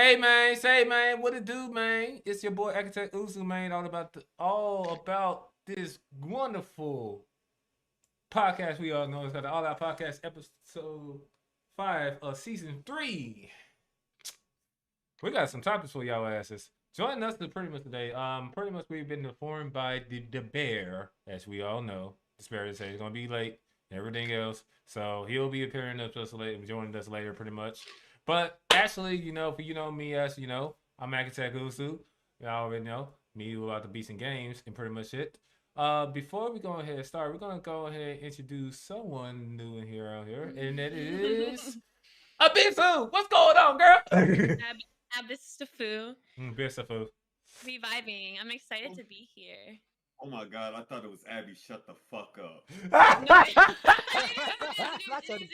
Say man, what it do, man? It's your boy Akitak Uzu, man. All about this wonderful podcast we all know. It's got the All Out Podcast, Ep.5 of season 3. We got some topics for y'all asses. Joining us pretty much today. Pretty much we've been informed by the bear, as we all know. Disbearity says he's gonna be late and everything else, so he'll be appearing up to us later, joining us later, pretty much. But actually, for me, as I'm Akitak Uzu. Y'all already know me about to beat some games and pretty much it. Before we go ahead and start, we're gonna go ahead and introduce someone new in here out here, and that is abbistfu. What's going on, girl? Abbistfu. Abbistfu. Reviving. I'm excited to be here. Oh my god, I thought it was Abby. Shut the fuck up. It is.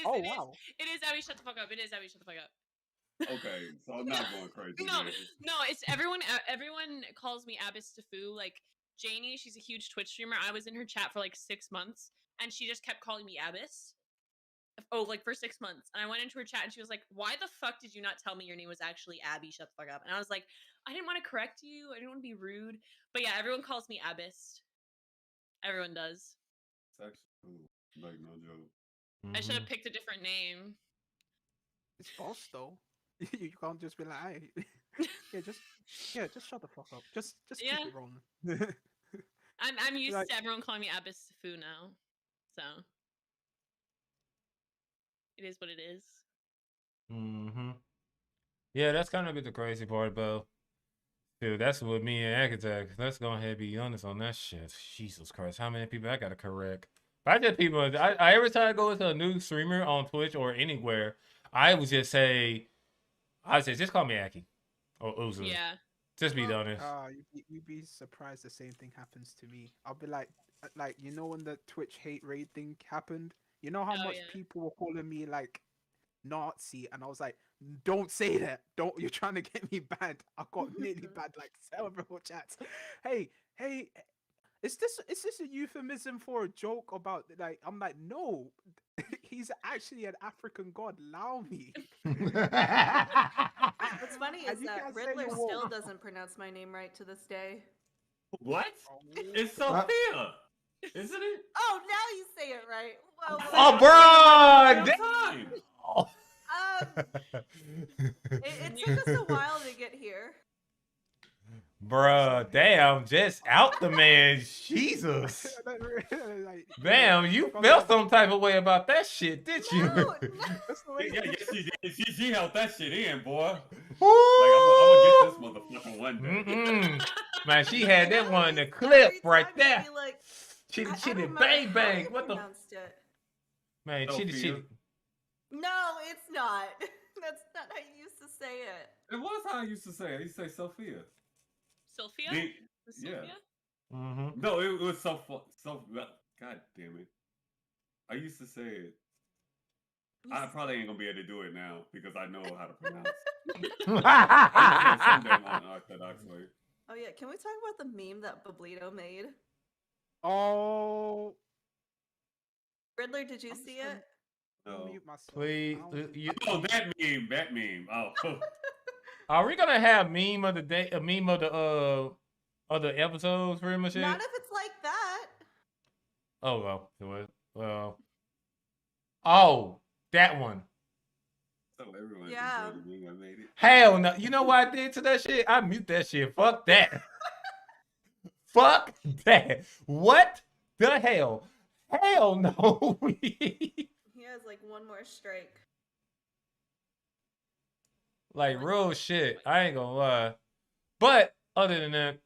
Oh wow. It is Abby. Shut the fuck up. It is Abby. Shut the fuck up. Okay, so I'm not going crazy. No, it's everyone. Everyone calls me abbistfu. Like Janie, she's a huge Twitch streamer. I was in her chat for like 6 months, and she just kept calling me Abbis. Oh, like for 6 months. And I went into her chat, and she was like, "Why the fuck did you not tell me your name was actually Abby? Shut the fuck up." And I was like, "I didn't want to correct you. I didn't want to be rude." But yeah, everyone calls me Abbist. Everyone does. It's actually cool. Like, no joke. I should have picked a different name. It's false though. You can't just be like, hey. just shut the fuck up. Just keep it rolling. I'm used Like- to everyone calling me abbistfu now, so it is what it is. Yeah, that's kind of the crazy part about. Dude, that's what me and Akitak. Let's go ahead and be honest on that shit. Jesus Christ, how many people I gotta correct? But I tell people, I every time I go into a new streamer on Twitch or anywhere, I would just say, just call me Aki or Uzu. Yeah. Just be honest. You'd be surprised the same thing happens to me. I'll be like when the Twitch hate raid thing happened, you know how much people were calling me like Nazi, and I was like, don't say that. Don't, you're trying to get me banned. I got nearly banned like several chats. Hey, is this a euphemism for a joke about like? I'm like, no, he's actually an African god. Allow me. What's funny is that Riddler still doesn't pronounce my name right to this day. What? It's Sylfia, isn't it? Oh, now you say it right. Well, Oh, bro! it took us a while to get here. Bruh, damn, just out the man. Jesus. Damn, you felt some type of way about that shit, did you? No. Yeah, she did. She held that shit in, boy. Woo! Like, I'm gonna get this motherfucker one day. Man, she had that one in the clip right there. Like, Chitty, bang, bang. What the? It. Man, chitty. No, it's not. That's not how you used to say it. It was how I used to say it. I used to say Sylfia. Sylfia? Yeah. Sylfia? No, it was so God damn it. I used to say it. I probably ain't gonna be able to do it now because I know how to pronounce it. Oh yeah, can we talk about the meme that Bablito made? Oh, Riddler, did you see it? No. Please. Oh, that meme. Oh. Are we gonna have meme of the day? A meme of the episodes, pretty much? Not if it's like that. Oh well. Oh, that one. So everyone Yeah. the meme. I made it. Hell no. You know what I did to that shit? I mute that shit. Fuck that. Fuck that. What the hell? Hell no. He has like one more strike. Like real shit. I ain't gonna lie. But other than that,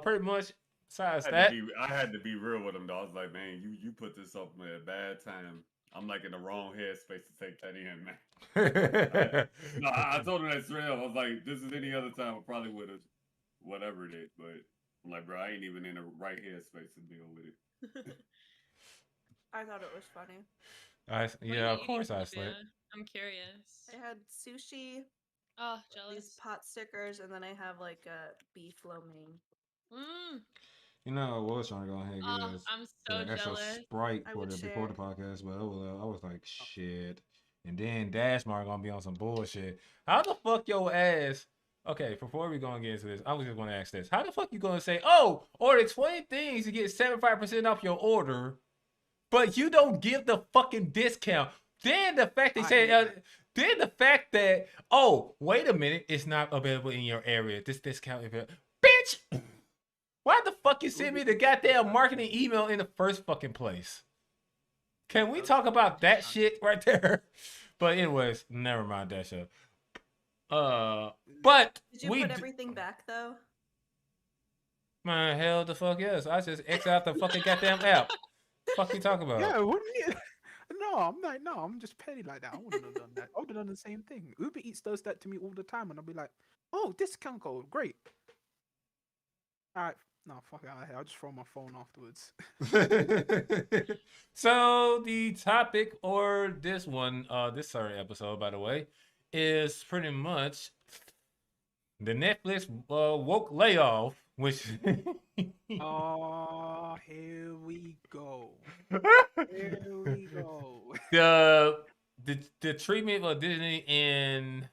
pretty much besides that. I had to be real with him though. I was like, man, you put this up at a bad time. I'm like in the wrong headspace to take that in, man. I told him that straight up. I was like, this is any other time I probably would have whatever it is, but I'm like, bro, I ain't even in the right headspace to deal with it. I thought it was funny. Yeah, of course I slept. I'm curious. I had sushi. Oh, jealous. These pot stickers, and then I have like a beef lo mein. You know, I was trying to go ahead and get I'm so jealous. Sprite I would before the podcast, but I was like, shit. And then Dashmar gonna be on some bullshit. How the fuck your ass? Okay, before we gonna get into this, I was just gonna ask this: how the fuck you gonna say, "Oh, order 20 things to get 75% off your order," but you don't give the fucking discount? Then the fact they say, then the fact that, oh, wait a minute, it's not available in your area. This discount, bitch. Why the fuck you send me the goddamn marketing email in the first fucking place? Can we talk about that shit right there? But anyways, never mind that shit. But did you put everything back though? Man, hell the fuck yes. I just X out the fucking goddamn app. Fuck you talking about? Yeah, wouldn't you? No, I'm like, no, I'm just petty like that. I wouldn't have done that. I would have done the same thing. Uber Eats does that to me all the time, and I'll be like, oh, discount code, great. All right, no, fuck it out of here. I'll just throw my phone afterwards. So the topic or this episode, by the way, is pretty much the Netflix woke layoff, which Oh, here we go. Here we go. the treatment of Disney and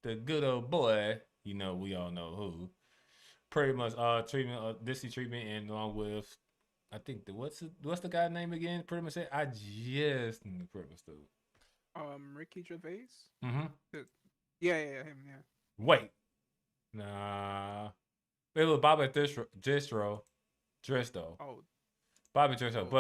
the good old boy, we all know who. Pretty much Disney treatment, and along with, I think what's the guy's name again? Pretty much said, I just pretty much Ricky Gervais. Mm-hmm. Yeah, him. Yeah. Wait, nah, it was Bobby Distro. Oh, Bobby Distro.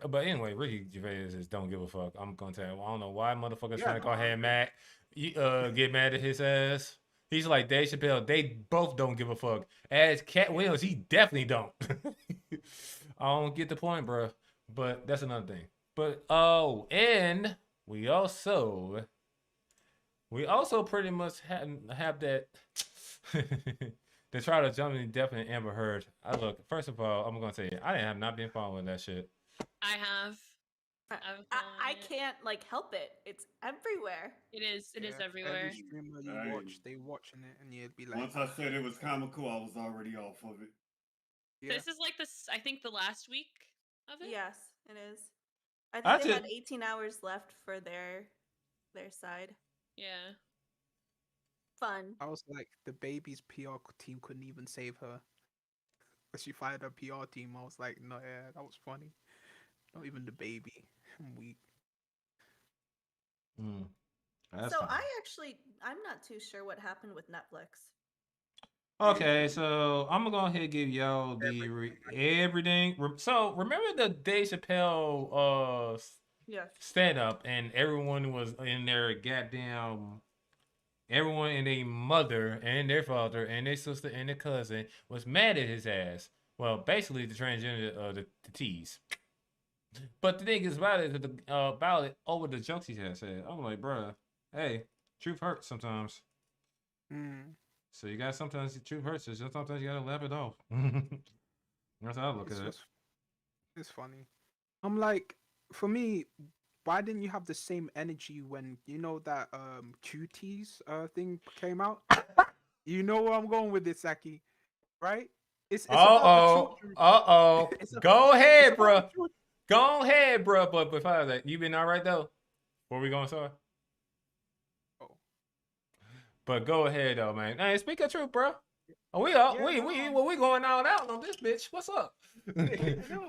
But anyway, Ricky Gervais just don't give a fuck. I'm gonna tell you, I don't know why motherfuckers trying to call him Matt. Get mad at his ass. He's like Dave Chappelle. They both don't give a fuck. As Cat Williams, he definitely don't. I don't get the point, bro. But that's another thing. But and we also pretty much have that the trial of Johnny Depp and Amber Heard. First of all, I'm gonna say I have not been following that shit. I have. I can't help it. It's everywhere. It is everywhere. Every streamer you watch, they watching it, and you'd be like. Once I said it was comical, I was already off of it. Yeah. This is I think the last week of it. Yes, it is. I think they had 18 hours left for their side. Yeah. Fun. I was like, the baby's PR team couldn't even save her. But she fired her PR team. I was like, no, yeah, that was funny. Not even the baby. I'm weak. So I'm not too sure what happened with Netflix. Okay, so I'm gonna go ahead and give y'all everything. So remember the Dave Chappelle stand up, and everyone was in their goddamn. Everyone and their mother and their father and their sister and their cousin was mad at his ass. Well, basically the transgender the T's. But the thing is about it over the jokes he had said. I'm like, bruh, hey, truth hurts sometimes. So you got sometimes the truth hurts. Just sometimes you gotta laugh it off. That's how I look at it. It's funny. I'm like, for me, why didn't you have the same energy when that cuties thing came out? You know where I'm going with this, Saki, right? It's Go ahead, bro. Go ahead, bro. But before that, you been all right though? Where we going, sir? Oh. But go ahead though, man. Hey, speak of truth, bro. We going all out on this bitch. What's up? No,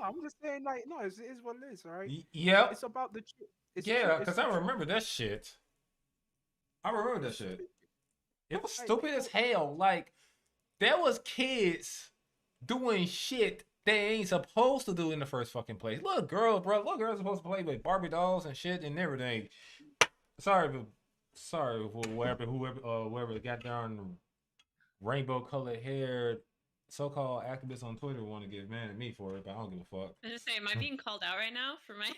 I'm just saying, it is what it is, all right? Yep. It's about the truth. Because I remember that shit. It was stupid as hell. Like, there was kids doing shit they ain't supposed to do in the first fucking place. Little girls supposed to play with Barbie dolls and shit and everything. Sorry for whoever got down rainbow colored hair so-called activists on Twitter want to get mad at me for it, but I don't give a fuck. I was just saying, am I being called out right now for my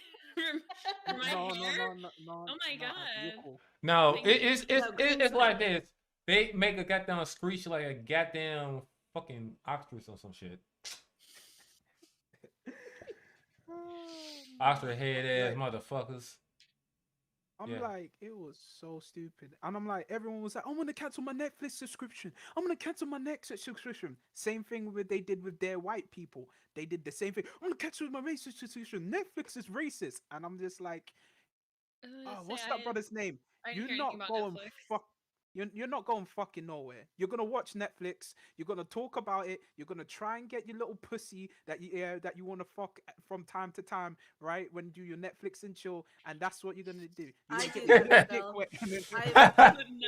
for my hair? No. Oh my god. No, it's like this. They make a goddamn screech like a goddamn fucking ostrich or some shit. Ostrich head ass motherfuckers. I'm like, it was so stupid. And I'm like, everyone was like, I'm going to cancel my Netflix subscription. I'm going to cancel my Netflix subscription. Same thing they did with their white people. They did the same thing. I'm going to cancel my racist subscription. Netflix is racist. And I'm just like, What's that brother's name? I didn't You're hear anything not about going Netflix. fuck. You're not going fucking nowhere. You're gonna watch Netflix. You're gonna talk about it. You're gonna try and get your little pussy that you want to fuck from time to time, right? When you do your Netflix and chill, and that's what you're gonna do. You're I gonna do get your that little dick still. wet. And then...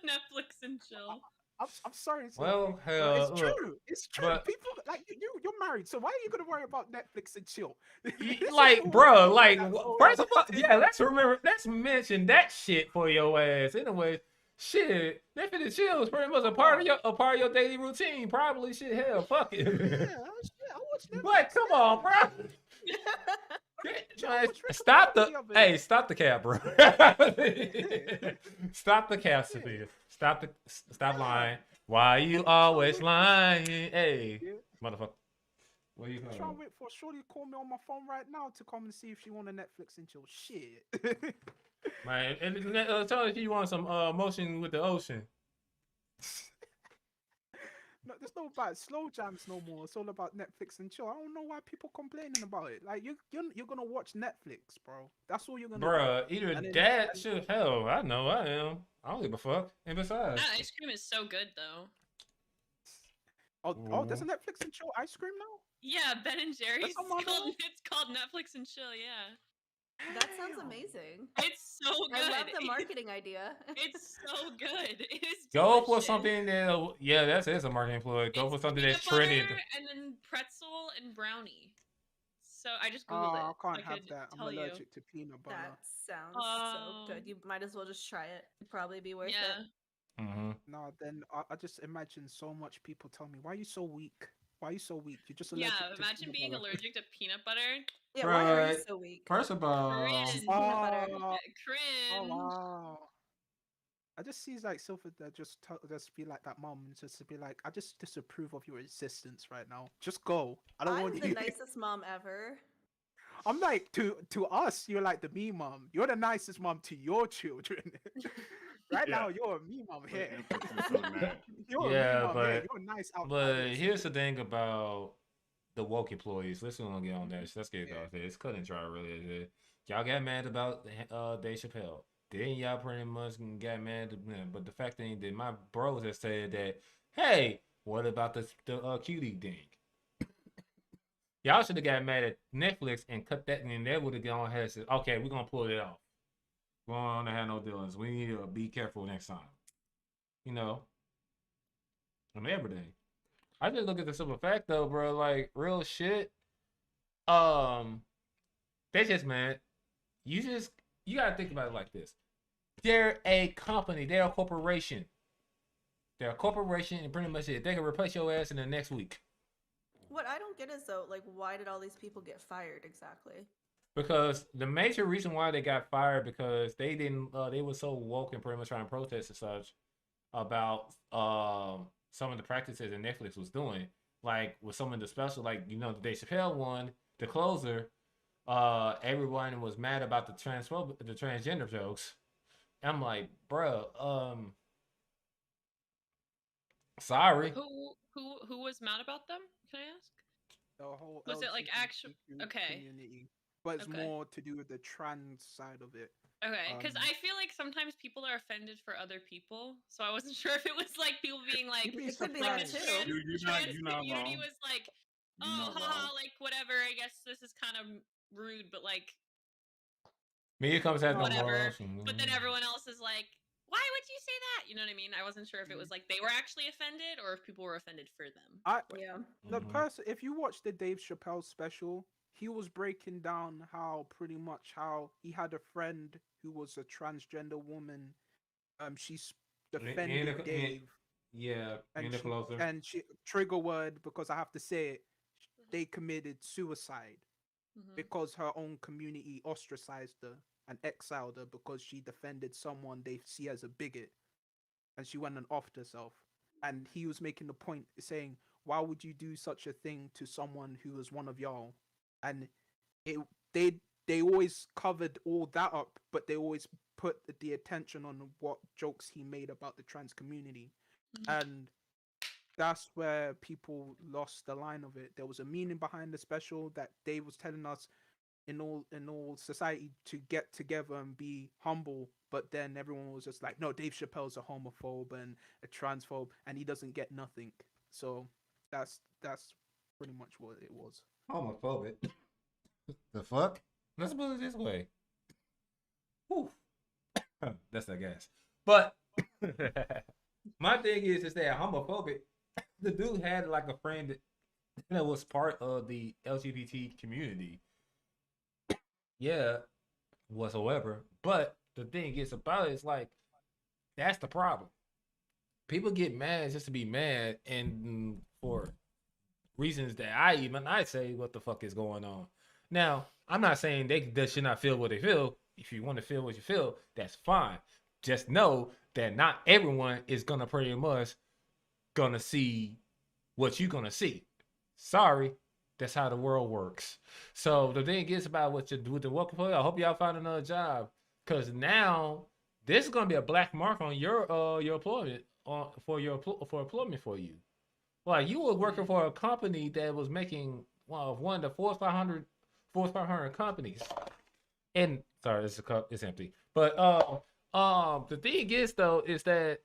Netflix and chill. I'm sorry, Well, Sylfia, but it's true. It's true. but- People like you're married, so why are you gonna worry about Netflix and chill? This is like, the bro, one like, that go first of all, around. yeah, let's mention that shit for your ass. Anyway, shit, Netflix and chill is pretty much a part of your daily routine. Probably shit. Hell, fuck it. Yeah, I watch Netflix. But come on, bro. Stop the cap, bro. Stop the cap, Sylfia. Stop lying. Why you always lying? Hey, motherfucker. What are you I'm trying to wait for Shorty to call me on my phone right now to come and see if she want a Netflix and chill. Shit. Man, and tell her if you want some motion with the ocean. No, there's no about slow jams no more. It's all about Netflix and chill. I don't know why people complaining about it. Like you're gonna watch Netflix, bro. That's all you're gonna Bruh, do. either And then- that shit, hell, I know I am. I don't give a fuck. And besides, That ice cream is so good though. Oh, there's a Netflix and chill ice cream now? Yeah, Ben and Jerry's. on my phone? It's called Netflix and chill. Yeah, That sounds amazing. it's so good. I love the marketing idea. It's so good. It is. go for delicious. something that, yeah, that's a marketing ploy. Go It's for something peanut that's trending. butter and then pretzel and brownie. So I just googled it. I can't so have could that. I'm tell you. allergic to peanut butter. That sounds so good. You might as well just try it. It'd probably be worth Yeah. it. Mm-hmm. No, then I just imagine so much people tell me, "Why are you so weak? Why are you so weak? You're just allergic Yeah, to imagine peanut being butter." allergic to peanut butter. Yeah, why are you Right. so weak? First of all, Cringe. Peanut butter. Oh, Cringe. wow. I just see like Sylfia that just be like that mom, and just to be like, I just disapprove of your existence right now. Just go. I don't I'm want the you. nicest mom ever. I'm like to us, you're like the me mom. You're the nicest mom to your children. Right now, you're a me mom Put here. emphasis on that. You're Yeah, a me mom but- here. You're nice out. but here's the thing about the woke employees. Let's not get on that. Let's get off this. Couldn't try really. Y'all got mad about Dave Chappelle. Then y'all pretty much got mad at him. But the fact that my bros have said that, hey, what about the cutie thing? Y'all should have got mad at Netflix and cut that, and they would have gone ahead and said, okay, we're gonna pull it off. We don't want to have no dealings. We need to be careful next time. You know, and everything. I just look at the simple fact though, bro. Like real shit. They just man. You gotta think about it like this. They're a company. They're a corporation. They're a corporation, and pretty much it. They can replace your ass in the next week. What I don't get is though, like, why did all these people get fired exactly? Because the major reason why they got fired because they didn't. They were so woke and pretty much trying to protest and such about some of the practices that Netflix was doing, like with some of the special, like the Dave Chappelle one, the closer. Everyone was mad about the transgender jokes. I'm like, bro, sorry. Who was mad about them? Can I ask? The whole Was it like actual? LGBTQ Okay. community, but it's Okay. more to do with the trans side of it. Okay, because I feel like sometimes people are offended for other people, so I wasn't sure if it was like people being like, You'd be It could be like that the too. trans, You're the not- trans you're not community wrong. was like, You're oh, not haha, wrong. like whatever. I guess this is kind of rude, but like Me comes at whatever. the But then everyone else is like, why would you say that? You know what I mean? I wasn't sure if it was like they were actually offended or if people were offended for them. Yeah. The person, if you watch the Dave Chappelle special, he was breaking down how pretty much how he had a friend who was a transgender woman. She's defended Dave, Yeah, and the closer. she trigger word because I have to say it. They committed suicide Mhm. because her own community ostracized her and exiled her because she defended someone they see as a bigot, and she went and offed herself. And he was making the point saying, why would you do such a thing to someone who was one of y'all? And they always covered all that up, but they always put the attention on what jokes he made about the trans community. Mhm. And that's where people lost the line of it. There was a meaning behind the special that Dave was telling us. in all society to get together and be humble, but then everyone was just like, no, Dave Chappelle's a homophobe and a transphobe, and he doesn't get nothing. So that's pretty much what it was. Homophobic. The fuck? Let's put it this way. Whew. That's I guess. But my thing is that homophobic. The dude had like a friend that was part of the LGBT community. Yeah, whatsoever. But the thing is about it is like that's the problem. People get mad just to be mad, and for reasons that I say what the fuck is going on. Now, I'm not saying they should not feel what they feel. If you want to feel what you feel, that's fine. Just know that not everyone is gonna pretty much gonna see what you're gonna see. Sorry, that's how the world works. So the thing is about what you do with the working for. I hope y'all find another job, because now this is gonna be a black mark on your employment for employment for you. Like you were working for a company that was making one of the Fortune 500 companies. And sorry, this cup is empty. But the thing is though is that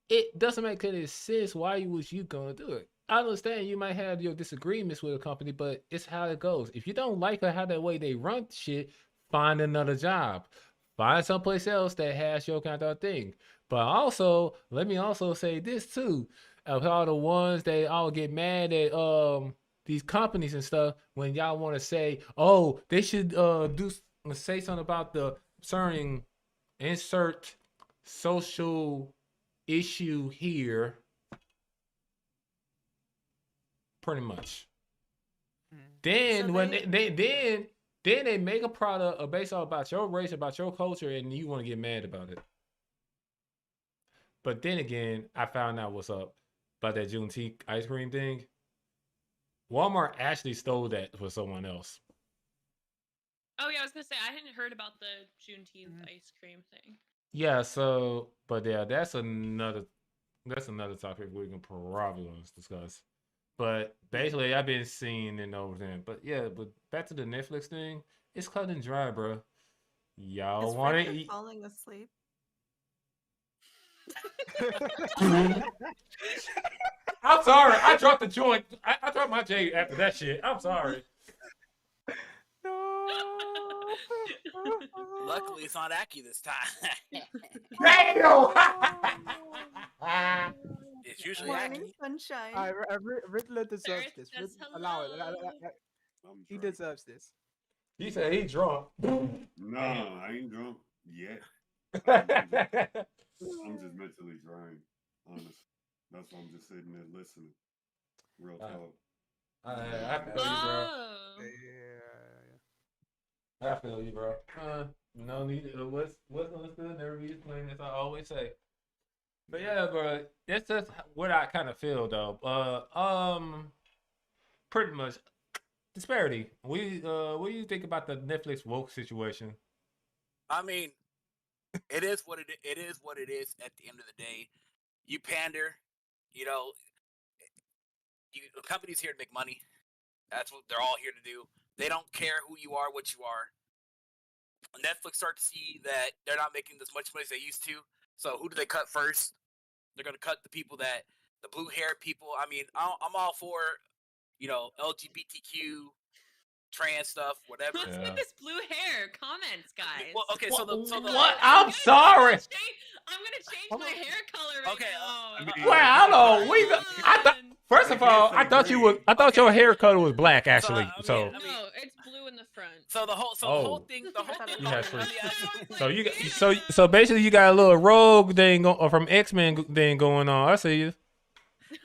it doesn't make any sense why was you gonna do it. I understand you might have your disagreements with a company, but it's how it goes. If you don't like how the way they run shit, find another job. Find someplace else that has your kind of thing. But also, let me also say this too. Of all the ones that all get mad at these companies and stuff when y'all want to say, oh, they should say something about the concerning insert social issue here. Pretty much. Then so when then they make a product based off about your race, about your culture, and you want to get mad about it. But then again, I found out what's up about that Juneteenth ice cream thing. Walmart actually stole that for someone else. Oh yeah, I was gonna say I hadn't heard about the Juneteenth ice cream thing. Yeah, so but yeah, that's another topic we can probably discuss. But basically, I've been seeing it over there. But yeah, but back to the Netflix thing, it's cut and dry, bro. Y'all want to eat? Falling asleep. I'm sorry. I dropped the joint. I dropped my J after that shit. I'm sorry. No. Luckily, it's not Aki this time. Damn! It's usually Morning Aki. sunshine. Riddler deserves this. Allow it. He deserves this. He said he drunk. No, I ain't drunk yet. I'm just mentally drained, honestly. That's why I'm just sitting there listening. Real talk. I feel you, bro. Yeah. I feel you, bro. No need to. What's understood never be explained, as I always say. But yeah, bro, that's just what I kind of feel though. Pretty much. Disbearity. What do you think about the Netflix woke situation? I mean, it is what it is. At the end of the day, you pander. You know, the company's here to make money. That's what they're all here to do. They don't care who you are, what you are. Netflix start to see that they're not making as much money as they used to. So who do they cut first? They're going to cut the people the blue-haired people. I mean, I'm all for, LGBTQ, trans stuff, whatever. Let's get this blue hair comments, guys. Well, okay, so the what? I'm sorry. I'm gonna change my hair color right now. Well, I don't. I thought. First of all, I thought your hair color was black. Actually, no, it's blue in the front. So the whole thing. So basically, you got a little rogue thing from X-Men thing going on. I see you.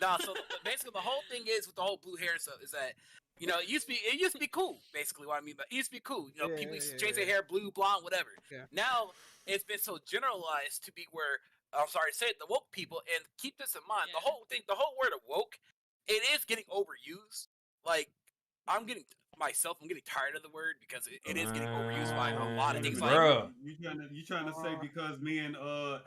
No, so basically the whole thing is with the whole blue hair stuff is that it used to be cool. Basically, what I mean, but it used to be cool. People used to change their hair blue, blonde, whatever. Yeah. Now it's been so generalized to be where I'm sorry to say it, the woke people, and keep this in mind. Yeah. The whole word of woke, it is getting overused. Like myself, I'm getting tired of the word because it is getting overused by a lot of things. Bruh. You trying to say because me and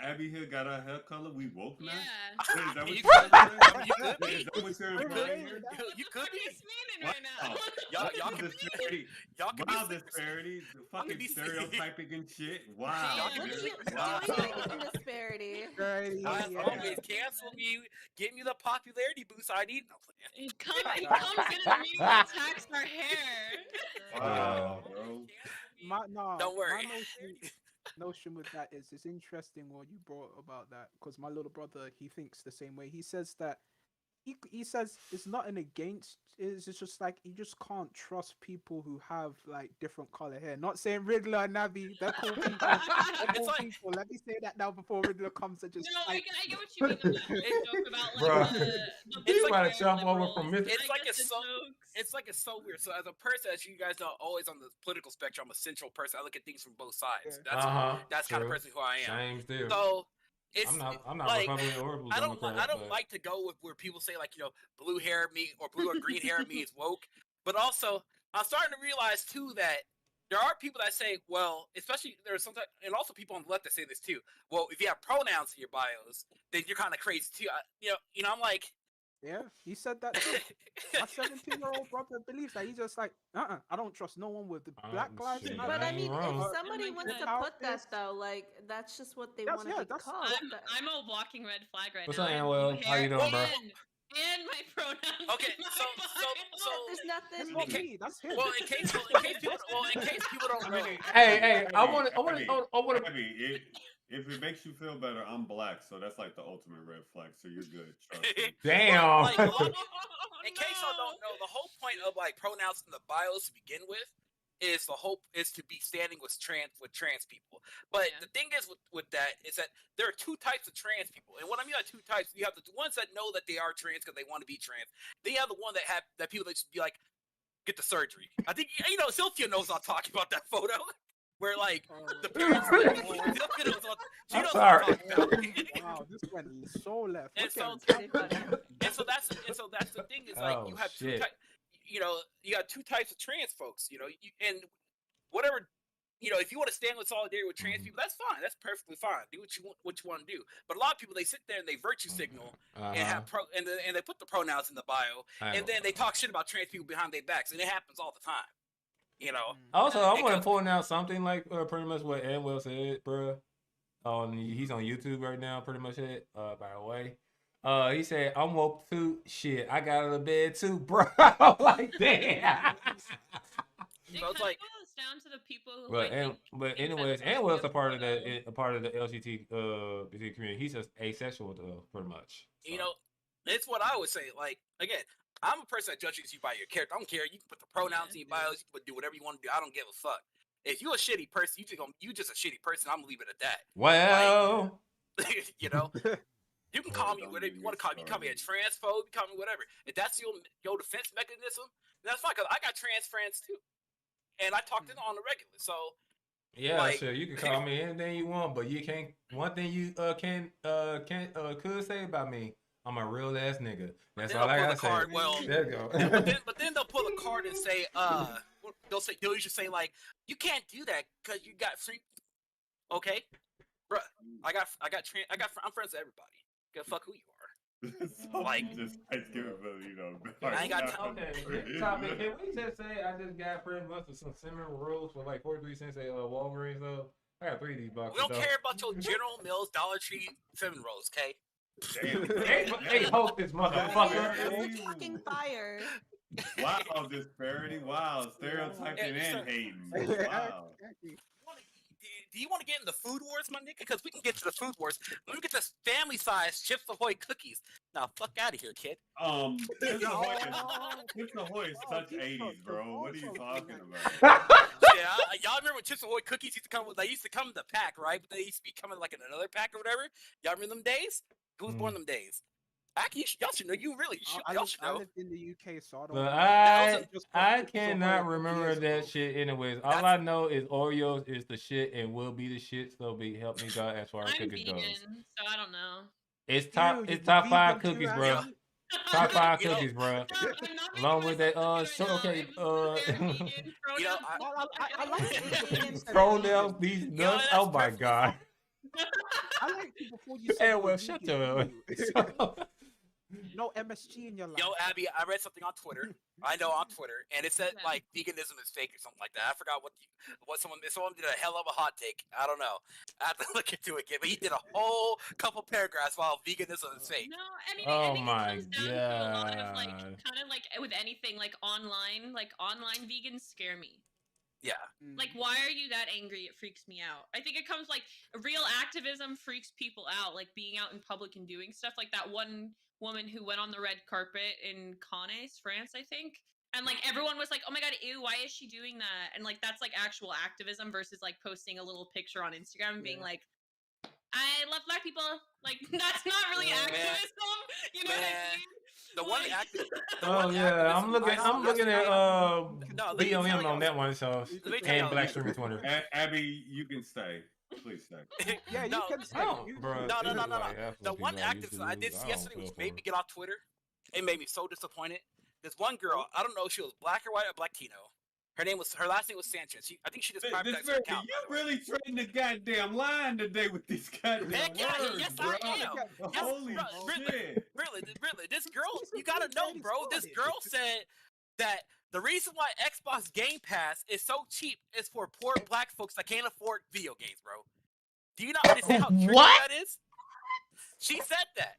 Abby here got our hair color, we woke now? Yeah. Is that what You you're trying to say? you could be. Is that what you're implying here? You could What be. is meaning right now? Y'all can disparity. Y'all can Wow, be disparity. The fucking be- stereotyping and shit. Wow. What What are dude. you Wow. doing in Disbearity? As always, cancel me. Give me the popularity boost I need. No, He comes in and immediately attacks our hair. Wow, bro. Don't worry. My notion with that is it's interesting what you brought about that because my little brother he thinks the same way. He says that he says it's not an against. It's just like you just can't trust people who have like different color hair. Not saying Riddler and Navi, they're cool people. People. Let me say that now before Riddler comes and just. No, I get what you mean. On that whole joke about Bro. like He's the about to jump over liberals. from Mr. It's like it's so weird. So as a person, as you guys know, always on the political spectrum, I'm a central person. I look at things from both sides. That's kind of person who I am. Same still. So it's I'm not like, Republican or Blue I don't Democrat, like to go with where people say like blue hair me or blue or green hair me is woke. But also I'm starting to realize too that there are people that say, well, especially there's sometimes, and also people on the left that say this too. Well, if you have pronouns in your bios, then you're kind of crazy too. I'm like, yeah, he said that too. My 17-year-old brother believes that. He's just like, I don't trust no one with the Black Lives Matter. But I mean, if somebody Oh my wants to God. put that though, like that's just what they want to be called. I'm a walking red flag right What's now. up, Anwell? How you doing, bro? And my pronouns. okay, so there's nothing. That's me. That's him. Well, in case people don't know. Hey, I want to. If it makes you feel better, I'm black, so that's like the ultimate red flag. So you're good. Trust me. Damn. In case y'all don't know, the whole point of like pronouns in the bios to begin with is the hope is to be standing with trans people. But the thing is with that is that there are two types of trans people, and what I mean by two types, you have the ones that know that they are trans because they want to be trans. Then you have the one that have that people that just be like, get the surgery. I think Sylfia knows I'm talking about that photo. Where like the parents, she knows what I'm talking about. Wow, this went so left. And so that's the thing is like you have two you got two types of trans folks. And whatever if you want to stand with solidarity with trans people, that's fine. That's perfectly fine. Do what you want to do. But a lot of people, they sit there and they virtue signal and have and they put the pronouns in the bio, and then they talk shit about trans people behind their backs, and it happens all the time. Also, I want to point out something like pretty much what Edwell said, bro. He's on YouTube right now, pretty much it. By the way, he said, "I'm woke too. Shit, I got out of bed too, bro." Like that. So it's like goes down to the people who. But anyways, Edwell's a part of the LGBT community. He's just asexual though, pretty much. So. It's what I always say. Like again. I'm a person that judges you by your character. I don't care. You can put the pronouns in your bios. You can do whatever you want to do. I don't give a fuck. If you're a shitty person, you just a shitty person. I'm gonna leave it at that. Well, like, you can call me whatever you want to call me. You call me a transphobe. You call me whatever. If that's your defense mechanism, that's fine. Cause I got trans friends too, and I talk to them on the regular. So yeah, sure. You can call me anything you want, but you can't. One thing you could say about me. I'm a real ass nigga. That's all I gotta say. Well, there you go. but then they'll pull a card and say, they'll usually say like, you can't do that because you got free. Okay, bro, I'm friends with everybody. Give a fuck who you are. So like just I ain't got time. Okay, topic. Can we just say I just got pretty much some similar rules for like 43 cents at Walgreens though? I got 3 of these boxes. We don't care about your General Mills, Dollar Tree, cinnamon rolls, okay? Hey, hope this motherfucker. We're talking fire. Wow, disparity. Wow, stereotyping and hating. Wow. Do you want to get into the food wars, my nigga? Because we can get to the food wars. Let me get this family-size Chips Ahoy cookies. Now, fuck out of here, kid. Chips Ahoy is such 80s, bro. What are you talking about? Yeah, y'all remember when Chips Ahoy cookies used to come? They used to come in the pack, right? But they used to be coming like in another pack or whatever. Y'all remember them days? Who was born them days? Actually, y'all should know. Y'all should know. I lived in the UK, so I don't. But I cannot remember that shit. Anyways, all I know is Oreos is the shit and will be the shit. So help me God as far as cookies goes. So I don't know. It's top 5 cookies, bro. Top 5 You know, cookies, bro. I'm not making Along with that, myself look good right now. okay, It was vegan, You know, I like it before you said pronounce vegan. these Yo, nuts. that's Oh my perfectly god. I liked it before you said Hey, you were well, shut vegan. your No MSG in your life. Yo, Abby, I read something on Twitter. I know on Twitter, and it said like veganism is fake or something like that. I forgot what someone did a hell of a hot take. I don't know. I have to look into it again. But he did a whole couple paragraphs while veganism is fake. No, I mean, Oh I think my it comes down to a lot of like, God. kind of like with anything, like online vegans scare me. Yeah. Like, why are you that angry? It freaks me out. I think it comes like real activism freaks people out, like being out in public and doing stuff. Like that one woman who went on the red carpet in Cannes, France, I think. And like everyone was like, "Oh my god, ew, why is she doing that?" And like that's like actual activism versus like posting a little picture on Instagram and being like, "I love black people." Like that's not really activism. You know what I mean? The one Oh yeah, I'm looking at BLM on that one, so and Black Streamer 20. Abby, you can stay. Please stay. Yeah, you can stay. Bro, No. this is like The one absolutely activist I did see yesterday, which made me get off Twitter, it made me so disappointed. This one girl, I don't know if she was black or white or Latino. Her last name was Sanchez. I think she just privatized her account. You really trading the goddamn line today with these goddamn Heck yeah, words, yes bro. I am. Yes, Holy shit. Really, this girl, you gotta know, bro. This girl said that the reason why Xbox Game Pass is so cheap is for poor black folks that can't afford video games, bro. Do you not understand how tricky that is? She said that.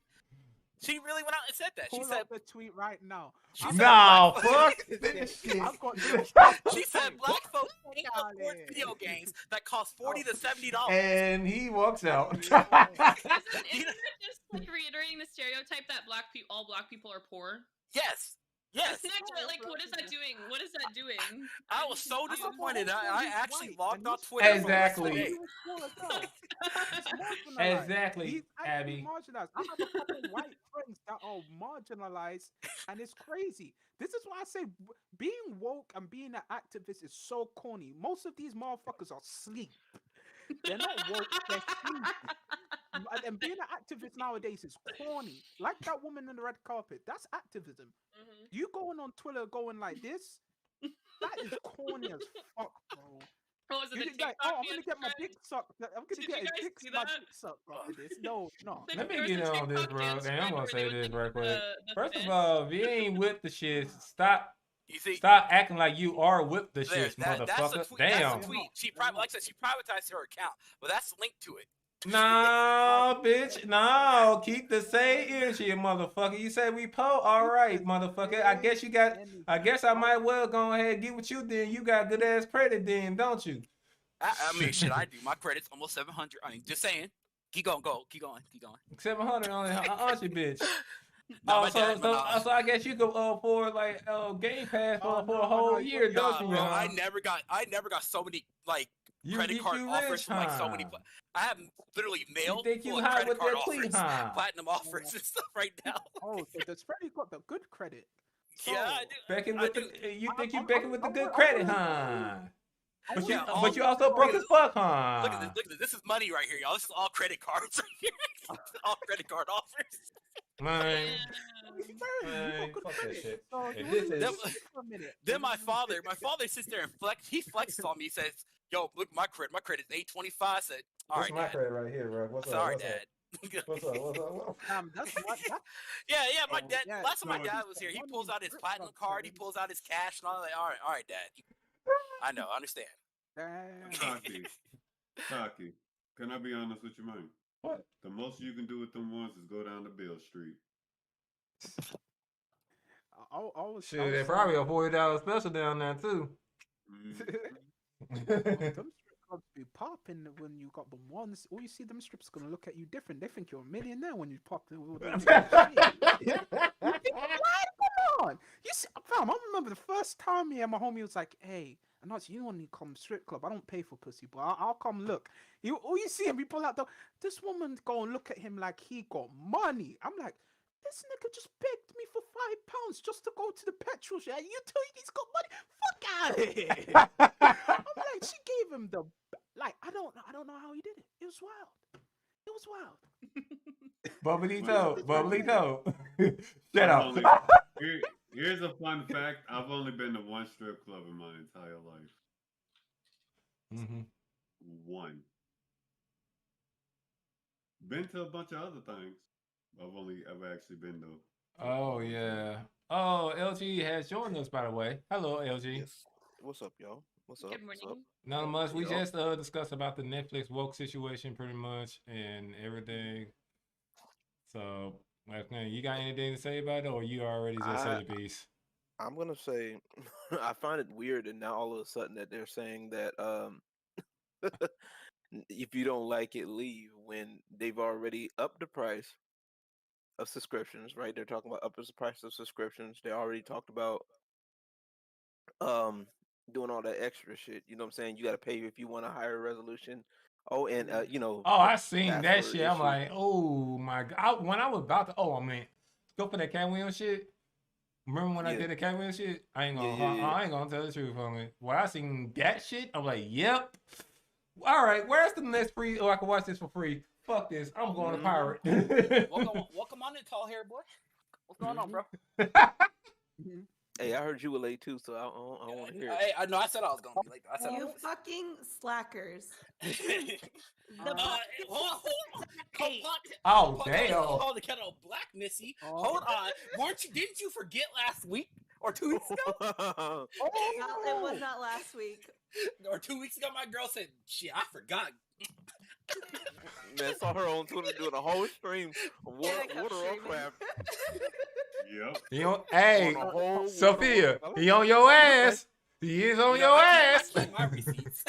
She really went out and said that. Pull up the tweet right now. fuck this shit. She said black folks can't afford video games that cost $40 to $70. And he walks out. Isn't that just like reiterating the stereotype that all black people are poor? Yes. Isn't that like what is that doing? What is that doing? I was so disappointed. I actually logged on Twitter. Exactly. Exactly, Abby. Marginalized. I have a couple white friends that are marginalized, and it's crazy. This is why I say being woke and being an activist is so corny. Most of these motherfuckers are asleep. They're not woke, they're sleepy. And being an activist nowadays is corny. Like that woman on the red carpet, that's activism. You going on Twitter going like this, that is corny as fuck, bro. Oh, is it the like, I'm gonna get my dick sucked. I'm gonna get my dick sucked after this. No. Let me get on this, bro. And I'm gonna say this right quick. First of all, if you ain't with the shit, stop acting like you are with the shit, motherfucker. Damn. That's a tweet. Like I said, she privatized her account, but that's linked to it. No, bitch. No, keep the same energy, motherfucker. You say we all right, motherfucker. I guess I might well go ahead and get with you then. You got good ass credit then, don't you? I mean, shit, I do. My credit's almost 700. I mean, just saying. Keep going. 700 on it, aren't you, bitch? No, so I guess you could afford like Game Pass for a whole year, don't you? Bro, I never got so many like credit card offers from like so many. I have literally mail full of credit card offers, platinum offers and stuff right now. Oh, so the Freddie got the good credit. Yeah, I do. Becking with you think you with the good I'm credit, huh? But you also broke as fuck, huh? Look at this. This is money right here, y'all. This is all credit cards right here. All credit card offers. Man, fuck that shit. Then my father sits there and he flexes on me. He says, "Yo, look, my credit is 825." I said, "All right, my credit right here, bro. What's sorry, up? Dad." What's up? Yeah. My dad. Last time my dad was here, he pulls out his platinum card. He pulls out his cash, and all like, all right, Dad. I know, I understand. Taki, can I be honest with you, man? What? The most you can do with them ones is go down to Bill Street. Shit, they probably a $40 special down there too. Them strip clubs be popping when you got them ones. All you see, them strips gonna look at you different. They think you're a millionaire when you pop them. Come on, you see, fam. I remember the first time me and my homie was like, "Hey, I know you want to come strip club. I don't pay for pussy, but I'll come look." All you see him, he pull out this woman go and look at him like he got money. I'm like, this nigga just begged me for £5 just to go to the petrol station. You tell me he's got money? Fuck out of here! I'm like, she gave him I don't know how he did it. It was wild. Bubbly-toe. Shut I've up. only here's a fun fact. I've only been to one strip club in my entire life. Mm-hmm. One. Been to a bunch of other things. I've only ever actually been to. Oh one yeah. Oh, LG has joined us, by the way. Hello, LG. Yes. What's up, y'all? What's up? Good What's up? morning. Not much. We Yo. just discussed about the Netflix woke situation pretty much and everything. So, like, man, you got anything to say about it, or you already just say I your piece? I'm gonna say I find it weird, and now all of a sudden that they're saying that if you don't like it, leave when they've already upped the price of subscriptions. Right? They're talking about upping the price of subscriptions. They already talked about um doing all that extra shit. You know what I'm saying? You got to pay if you want a higher resolution. Oh, and you know Oh, the I seen that password shit. I'm issue. like, oh my god. When I was about to, I mean, go for that Cat Williams shit. Remember when I Yeah. did the Cat Williams shit? I ain't gonna, Yeah. I ain't gonna tell the truth on it. When I seen that shit, I'm like, yep. All right, where's the next free? Oh, I can watch this for free. Fuck this. I'm going to pirate. Welcome on in, tall hair boy. What's going on, bro? Hey, I heard you were late too, so I don't want to hear it. Hey, I know I said I was gonna be late. I said You fucking slackers. hold on. Oh, damn. Hold the kettle black, Missy. Hold on. Didn't you forget last week or 2 weeks ago? It was not last week. Or 2 weeks ago, my girl said, "Shit, I forgot." Man, saw her on Twitter doing a whole stream of Water streaming. Warcraft. Yep. He on, hey, On a whole Sophia, Water he on your ass. He is on your ass. I keep my receipts.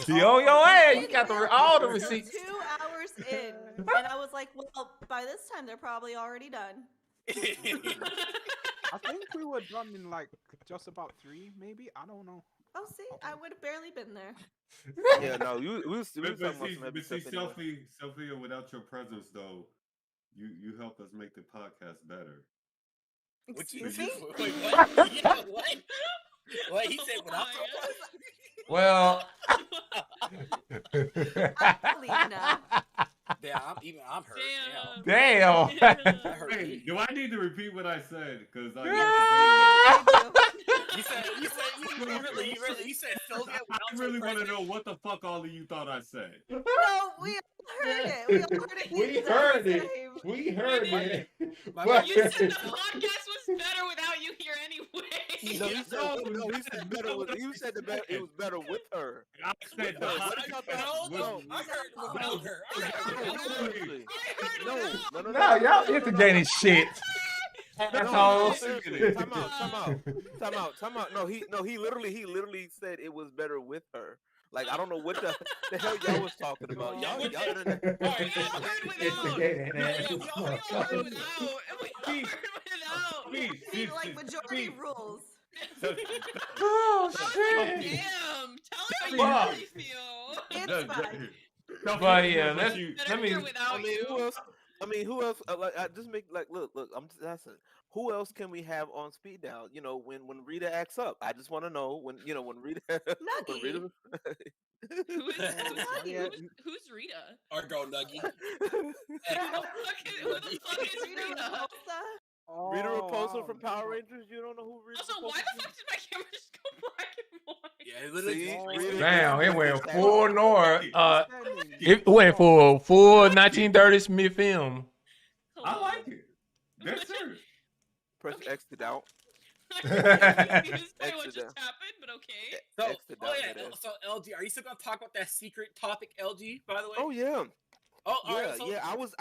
He on your ass. You got all the receipts. 2 hours in, and I was like, well, by this time they're probably already done. I think we were done in like just about 3, maybe. I don't know. Oh, see, I would have barely been there. Yeah, no, we was talking But about some heavy stuff anyway. Sophia, without your presence though, you help us make the podcast better. Excuse me? Wait, what? Yeah, what? Wait, he said without your Well, I believe now. Yeah, I'm hurt. damn. That hurt Hey, me. do I need to repeat what I said? Because I You said Sylfia really want to know what the fuck all of you thought I said. No, we all heard it. We all heard it. We the heard it. same. We heard it. You said the podcast was better without you here anyway. No, he said better. You said it was better with her. I said No, I heard without her. No, y'all instigating shit. Assholes. Time out. No, he literally said it was better with her. Like, I don't know what the hell y'all was talking about. Y'all See, like majority rules. Oh, Damn, shit. tell me how you really feel. It's fine. But yeah, let me. Without you. Who else? Like, I just make like, look. I'm just asking. Who else can we have on speed dial? You know, when Rita acts up, I just want to know when Rita. When Rita Who's Rita? Our girl Nuggy. Who the fuck is Rita? Rita Raposo wow. from Power Rangers. You don't know who Rita? Also, why the fuck did my camera just go black and white? Yeah, it literally. Rita- Damn, it went full north. What's that mean? It went for full 1930s mid film. I like it. That's serious. Press X to doubt. I'm confused by what Exit just happened, but okay. So, X to doubt. that is. so LG, are you still gonna talk about that secret topic, LG? By the way. Oh yeah. Oh, all right, so, Yeah. I was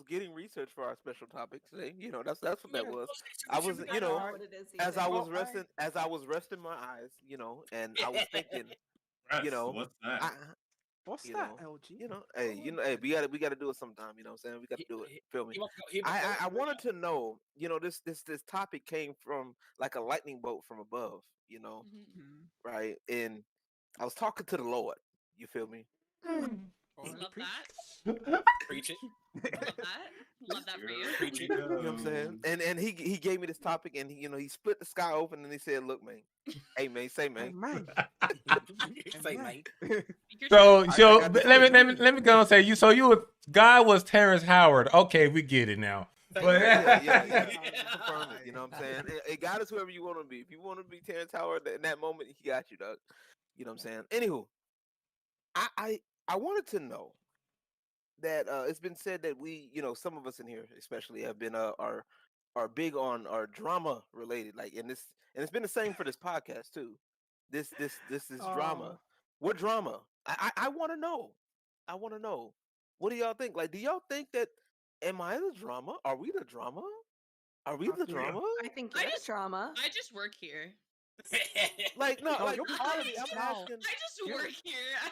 getting research for our special topic today. You know, that's what that was. I was, I don't know what it is as either. I was resting my eyes, you know, and I was thinking, you know, What's that? What's you that, know, LG? you know, hey, we gotta do it sometime. You know what I'm saying? We gotta do it. Feel me? I wanted wanted to know, you know, this topic came from like a lightning bolt from above, you know, Mhm. right? And I was talking to the Lord. You feel me? Love preach. that. Preach it. Love that. Love that for you. Preach it. You know what I'm saying? And he gave me this topic, and he split the sky open, and he said, "Look, man, hey man, say Hey, man, man. Say, man. man. Speak your So, truth. so got this let me go and say you. So you was guy was Terrence Howard. Okay, we get it now. But yeah. Confirm it. You know what I'm saying? It got us whoever you want to be. If you want to be Terrence Howard in that moment, he got you, dog. You know what I'm saying? Anywho, I wanted to know that it's been said that we, some of us in here especially have been are big on our drama related, like and it's been the same for this podcast too. This is drama. Oh, What drama? I want to know. I want to know. What do y'all think? Like, do y'all think that am I the drama? Are we the drama? Are we I the feel- drama? I think I you're just- drama. I just work here. Like, no, No, like you're part of me. I'm no. asking. I just You- work here. I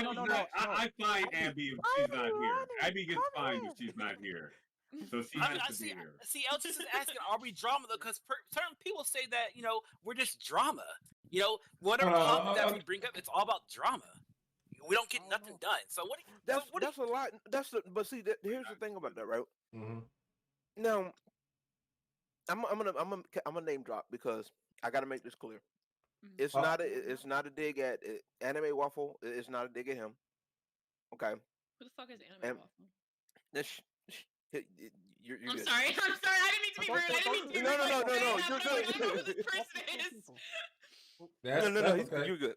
don't know. No. I find Abby if she's not here. Ronnie, Abby gets come fined here. if she's not here. So she I mean, has to be see, here. see, Elgis is asking, are we drama though? Because certain people say that we're just drama. Whatever topic that we bring up, it's all about drama. We don't get nothing done. So what? That's a lot. But see, here's the thing about that, right? Mhm. Now, I'm gonna name drop because I got to make this clear. It's not a dig at Anime Waffle. It's not a dig at him. Okay. Who the fuck is Anime And- Waffle? You're I'm good. sorry. I didn't mean to be rude. I didn't mean to be rude. No, Like, you're I don't know who good. this person is. That's, No, that's okay. you're good.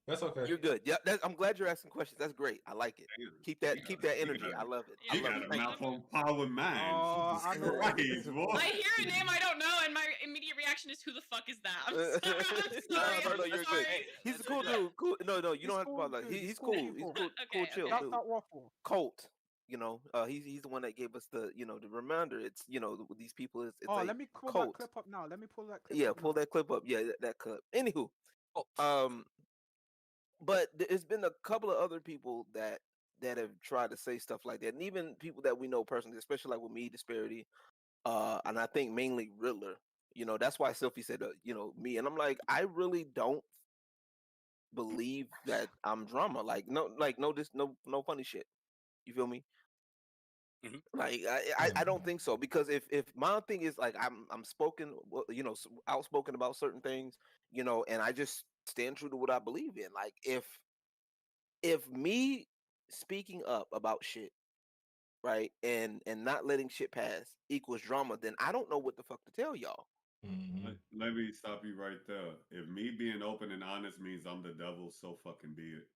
That's okay. You're good. Yeah, I'm glad you're asking questions. That's great. I like it. Keep that energy. I love it. You I love got it. a Thank mouth you. on power mind. Oh, I know. Jesus Christ, boy. I hear a name I don't know, and my immediate reaction is, "Who the fuck is that?" I'm sorry. No, I'm you're sorry. good. He's a cool dude. Cool. No, you don't have to apologize. He's cool. He's cool. Okay, Cool, chill okay. Shout dude. out Waffle. Colt. He's the one that gave us the the reminder. It's these people is it's Oh, a let me pull cult. that clip up now. Let me pull that clip Yeah, up pull now. that clip up. Yeah, that clip. Anywho, Oh, but there's been a couple of other people that have tried to say stuff like that, and even people that we know personally, especially like with me, Disbearity, and I think mainly Riddler. That's why Sylfia said, me, and I'm like, I really don't believe that I'm drama. Like, no, no funny shit. You feel me? Mhm. Like, I don't think so, because if my thing is like I'm spoken, outspoken about certain things, and I just stand true to what I believe in. Like, if me speaking up about shit, right, and not letting shit pass equals drama, then I don't know what the fuck to tell y'all. Let me stop you right there. If me being open and honest means I'm the devil, so fucking be it.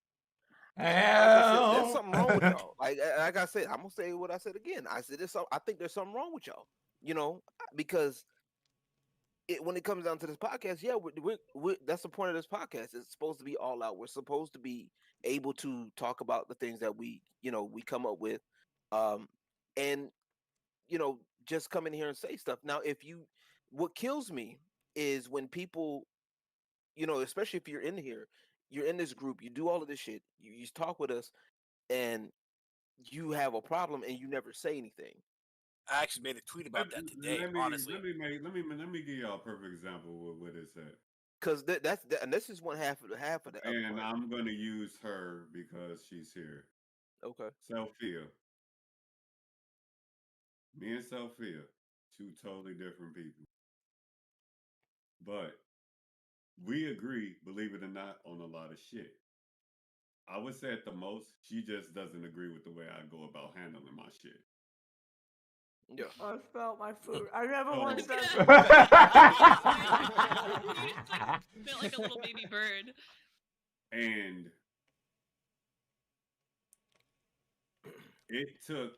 Like I said, there's something wrong with y'all. Like I said, I'm gonna say what I said again. I said I think there's something wrong with y'all. Because when it comes down to this podcast, yeah, we that's the point of this podcast. It's supposed to be all out. We're supposed to be able to talk about the things that we come up with, and just come in here and say stuff. Now, what kills me is when people, especially if you're in here, you're in this group, you do all of this shit, you talk with us, and you have a problem and you never say anything. I actually made a tweet about that today. Honestly, let me give y'all a perfect example of what it said. Because and this is one half of the. And I'm gonna use her because she's here. Okay. Sylfia. Me and Sylfia, two totally different people. But we agree, believe it or not, on a lot of shit. I would say at the most, she just doesn't agree with the way I go about handling my shit. Yeah. I spelled my food. I never Oh. once said Felt like a little baby bird. And it took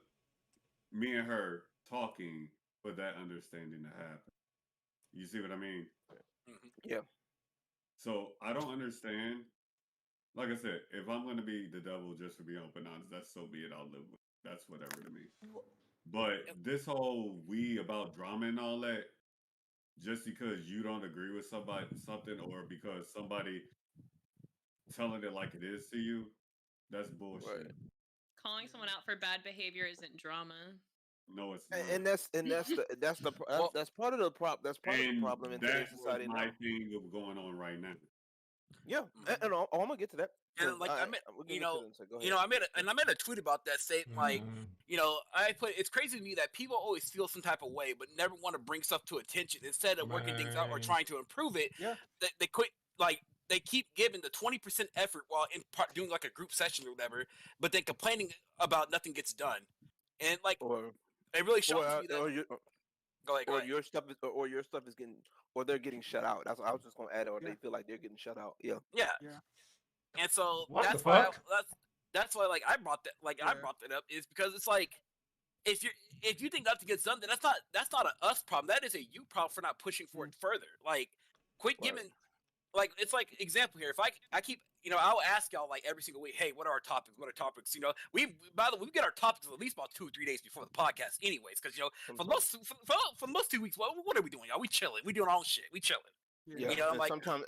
me and her talking for that understanding to happen. You see what I mean? Yeah. So I don't understand. Like I said, if I'm going to be the devil just for being open honest, that's so be it. I'll live with it. That's whatever to me. But this whole we about drama and all that, just because you don't agree with something, or because somebody telling it like it is to you, that's bullshit. Right. Calling someone out for bad behavior isn't drama. No, it's not. And that's part of the problem. That's part of the problem in today's society my now. thing of going on right now. Yeah, and I'm gonna get to that. And like I made a tweet about that saying like, it's crazy to me that people always feel some type of way, but never want to bring stuff to attention. Instead of working things out or trying to improve it, they quit. Like they keep giving the 20% effort while doing like a group session or whatever, but then complaining about nothing gets done. And like, it really shocks me that. Your stuff is getting, or they're getting shut out. That's what I was just gonna add, or they feel like they're getting shut out. Yeah. And so that's why like I brought that up is because it's like if you think nothing gets done, then that's not a us problem. That is a you problem for not pushing for it further. Like, quit giving. Like, it's like example here. If I keep, I'll ask y'all like every single week, hey, what are our topics? What are topics? By the way, we get our topics at least about 2 or 3 days before the podcast, anyways. Because for the most 2 weeks, what are we doing, y'all? We chilling. We doing our own shit. We chilling. Yeah,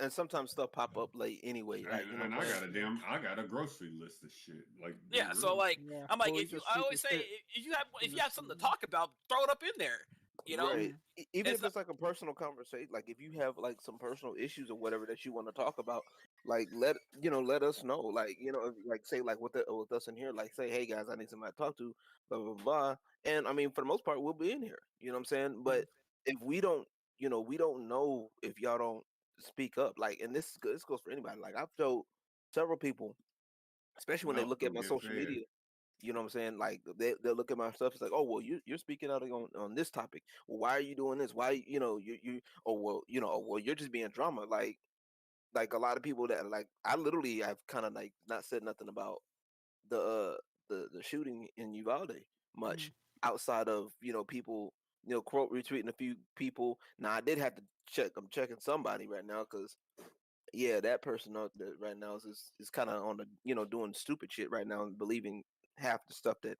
sometimes stuff pop up late anyway. Like, and I got a grocery list of shit. Like, so like, I'm like, I always say, if you have something to talk about, throw it up in there. Right. Even if it's like a personal conversation, like if you have like some personal issues or whatever that you want to talk about, like let us know. Like, like say like with us in here, like say, hey guys, I need somebody to talk to, blah blah blah. And I mean, for the most part, we'll be in here. You know what I'm saying? But if we don't, we don't know if y'all don't speak up. Like, and this goes for anybody. Like I've told several people, especially when they look at my social media. You know what I'm saying? Like they'll look at my stuff. It's like, oh well, you're speaking out on this topic. Well, why are you doing this? Why you're just being drama. Like a lot of people that like I literally have kind of like not said nothing about the shooting in Uvalde much outside of people quote retweeting a few people. Now I did have to check. I'm checking somebody right now because that person right now is kind of on the doing stupid shit right now and believing half the stuff that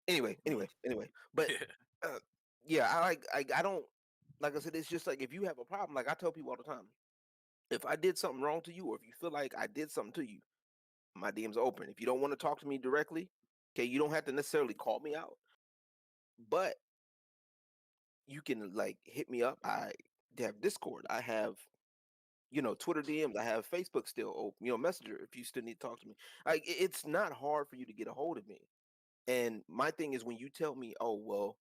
anyway but I don't, like I said, it's just like if you have a problem, like I tell people all the time, if I did something wrong to you or if you feel like I did something to you, my DMs are open. If you don't want to talk to me directly, okay, you don't have to necessarily call me out, but you can like hit me up. I have Discord, I have Twitter DMs, I have Facebook still open, Messenger if you still need to talk to me. Like it's not hard for you to get a hold of me. And my thing is when you tell me, oh,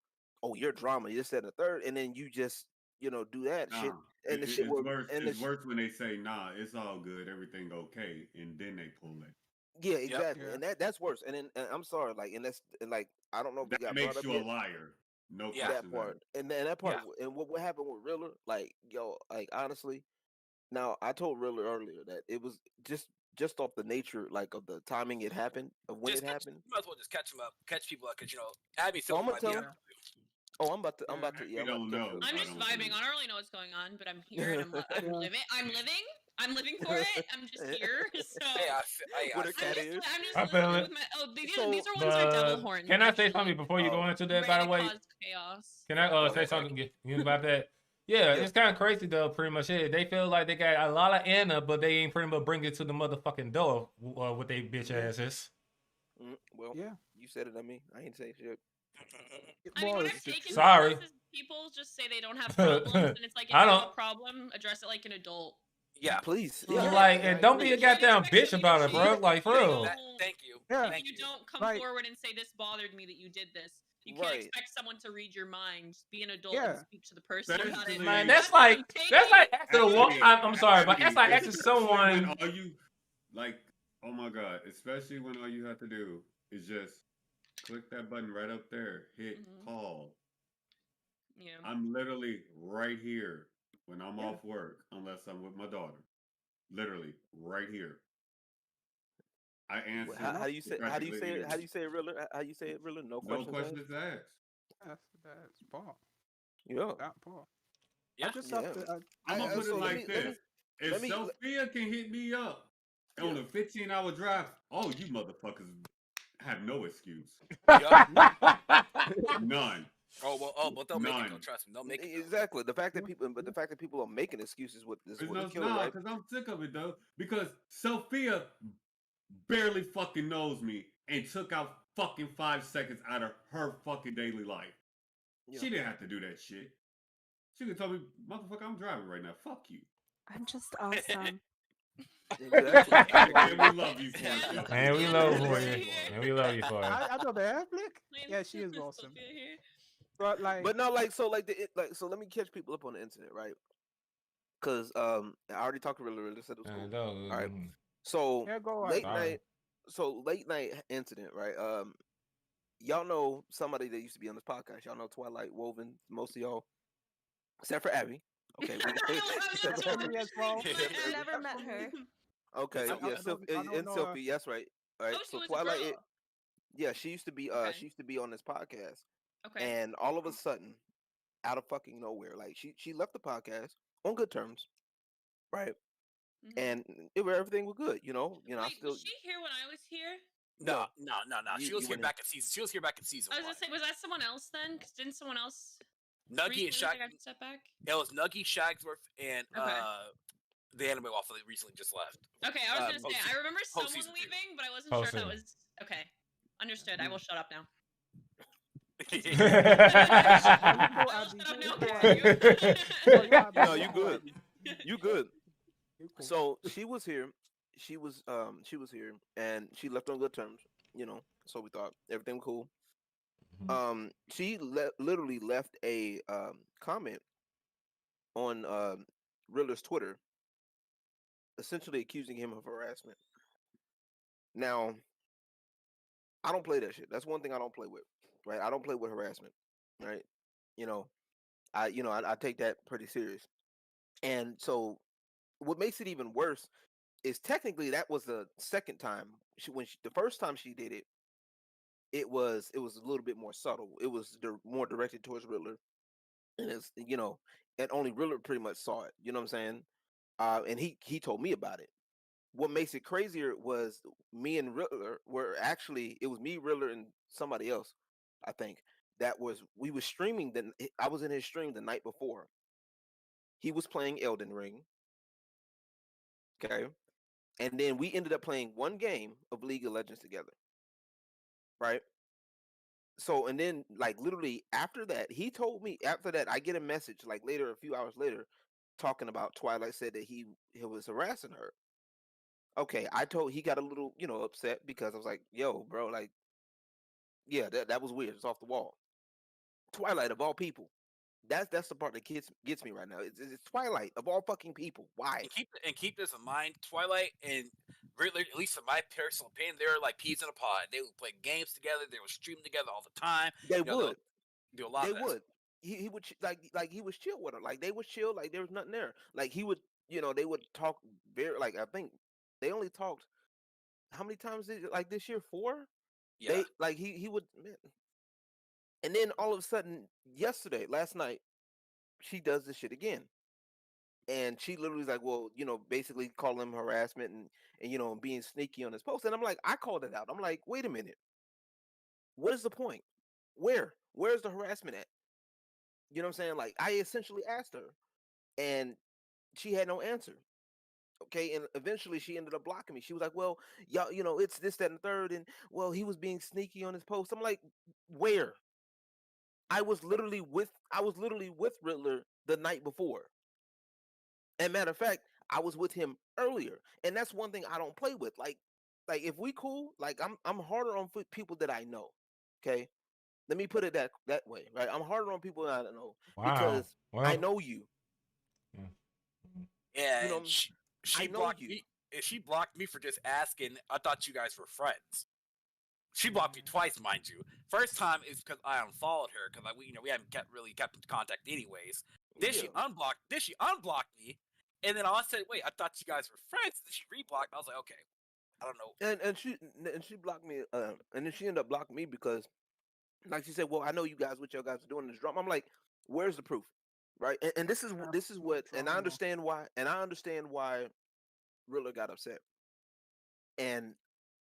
you're drama, you said a third, and then you just, do that shit. And it's worse when they say, nah, it's all good, everything okay, and then they pull it. Yeah, exactly. And that's worse. And then I'm sorry, like, and that's like I don't know if that got makes brought up you yet. a liar. No, that part. And that part. And what happened with Riller? Like, like honestly, now I told Riller earlier that it was just off the nature, like of the timing it happened, of when it happened. You might as well just catch people up, because Abby still might be up. Oh, I'm about to. Yeah, I'm know. I'm just vibing. I don't really know what's going on, but I'm here and I'm living. I'm living for it. I'm just here. So what a cat is. I'm just living with my. These are ones that are devil horns. Can I say something before you go into that? By the way, chaos. Can I say something about that? Yeah, it's kind of crazy though. Pretty much it. They feel like they got a lot of Anna, but they ain't pretty much bring it to the motherfucking door with they bitch asses. Well, you said it. I ain't say shit. I mean, what I've taken sorry. People just say they don't have problems, and it's like if you have a problem, address it like an adult. Yeah, please. Yeah. Like, and don't be a goddamn bitch about it, bro. Like, for real. Thank you. Yeah. You don't come forward and say this bothered me that you did this. You can't expect someone to read your mind. Be an adult and speak to the person about it. Man, that's like asking a woman. I'm sorry, but that's like asking someone. All you like, oh my god! Especially when all you have to do is just click that button right up there, hit call. Yeah. I'm literally right here when I'm off work, unless I'm with my daughter. Literally right here. I answer. How do you say it? How do you say it, Riller? How you say it, Riller? No questions asked. That's Paul. Yeah. That Paul. Yeah. I just have to. I'm gonna put it like this: if Sylfia can hit me up on a 15-hour drive, oh, you motherfuckers have no excuse. None. But they'll make it. Though, trust me, they'll make it. Exactly. The fact that people are making excuses with this. Because I'm sick of it though. Because Sylfia barely fucking knows me and took out fucking 5 seconds out of her fucking daily life. Yeah. She didn't have to do that shit. She could tell me, motherfucker, I'm driving right now. Fuck you. I'm just awesome. Man, we love you for it. Man, we love for you. Man, we love you for it. I know the flick. Yeah, she is awesome. But no, so let me catch people up on the internet, right? Because I already talked to Rilla said it was cool. All right. So late night incident, right? Y'all know somebody that used to be on this podcast. Y'all know Twilight Woven, most of y'all, except for Abby. Okay, except for Abby as well. I never met her. Okay, and Sylfia, that's right. All right, so Twilight, she used to be she used to be on this podcast. Okay. And all of a sudden, out of fucking nowhere, like she left the podcast on good terms, right? Mm-hmm. And everything was good, you know. Wait, I still. Was she here when I was here? No. She was here back in season. She was here back in season. I was gonna say, was that someone else then? Because didn't someone else? Nuggy and Shag. Step back. It was Nuggy, Shagsworth, and the anime waffle that recently just left. Okay, I was gonna say I remember someone leaving, but I wasn't sure if that was okay. Understood. I will shut up now. No, you good. You good. So she was here. She was here, and she left on good terms. You know, so we thought everything was cool. She literally left a comment on Riller's Twitter, essentially accusing him of harassment. Now, I don't play that shit. That's one thing I don't play with, right? I don't play with harassment, right? I take that pretty serious. And so, what makes it even worse is technically that was the second time. The first time she did it, it was a little bit more subtle. It was more directed towards Riddler, and it's and only Riddler pretty much saw it. You know what I'm saying? And he told me about it. What makes it crazier was me and Riddler were actually, it was me, Riddler, and somebody else, I think. We were streaming. I was in his stream the night before. He was playing Elden Ring. Okay. And then we ended up playing one game of League of Legends together. Right? So, and then like literally after that, he told me, after that, I get a message like later, a few hours later, talking about Twilight said that he was harassing her. Okay, he got a little, upset because I was like, yo, bro, like, yeah, that was weird. It's off the wall. Twilight, of all people. That's the part that gets me right now. It's Twilight, of all fucking people. Why? And keep this in mind, Twilight and Riddler, at least in my personal opinion, they were like peas in a pod. They would play games together. They would stream together all the time. They would. Do a lot of that. They would. He would like he was chill with her. Like they was chill. Like there was nothing there. Like he would, they would talk very, like, I think they only talked how many times like this year? 4? Yeah. He would, man. And then all of a sudden, last night, she does this shit again. And she literally is like, well, basically calling him harassment and being sneaky on his post. And I'm like, I called it out. I'm like, wait a minute. What is the point? Where's the harassment at? You know what I'm saying? Like, I essentially asked her, and she had no answer. Okay, and eventually she ended up blocking me. She was like, well, y'all, it's this, that, and the third, and, well, he was being sneaky on his post. I'm like, where? I was literally with Riddler the night before. And matter of fact, I was with him earlier. And that's one thing I don't play with. Like if we cool, like I'm harder on people that I know. Okay? Let me put it that way, right? I'm harder on people that I don't know because I know you. Yeah, she blocked me. She blocked me for just asking. I thought you guys were friends. She blocked me twice, mind you. First time is because I unfollowed her because we haven't really kept in contact anyways. Then she unblocked me, and then I said, "Wait, I thought you guys were friends." Then she reblocked. I was like, "Okay, I don't know." And she blocked me, and then she ended up blocking me because, like she said, "Well, I know you guys what y'all guys are doing in this drama." I'm like, "Where's the proof?" Right? And this is what, and I understand why, Riddler got upset, and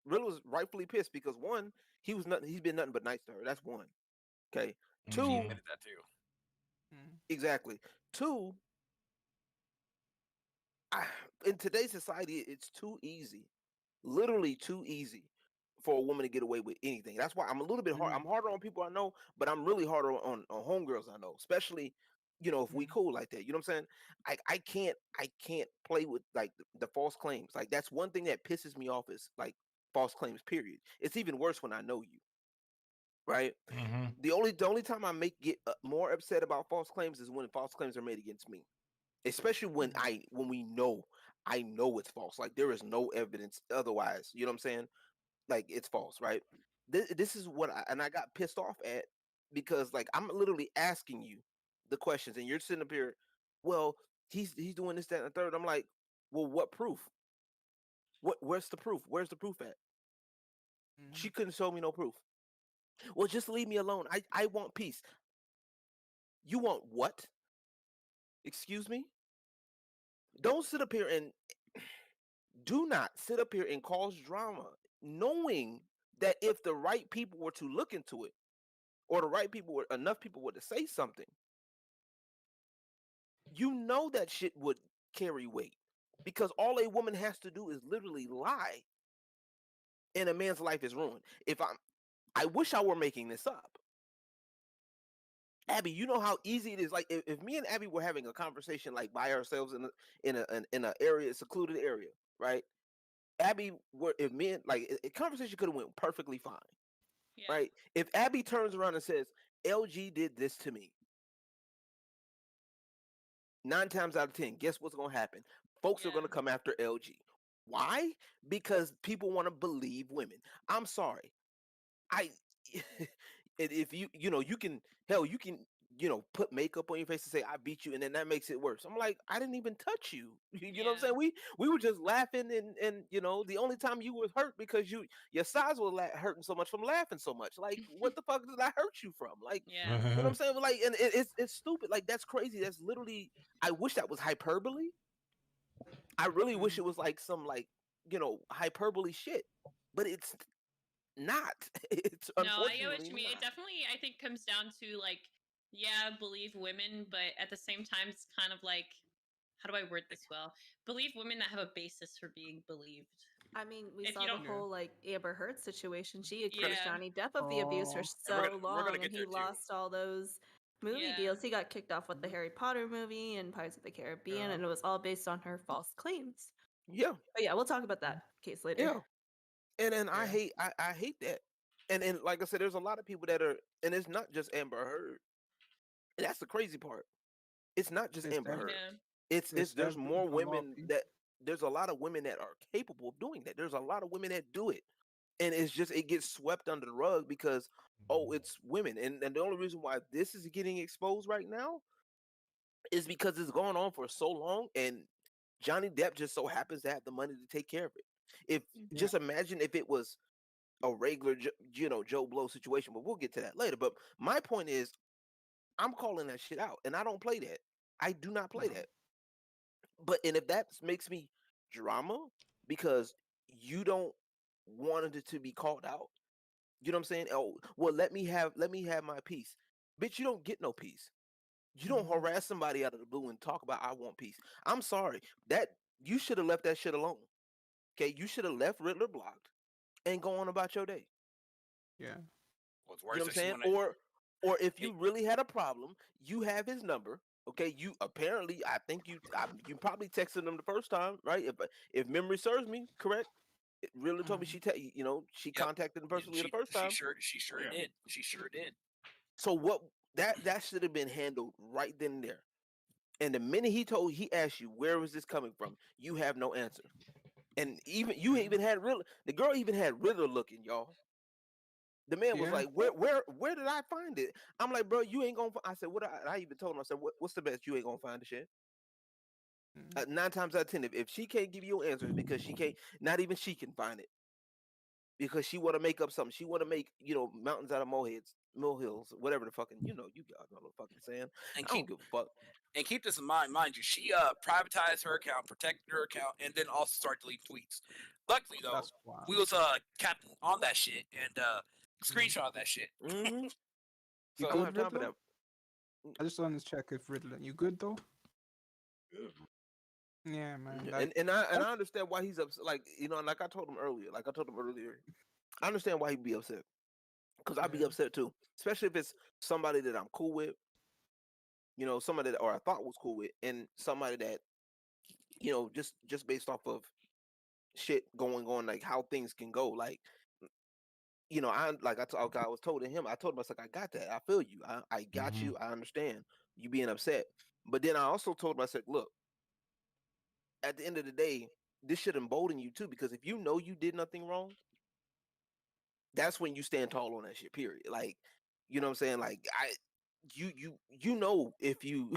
Riddler was rightfully pissed because one, he's been nothing but nice to her. That's one. Okay. Two, I did that too. Exactly. Two, in today's society, it's too easy, literally too easy, for a woman to get away with anything. That's why I'm a little bit hard. I'm harder on people I know, but I'm really harder on homegirls I know, especially, if we cool like that. You know what I'm saying? I can't play with like the false claims. Like that's one thing that pisses me off is like false claims, period. It's even worse when I know you. Right? Mm-hmm. The only time I get more upset about false claims is when false claims are made against me. Especially when I know it's false. Like there is no evidence otherwise. You know what I'm saying? Like it's false, right? This is what I got pissed off at because like I'm literally asking you the questions and you're sitting up here, well, he's doing this, that, and the third. I'm like, well, what proof? Where's the proof? Where's the proof at? She couldn't show me no proof. Well, just leave me alone. I want peace. You want what? Excuse me? Don't sit up here and do not sit up here and cause drama, knowing that if the right people were to look into it, or the right people were enough people were to say something, that shit would carry weight. Because all a woman has to do is literally lie, and a man's life is ruined. I wish I were making this up. Abby, you know how easy it is. Like if me and Abby were having a conversation like by ourselves in a area, a secluded area, right? Abby, if me and like a conversation could have went perfectly fine, right? If Abby turns around and says, "LG did this to me," 9 times out of 10, guess what's gonna happen? Folks are gonna come after LG. Why? Because people want to believe women. I'm sorry. If you can put makeup on your face and say I beat you, and then that makes it worse. I'm like, I didn't even touch you. You know what I'm saying? We were just laughing, and the only time you was hurt because your sides were hurting so much from laughing so much. Like, what the fuck did I hurt you from? Like, you know what I'm saying? Like, and it's stupid. Like, that's crazy. That's literally. I wish that was hyperbole. I really wish it was like some hyperbole shit, but it's not. It's no, I get what you mean. not. It definitely, I think, comes down to like, believe women, but at the same time, it's kind of like, how do I word this well? Believe women that have a basis for being believed. I mean, we saw the whole like Amber Heard situation. She accused Johnny Depp of the abuse for so long, and he lost all those movie deals. He got kicked off with the Harry Potter movie and Pirates of the Caribbean, and it was all based on her false claims. Yeah. But we'll talk about that case later. Yeah. And I hate that. And like I said, there's a lot of people that are, and it's not just Amber Heard. And that's the crazy part. It's not just Amber Heard. It's there's more women there's a lot of women that are capable of doing that. There's a lot of women that do it. And it's just it gets swept under the rug because it's women. And the only reason why this is getting exposed right now is because it's gone on for so long, and Johnny Depp just so happens to have the money to take care of it. Just imagine if it was a regular, Joe Blow situation, but we'll get to that later. But my point is, I'm calling that shit out, and I don't play that. I do not play that. But if that makes me drama because you don't want it to be called out, you know what I'm saying? Oh, well, let me have my peace, bitch. You don't get no peace. You don't harass somebody out of the blue and talk about I want peace. I'm sorry, that you should have left that shit alone. Okay, you should have left Riddler blocked and go on about your day. Yeah. Well, you know what I'm saying? Or if you really had a problem, you have his number. Okay, you apparently, I think you probably texted him the first time, right? If memory serves me correct, Riddler told me she contacted him personally the first time. She sure did. She sure did. So what that should have been handled right then and there. And the minute he asked you where was this coming from, you have no answer. And you even had Riddler. The girl even had Riddler looking, y'all. The man was like, where did I find it? I'm like, bro, you ain't gonna. I said, what? I even told him, I said, what's the best? You ain't gonna find the shit. 9 times out of 10, if she can't give you answers because she can't, not even she can find it. Because she want to make up something. She want to make mountains out of molehills, whatever the fucking you guys know what I'm fucking saying. And I don't give a fuck. And keep this in mind you, she privatized her account, protected her account, and then also started deleting tweets. Luckily though, we was captain on that shit and screenshot that shit. You so good, Riddler? I just wanted to check if Riddler, you good though? Yeah, man. Like, and I understand why he's upset. Like like I told him earlier. I understand why he'd be upset. Because I'd be upset too, especially if it's somebody that I'm cool with. you know, somebody that, or I thought was cool with, and somebody that, you know, just based off of shit going on, like how things can go, like, you know, I was told to him, I told him, I was like, I got that, I feel you, I got you, I understand you being upset, but then I also told him, I said, look, at the end of the day, this should embolden you too, because if you know you did nothing wrong, that's when you stand tall on that shit, period. Like, you know what I'm saying? Like, you know, if you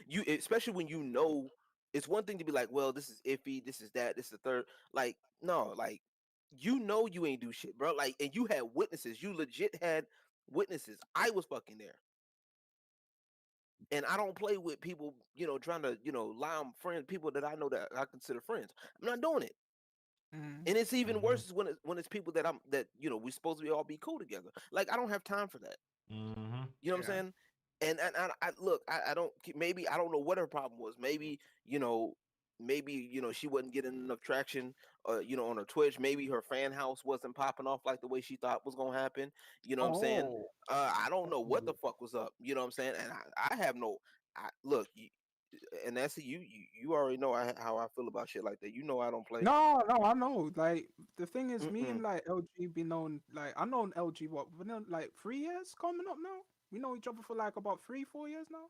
you, especially when you know, it's one thing to be like, well, this is iffy, this is that, this is the third. Like, no, like, you know you ain't do shit, bro. Like, and you had witnesses. You legit had witnesses. I was fucking there. And I don't play with people, you know, trying to, you know, lie on friends, people that I know that I consider friends. I'm not doing it. And it's even worse when it's people that you know, we're supposed to all be cool together. Like, I don't have time for that. You know what I'm saying? And I look, I don't, maybe I don't know what her problem was. Maybe you know, she wasn't getting enough traction, you know, on her Twitch. Maybe her fan house wasn't popping off like the way she thought was gonna happen. You know what I'm saying? I don't know what the fuck was up. You know what I'm saying? And I have no, look. And that's you already know how I feel about shit like that. You know I don't play. No, I know. Like, the thing is, me and like LG be known. Like, I known LG we know like 3 years coming up now. We know each other for like about 3-4 years now.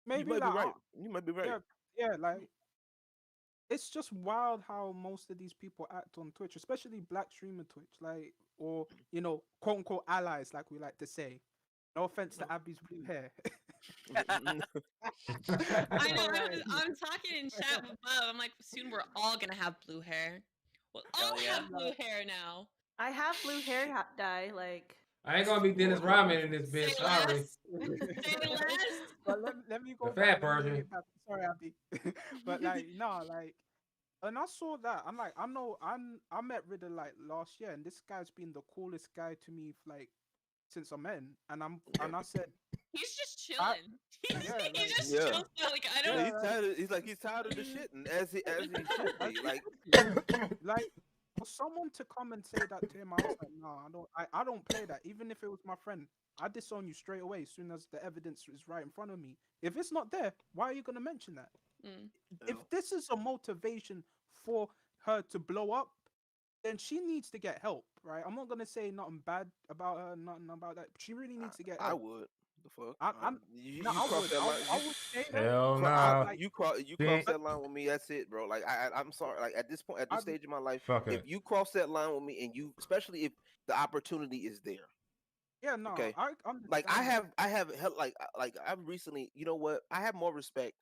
Maybe you might like, be right. You might be right. Yeah. Like, it's just wild how most of these people act on Twitch, especially black streamer Twitch, like, or you know, quote unquote allies, like we like to say. No offense to Abby's blue hair. I know. I'm talking in chat above. I'm like, soon we're all gonna have blue hair. We'll all have blue hair now. I have blue hair dye. Like, I ain't gonna be Dennis Rodman in this bitch. Sorry. Say less. But let me go the back. fat version. Sorry, Abby. But like, no, like, and I saw that. I'm like, I met Riddle like last year, and this guy's been the coolest guy to me like since I met him. And I said, he's just chilling. He's just yeah. chilling. Like, I don't. Yeah, he's tired of the shit, and as he should be. Like for someone to come and say that to him, I was like, no, I don't play that. Even if it was my friend, I disown you straight away as soon as the evidence is right in front of me. If it's not there, why are you gonna mention that? If this is a motivation for her to blow up, then she needs to get help, right? I'm not gonna say nothing bad about her, nothing about that. She really needs to get help. I would. The fuck? I would say that. Hell no. You cross that line with me, that's it, bro. Like, I'm sorry. Like, at this point, at this stage of my life, if you cross that line with me, and you, especially if the opportunity is there. Yeah, no. Okay. I have like I've recently, you know what? I have more respect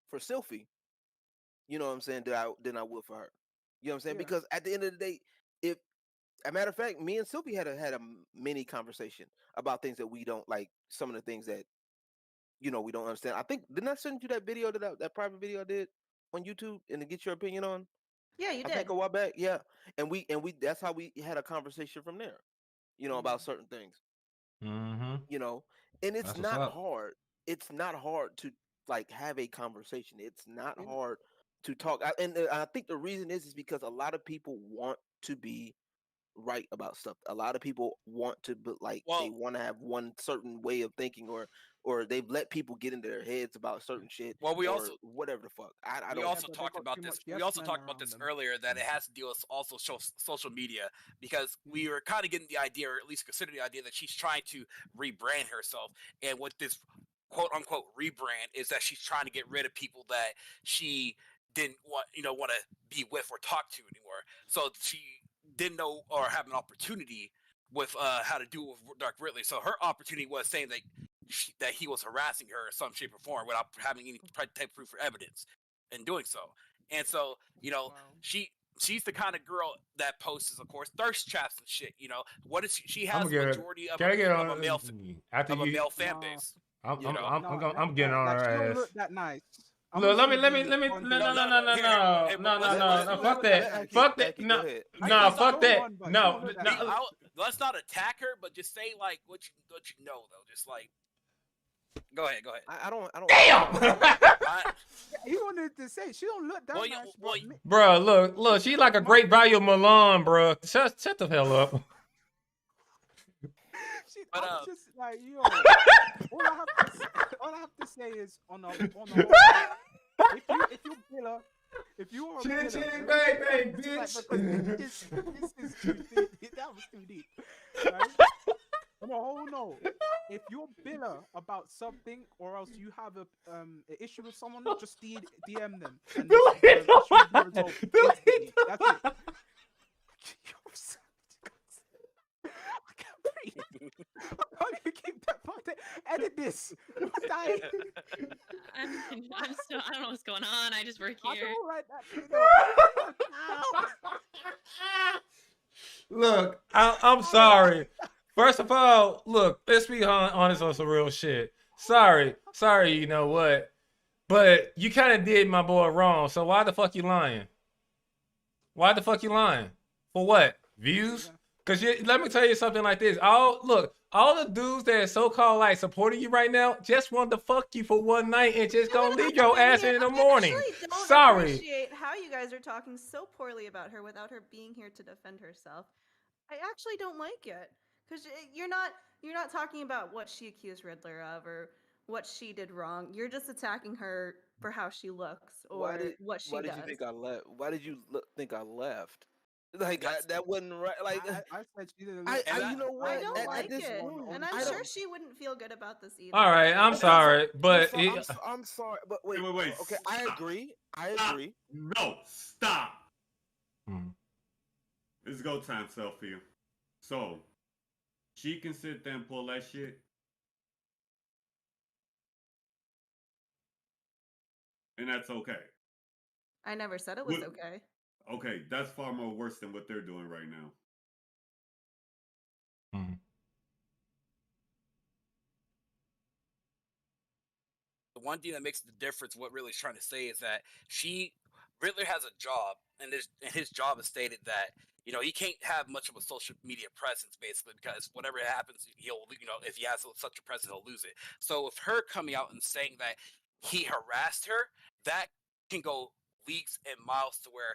for Sylfia, you know what I'm saying, than I would for her. You know what I'm saying? Because at the end of the day, if a matter of fact, me and Sylfia had a mini conversation about things that we don't like, some of the things that, you know, we don't understand. I think, didn't I send you that video, that private video I did on YouTube, and to get your opinion on? Yeah, you did. I think a while back, yeah. And we that's how we had a conversation from there, you know, about certain things. You know, and it's not hard. It's not hard to like have a conversation. It's not hard to talk. And I think the reason is because a lot of people want to be right about stuff. A lot of people want to be like, they want to have one certain way of thinking, or they've let people get into their heads about certain shit. Well, we also whatever the fuck. We also talked about this. We also talked about this earlier, that it has to deal with also social media, because we were kind of getting the idea, or at least consider the idea, that she's trying to rebrand herself, and what this quote unquote rebrand is that she's trying to get rid of people that she didn't want to be with or talk to anymore. So she didn't know or have an opportunity with how to do it with Dark Ridley. So her opportunity was saying that he was harassing her in some shape or form without having any type of proof or evidence in doing so. And so, you know, she's the kind of girl that posts, of course, thirst traps and shit. You know, what is she has the majority of a male fan base. I'm getting on her ass. She don't look that nice. Look, let me. No. Fuck that. Fuck that. No, fuck that. No. Let's not attack her, but just say like what you know though. Just like, go ahead. I don't. Damn. He wanted to say she don't look that nice. Bro, look. She like a great value of Milan, bro. Shut the hell up. I'm just like, yo. all I have to say is on the whole, if you're Billa, if you are a Billa, bang, bitch. Like, this is too deep. That was too deep. Right? On a whole note, if you're Billa about something, or else you have an issue with someone, just DM them. And Delete that's it. I can't breathe. I can't even keep that part. Edit this. I'm dying. I'm still. I don't know what's going on. I just work here. I don't write that. Look, I'm sorry. First of all, look, let's be honest on some real shit. Sorry, you know what? But you kind of did my boy wrong. So why the fuck you lying? Why the fuck you lying? For what? Views? Because let me tell you something like this. All the dudes that are so-called like supporting you right now just want to fuck you for one night and just gonna leave your ass in the morning. Sorry. I appreciate how you guys are talking so poorly about her without her being here to defend herself. I actually don't like it. Because you're not talking about what she accused Riddler of or what she did wrong. You're just attacking her for how she looks or what she does. Why did you think I left? Why did you think I left? Like that wasn't right. Like I said, she didn't. You know what? I don't like this it, point, and I'm sure she wouldn't feel good about this either. All right, I'm sorry, but I'm sorry, but wait. Okay, Stop. I agree. Agree. No, stop. It's go time, Sylfia. So. She can sit there and pull that shit. And that's okay. I never said it was okay. Okay, that's far more worse than what they're doing right now. The one thing that makes the difference, what Ridley's trying to say, is that Riddler has a job, and his job is stated that, you know, he can't have much of a social media presence, basically, because whatever happens, if he has such a presence, he'll lose it. So with her coming out and saying that he harassed her, that can go leagues and miles to where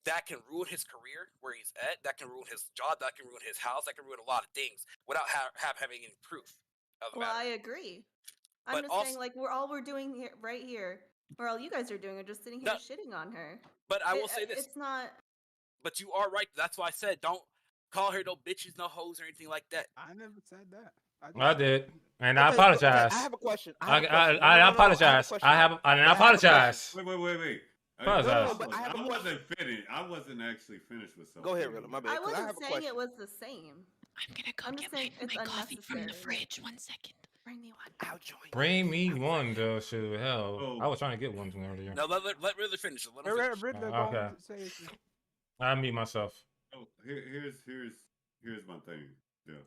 that can ruin his career, where he's at, that can ruin his job, that can ruin his house, that can ruin a lot of things without having any proof of the matter. I agree. I'm just saying, like, we're doing here, right here, or all you guys are doing are just sitting here shitting on her. But I will say this. It's not... But you are right. That's why I said don't call her no bitches, no hoes, or anything like that. I never said that. I did, and I apologize. I have a question. I apologize. I apologize. Wait. Apologize. I wasn't actually finished with something. Go ahead, Rilla. My bad. I wasn't saying it was the same. I'm gonna go get my coffee from the fridge. 1 second. Bring me one. I'll join. Bring me one, though. Shoot, hell, I was trying to get one from earlier. No, let Riddler finish it. Okay. I meet myself. Oh, here's my thing. Yeah.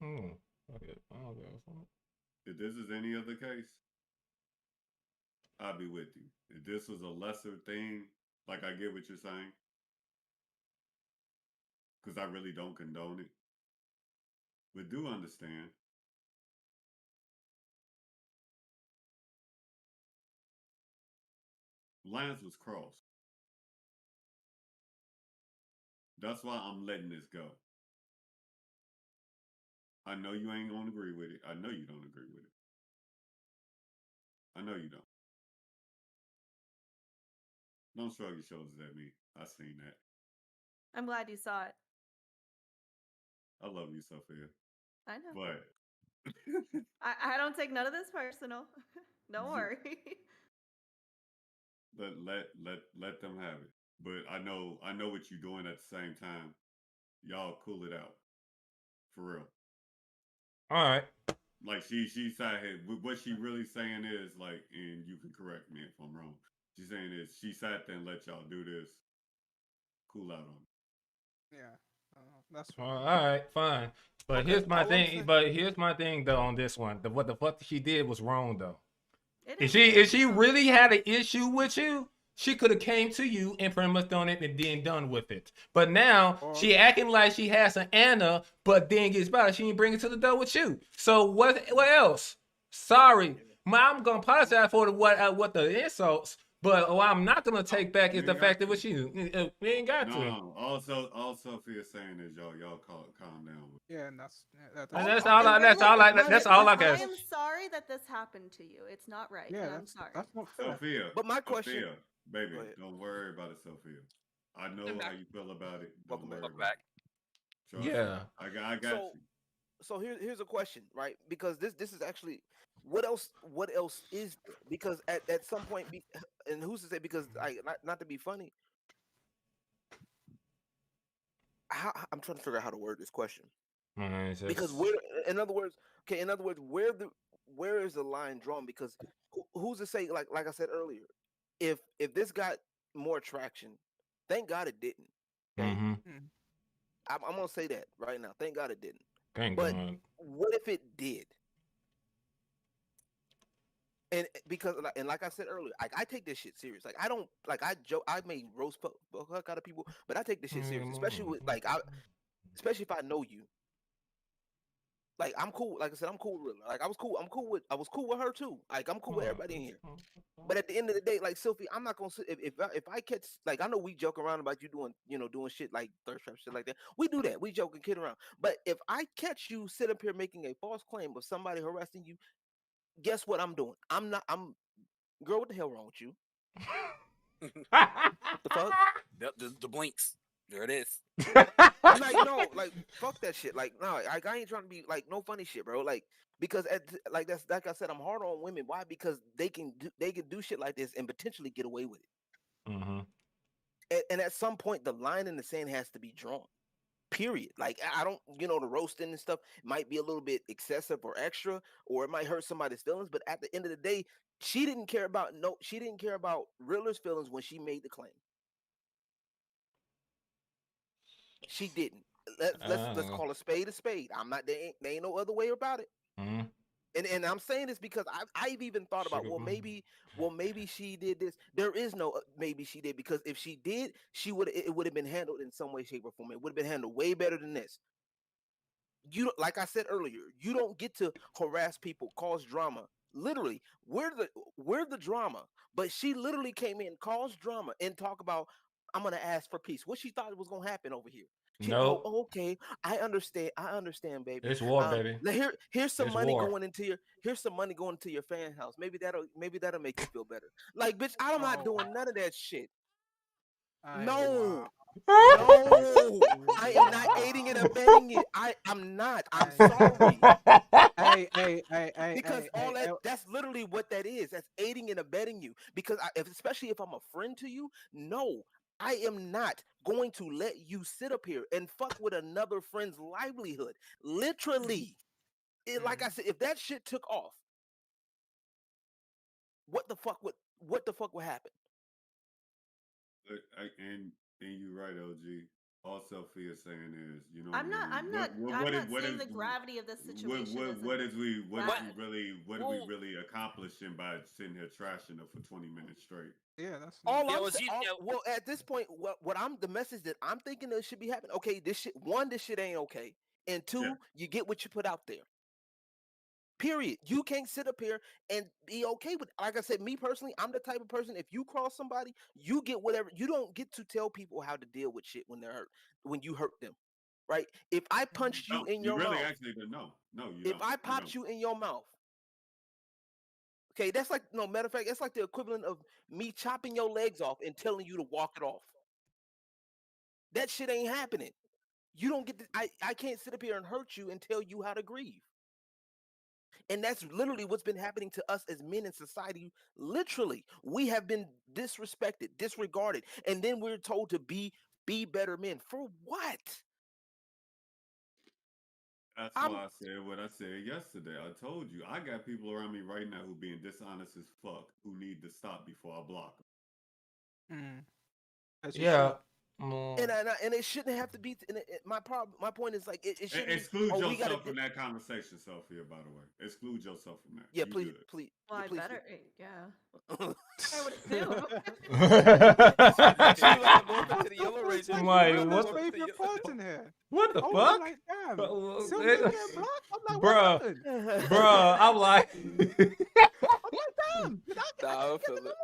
Okay. If this is any other case, I'll be with you. If this was a lesser thing, like I get what you're saying, because I really don't condone it, but do understand. Lines was crossed. That's why I'm letting this go. I know you ain't gonna agree with it. I know you don't agree with it. I know you don't. Don't shrug your shoulders at me. I seen that. I'm glad you saw it. I love you, Sylfia. I know. But I don't take none of this personal. Don't worry. Let them have it. But I know what you're doing at the same time. Y'all cool it out. For real. All right. Like she sat here. What she really saying is like, and you can correct me if I'm wrong. She's saying is she sat there and let y'all do this. Cool out on it. Yeah. That's fine. All right, fine. But okay, here's my thing though on this one. What the fuck she did was wrong though. If she really had an issue with you, she could have came to you and pretty much done it and then done with it. But now she acting like she has an Anna, but then gets by. She didn't bring it to the door with you. So what else? Sorry, I'm gonna apologize for what the insults. But what I'm not gonna take back is the fact that we ain't got to. No. All Sylfia saying is y'all calm down. Yeah, and that's all I guess. I am sorry that this happened to you. It's not right. Yeah, I'm sorry. That's not fair. Sylfia, but my question, Sylfia, baby, don't worry about it, Sylfia. I know how you feel about it. Welcome back. Yeah, I got you. So here's a question, right? Because this is actually what else is there? Because at some point, and who's to say? Because not to be funny, I'm trying to figure out how to word this question. Because in other words, where is the line drawn? Because who's to say? Like I said earlier, if this got more traction, thank God it didn't. Okay? Mm-hmm. I'm gonna say that right now. Thank God it didn't. But what if it did? And because like I said earlier, I take this shit serious. Like I don't I joke, I may roast fuck out of people, but I take this shit serious, especially with especially if I know you. Like I'm cool. Like I said, I'm cool with her. Like I was cool with her too. Like I'm cool with everybody in here. But at the end of the day, like Sylfia, I'm not gonna sit if I catch, like, I know we joke around about you doing shit like thirst trap shit like that. We do that. We joke and kid around. But if I catch you sit up here making a false claim of somebody harassing you, guess what I'm doing? Girl, what the hell wrong with you? The fuck? The blinks. There it is. I'm like, no, like, fuck that shit. Like, no, I ain't trying to be like no funny shit, bro. Like, because that's like I said, I'm hard on women. Why? Because they can do shit like this and potentially get away with it. Mm-hmm. And at some point, the line in the sand has to be drawn. Period. Like, I don't, the roasting and stuff might be a little bit excessive or extra, or it might hurt somebody's feelings. But at the end of the day, she didn't care about Riddler's feelings when she made the claim. She didn't. Let's call a spade a spade. I'm not. There ain't no other way about it. Mm-hmm. And I'm saying this because I've even thought about maybe she did this. There is no maybe she did, because if she did, it would have been handled in some way, shape, or form. It would have been handled way better than this. Like I said earlier, you don't get to harass people, cause drama. Literally, we're the drama. But she literally came in, caused drama, and talk about, I'm gonna ask for peace. What she thought was gonna happen over here? No. Oh, okay. I understand, baby. It's war, baby. Here's some money going into your fan house. Maybe that'll make you feel better. Like, bitch, I'm not doing none of that shit. No. No, I am not aiding and abetting it. I'm not. I'm sorry. Because that's literally what that is. That's aiding and abetting you. Because especially if I'm a friend to you, no, I am not going to let you sit up here and fuck with another friend's livelihood. Literally. Like I said, if that shit took off, what the fuck would happen? And you're right, LG. All Sylfia is saying is, I'm not saying the gravity of this situation. What are we really accomplishing by sitting here trashing her for 20 minutes straight? Yeah, that's well, at this point, the message that I'm thinking that should be happening. Okay, this shit ain't okay, and two, you get what you put out there. Period. You can't sit up here and be okay with it. Like I said, me personally, I'm the type of person, if you cross somebody, you get whatever. You don't get to tell people how to deal with shit when they're hurt, when you hurt them, right? If I punched you in your mouth, actually no, if I popped you in your mouth, okay, that's like, no, matter of fact, that's like the equivalent of me chopping your legs off and telling you to walk it off. That shit ain't happening. You don't get to, I can't sit up here and hurt you and tell you how to grieve. And that's literally what's been happening to us as men in society. Literally, we have been disrespected, disregarded, and then we're told to be better men. For what? That's why I said what I said yesterday. I told you, I got people around me right now who being dishonest as fuck, who need to stop before I block them. Yeah. And it shouldn't have to be. My point is, like, it shouldn't. Exclude yourself from that conversation, Sylfia. By the way, exclude yourself from that. Yeah, please. Well, I better. Yeah. I would assume. What the fuck? Like, damn. Bruh, I'm like, damn. I feel it.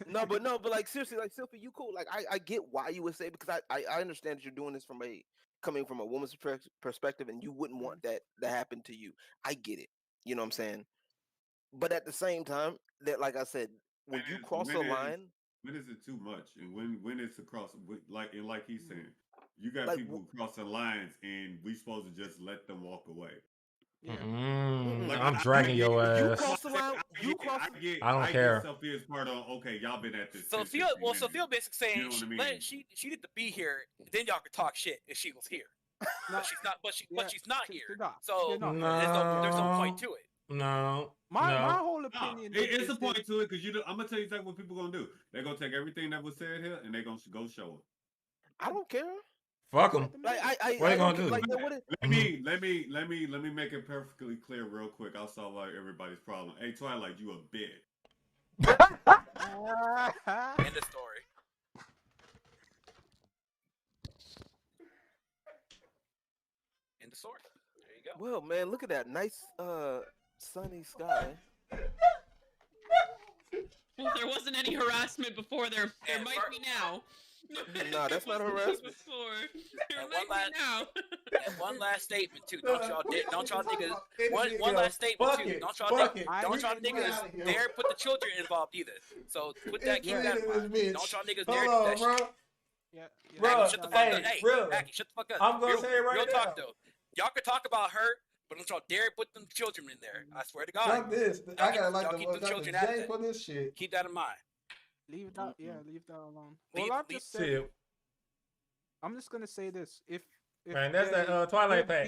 No, but like seriously, like Sylfia, you cool. Like I get why you would say, because I understand that you're doing this coming from a woman's perspective, and you wouldn't want that to happen to you. I get it. You know what I'm saying? But at the same time, that like I said, when you cross a line, when is it too much, and when it's across, like he's saying, you got like, people crossing lines, and we supposed to just let them walk away. Yeah. Like, I'm dragging your ass. You cross the line. I don't care. Sophia's part of, okay, y'all been at this. Sophia basically saying, you know what I mean? she needed to be here. Then y'all could talk shit if she was here. But she's not. But she's not here. So there's no point to it. No. My whole opinion. It's a point to it, because I'm gonna tell you exactly what people gonna do. They're gonna take everything that was said here and they're gonna go show it. I don't care. Fuck them. Like, what are you gonna do? Like, let me make it perfectly clear real quick. I'll solve like everybody's problem. Hey, Twilight, you a bitch. End of story. End of story. There you go. Well, man, look at that nice sunny sky. Well, there wasn't any harassment before. There might be now. No, that's not harassment. And one last statement too. Don't y'all niggas. One last statement too. Don't y'all niggas dare put the children involved either. So keep that in mind. Don't y'all niggas dare do that shit. Bro, shut the fuck up. Hey, Mackie, shut the fuck up. I'm gonna say it right real now. talk though. Y'all can talk about her, but don't y'all dare put them children in there. I swear to God. Fuck this. I gotta like keep them the children out of for this shit. Keep that in mind. Leave that, leave that alone. I'm just gonna say this: if man, that's that Twilight pack.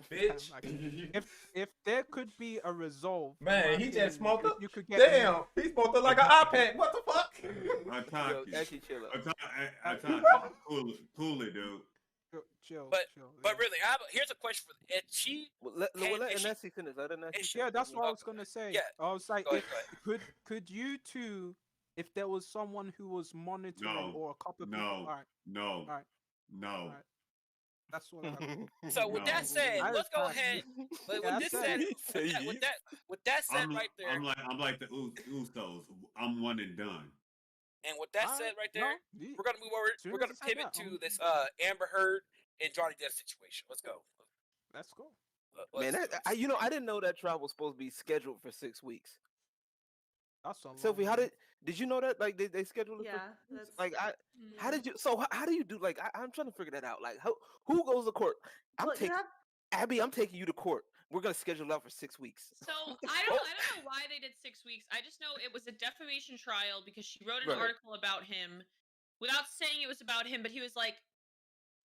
Bitch. If there could be a resolve, man, he just smoked up. You could get damn, he smoked up like an iPad. What the fuck? Actually, chill out. Cool it, dude. Chill. But really, here's a question for if she. Let Anasi finish. Yeah, that's what I was gonna say. Yeah, I was like, could you two, if there was someone who was monitoring or a couple of people, no. That's what I'm So with that said, let's go ahead. With that said, right there. I'm like the Usos. I'm one and done. And with that said, right there, we're gonna move over. We're gonna pivot to this Amber Heard and Johnny Depp situation. Let's go. Let's go. Man, I didn't know that trial was supposed to be scheduled for 6 weeks. That's so. Sylfia, did you know that? Like they scheduled it? Yeah. Like how did you? So how do you do? Like I'm trying to figure that out. Like who goes to court? Abby, I'm taking you to court. We're gonna schedule it out for 6 weeks. So I don't know why they did 6 weeks. I just know it was a defamation trial because she wrote an article about him without saying it was about him, but he was like,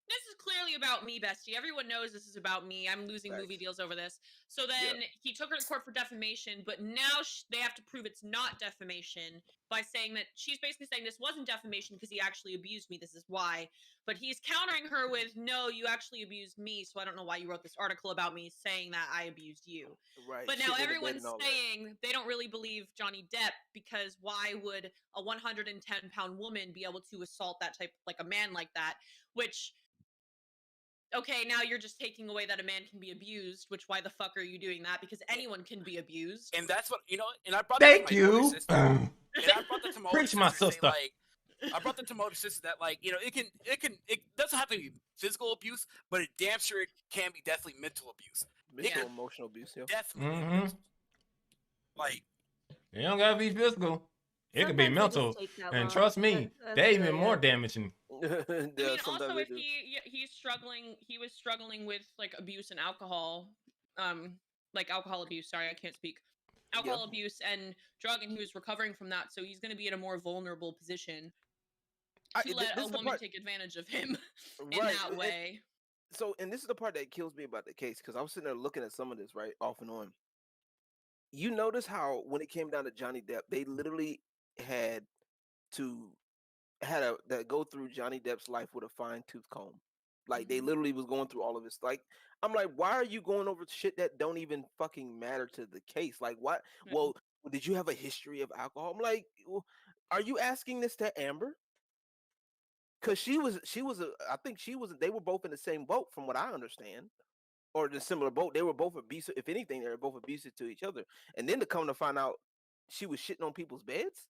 this is clearly about me, bestie. Everyone knows this is about me. I'm losing movie deals over this. So then he took her to court for defamation, but now they have to prove it's not defamation by saying that she's basically saying this wasn't defamation because he actually abused me. This is why. But he's countering her with, no, you actually abused me, so I don't know why you wrote this article about me saying that I abused you. Right. But now everyone's saying they don't really believe Johnny Depp because why would a 110-pound woman be able to assault that type, like a man like that, which... Okay, now you're just taking away that a man can be abused, which why the fuck are you doing that? Because anyone can be abused. And that's what, and I brought that to my older sister. And I brought that to my older Preach my sister. I brought that to my older sister that, it doesn't have to be physical abuse, but it damn sure it can be definitely mental abuse. Mental, emotional abuse, yeah. Definitely. Like, it don't gotta be physical. It could be mental, and trust me, they're even more damaging. I mean, also if he was struggling with like abuse and alcohol, like alcohol abuse. Sorry, I can't speak. Alcohol abuse and drug, and he was recovering from that, so he's going to be in a more vulnerable position to let a woman take advantage of him in that way. So, and this is the part that kills me about the case, because I was sitting there looking at some of this off and on. You notice how when it came down to Johnny Depp, they literally had to go through Johnny Depp's life with a fine-tooth comb. Like they literally was going through all of this. Like I'm like, why are you going over shit that don't even fucking matter to the case? Like what? Well, did you have a history of alcohol? I'm like, well, are you asking this to Amber? Because she was I think they were both in the same boat from what I understand, or the similar boat. They were both abusive. If anything, they were both abusive to each other. And then to come to find out, she was shitting on people's beds.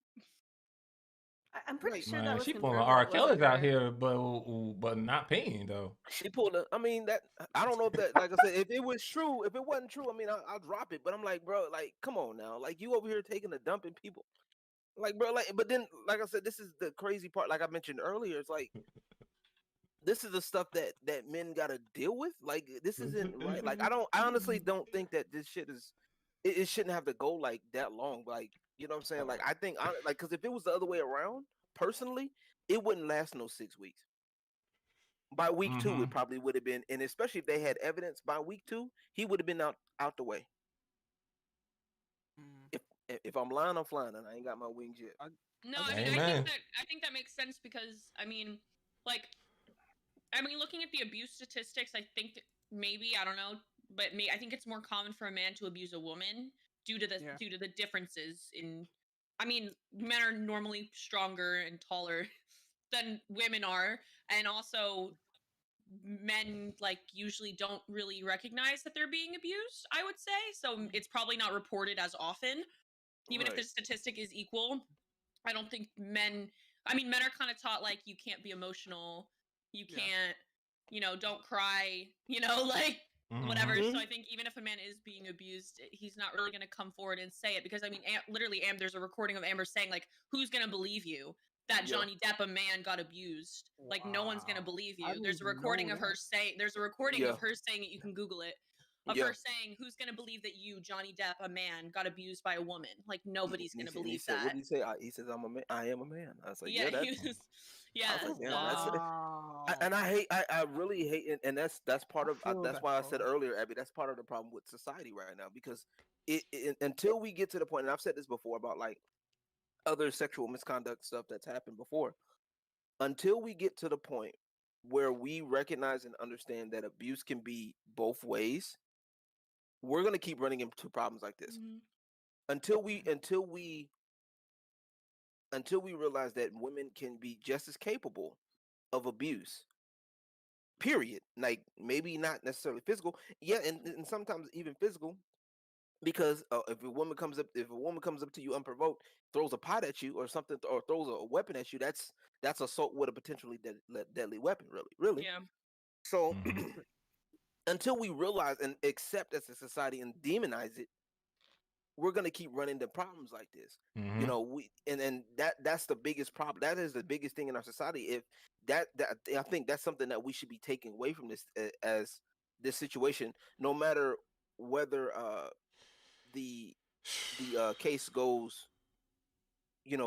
I'm pretty Like, sure Man, that was she pulling confirmed. R. That wasn't Kelly's out her. here, but not paying though. she pulled a. I mean, that I don't know if that, like I said, if it was true, if it wasn't true, I mean, I'll drop it. But I'm like, bro, like, come on now, like you over here taking a dump in people, like, bro, like. But then, like I said, this is the crazy part. Like I mentioned earlier, it's like this is the stuff that men got to deal with. Like this isn't right. Like I honestly don't think that this shit is. It shouldn't have to go like that long. Like you know what I'm saying? Like I think, like, because if it was the other way around, personally, it wouldn't last no 6 weeks. By week 2, it probably would have been, and especially if they had evidence by week 2, he would have been out the way. If I'm lying, I'm flying, and I ain't got my wings yet. No, I think that makes sense because looking at the abuse statistics, I think maybe I don't know, but I think it's more common for a man to abuse a woman due to the differences in. I mean, men are normally stronger and taller than women are, and also men usually don't really recognize that they're being abused, I would say. So it's probably not reported as often, even if the statistic is equal. I don't think men are kind of taught you can't be emotional, you can't, don't cry, whatever. So I think even if a man is being abused, he's not really going to come forward and say it, because literally there's a recording of Amber saying who's going to believe you that Johnny Depp, a man, got abused? No one's going to believe you. There's a recording of her saying, of her saying it, you can Google it, of her saying, who's going to believe that you, Johnny Depp, a man, got abused by a woman? Nobody's going to believe that. What did he say? He says, "I'm a man. I am a man." I was like, "Yeah, that's." I was like, that's it. And I really hate, and that's part of that's why I said earlier, Abby, that's part of the problem with society right now, because it until we get to the point, and I've said this before about other sexual misconduct stuff that's happened before, until we get to the point where we recognize and understand that abuse can be both ways, we're going to keep running into problems like this until we realize that women can be just as capable of abuse, period. Like maybe not necessarily physical, and sometimes even physical, because if a woman comes up to you unprovoked, throws a pot at you or something, or throws a weapon at you, that's assault with a potentially deadly weapon, really. Yeah. So until we realize and accept as a society and demonize it, we're going to keep running into problems like this. That's the biggest problem. That is the biggest thing in our society. If that I think that's something that we should be taking away from this, as this situation, no matter whether the case goes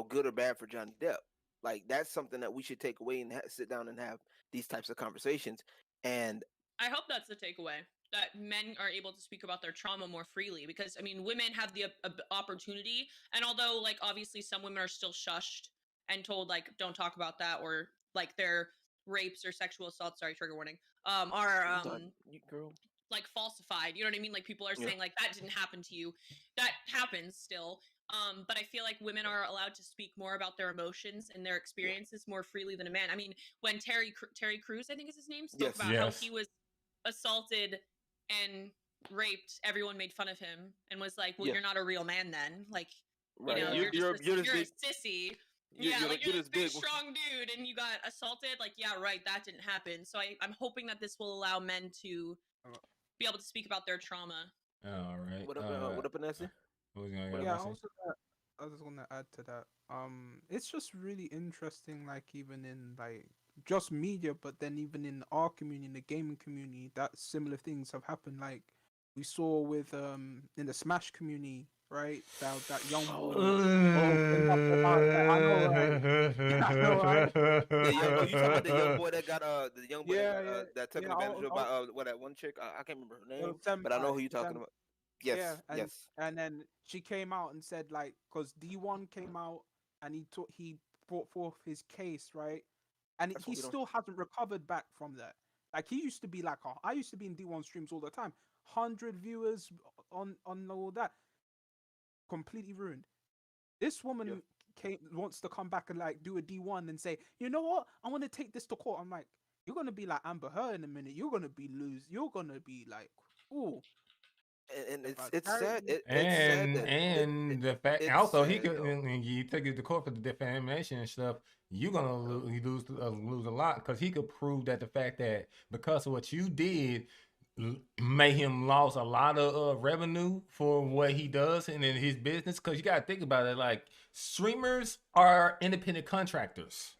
good or bad for Johnny Depp. Like that's something that we should take away and sit down and have these types of conversations. And I hope that's the takeaway, that men are able to speak about their trauma more freely, because women have the opportunity, and although obviously some women are still shushed and told don't talk about that, or their rapes or sexual assaults, sorry, trigger warning, are falsified, you know what I mean? People are saying that didn't happen to you. That happens still. But I feel like women are allowed to speak more about their emotions and their experiences more freely than a man. When Terry Crews, I think is his name, spoke about how he was assaulted and raped, everyone made fun of him and was like, well, you're not a real man then. You're a sissy. You're this big strong dude and you got assaulted. That didn't happen. So I'm hoping that this will allow men to be able to speak about their trauma. All right. What up, Anasi? I was gonna add to that. It's just really interesting, even in just media, but then even in our community, in the gaming community, that similar things have happened. We saw with in the Smash community, right? That young boy. I know, right? You talking about the young boy that got the young boy that took advantage of that one chick? I can't remember her name, but I know who you're talking about. Yes, and then she came out and said because D1 came out and he brought forth his case, right? And he still hasn't recovered back from that. He used to be I used to be in D1 streams all the time, 100 viewers on all that, completely ruined. This woman wants to come back and do a D1 and say, you know what, I want to take this to court. I'm like, you're gonna be like Amber Heard in a minute. You're gonna be you're gonna be ooh. And it's sad. It's sad that and the fact also he could you take it to court for the defamation and stuff. You're gonna lose a lot because he could prove that the fact that because of what you did made him lost a lot of revenue for what he does and in his business. Because you gotta think about it, like streamers are independent contractors.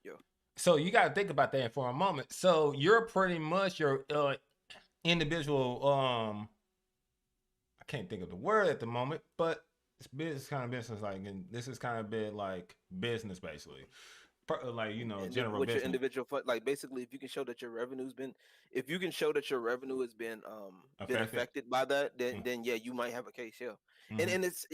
Yeah. So you gotta think about that for a moment. So you're pretty much your individual I can't think of the word at the moment, but it's business kind of business. Like, and this is kind of bit like business, basically. Like general with business. your individual like basically, if you can show that your revenue's been, if you can show that your revenue has been affected by that, then yeah, you might have a case. Yeah, and it's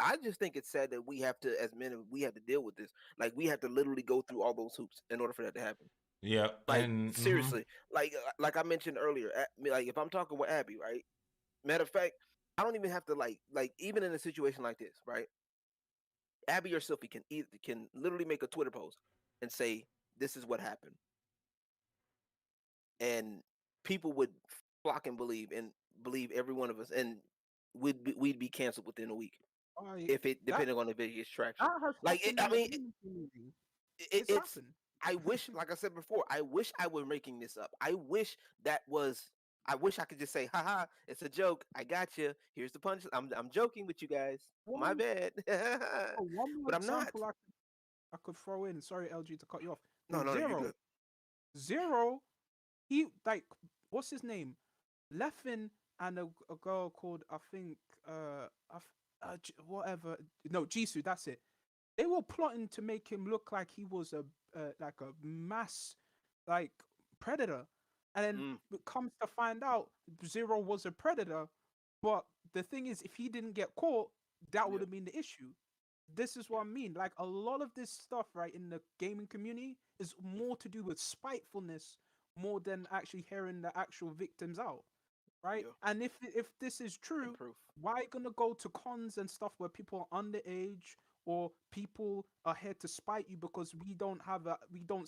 I just think it's sad that we have to, as men, we have to deal with this. Like we have to literally go through all those hoops in order for that to happen. Yeah, like seriously, like I mentioned earlier, like if I'm talking with Abby, right? Matter of fact, I don't even have to like even in a situation like this, right? Abby or Sylfia can literally make a Twitter post and say, "This is what happened," and people would flock and believe every one of us, and we'd be canceled within a week if it depending on if it gets traction. Like it's. I wish, like I said before, I wish I were making this up. I wish I wish I could just say, haha, it's a joke. I got you. Here's the punch. I'm joking with you guys. My bad. But I'm not. I could throw in. Sorry, LG, to cut you off. No, you're good. Zero. He what's his name? Leffin and a girl called I think whatever. No, Jisoo. That's it. They were plotting to make him look like he was a mass predator, and then it comes to find out Zero was a predator. But the thing is, if he didn't get caught, that would have been the issue. This is what I mean. Like a lot of this stuff, right, in the gaming community is more to do with spitefulness more than actually hearing the actual victims out, right? Yeah. And if this is true, why gonna go to cons and stuff where people are underage or people are here to spite you because we don't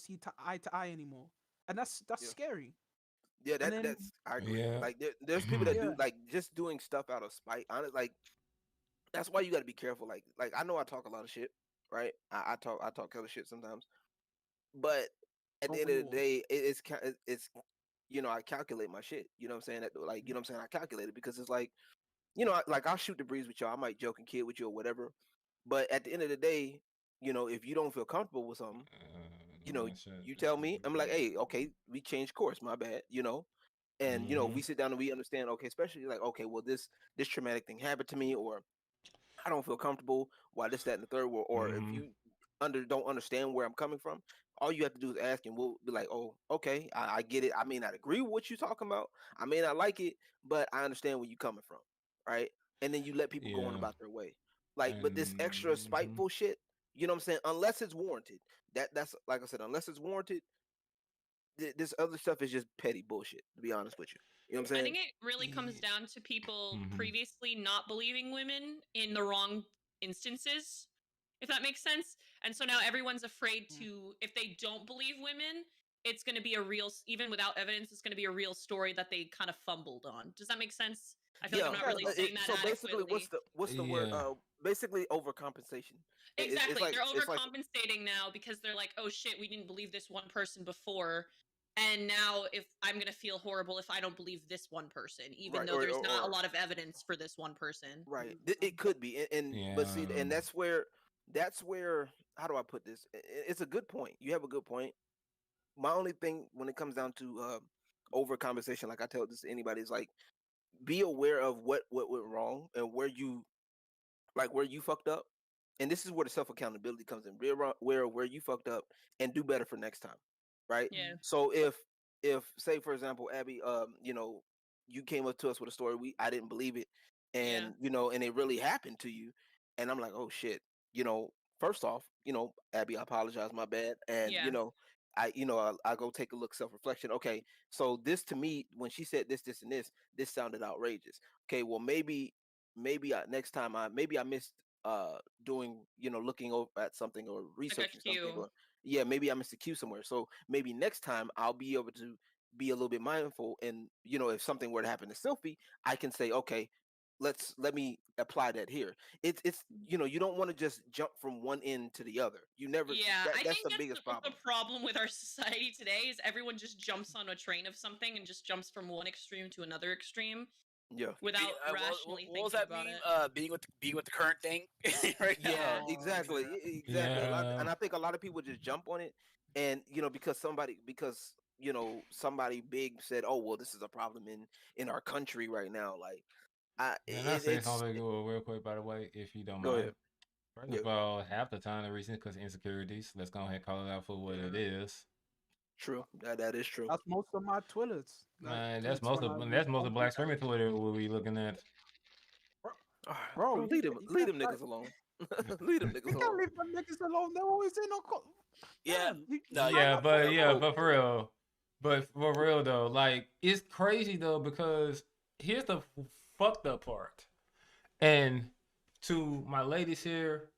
see eye to eye anymore, and that's scary. Yeah, that's I agree. Yeah. Like there's people that do like just doing stuff out of spite. Honestly, like that's why you got to be careful. Like I know I talk a lot of shit, right? I talk hella shit sometimes, but at the end of the day, it's I calculate my shit. You know what I'm saying? Like you know what I'm saying? I calculate it because it's like like I'll shoot the breeze with y'all. I might joke and kid with you or whatever, but at the end of the day, if you don't feel comfortable with something, you tell me. I'm like, hey, okay, we changed course. My bad. And we sit down and we understand. Okay, especially like, okay, well this traumatic thing happened to me, or I don't feel comfortable. Why this, that, and the third? Or if you don't understand where I'm coming from, all you have to do is ask, and we'll be like, oh, okay, I get it. I may not agree with what you're talking about. I may not like it, but I understand where you're coming from, right? And then you let people go on about their way. Like, but this extra spiteful shit, you know what I'm saying? Unless it's warranted. That's like I said, unless it's warranted, this other stuff is just petty bullshit, to be honest with you. You know what I'm saying? I think it really comes down to people previously not believing women in the wrong instances, if that makes sense. And so now everyone's afraid to, if they don't believe women, it's going to be a real, even without evidence, it's going to be a real story that they kind of fumbled on. Does that make sense? I feel like I'm not really saying that basically, what's the word? Basically, overcompensation. Exactly. They're overcompensating now because they're like, oh shit, we didn't believe this one person before. And now if I'm going to feel horrible if I don't believe this one person, even though there's not a lot of evidence for this one person. Right. It could be. But see, and that's where, how do I put this? It's a good point. You have a good point. My only thing when it comes down to overcompensation, like I tell this to anybody, is like, be aware of what went wrong and where you fucked up. And this is where the self-accountability comes in. Be aware of where you fucked up and do better for next time. Right. Yeah. So if say for example, Abby, you came up to us with a story, I didn't believe it, and and it really happened to you, and I'm like, oh shit, first off, Abby, I apologize, my bad, and I go take a look, self-reflection. Okay, so this to me, when she said this and this sounded outrageous. Okay, well maybe next time I missed doing looking over at something or researching something, or maybe I missed a cue somewhere. So maybe next time I'll be able to be a little bit mindful. And if something were to happen to Sylfie, I can say, okay, let me apply that here. It's you don't want to just jump from one end to the other. You never. Yeah, I that's think the biggest problem. The problem with our society today is everyone just jumps on a train of something and just jumps from one extreme to another extreme. Yeah. Without rationally thinking about it. Being with the current thing. Right yeah, now. exactly. Yeah. And I think a lot of people just jump on it, and because somebody big said, "Oh, well, this is a problem in our country right now." Like, Can I say something real quick, by the way, if you don't Go mind? ahead. First of all, half the time the reason is because insecurities. Let's go ahead and call it out for what it is. True. That is true. That's most of my Twitters. Man, that's most of Black streaming Twitter we'll be looking at. Bro, leave them niggas alone. Leave them niggas alone. You can't leave them niggas alone. They're always in on. But for real. But for real though, like it's crazy though, because here's the fucked up part. And to my ladies here,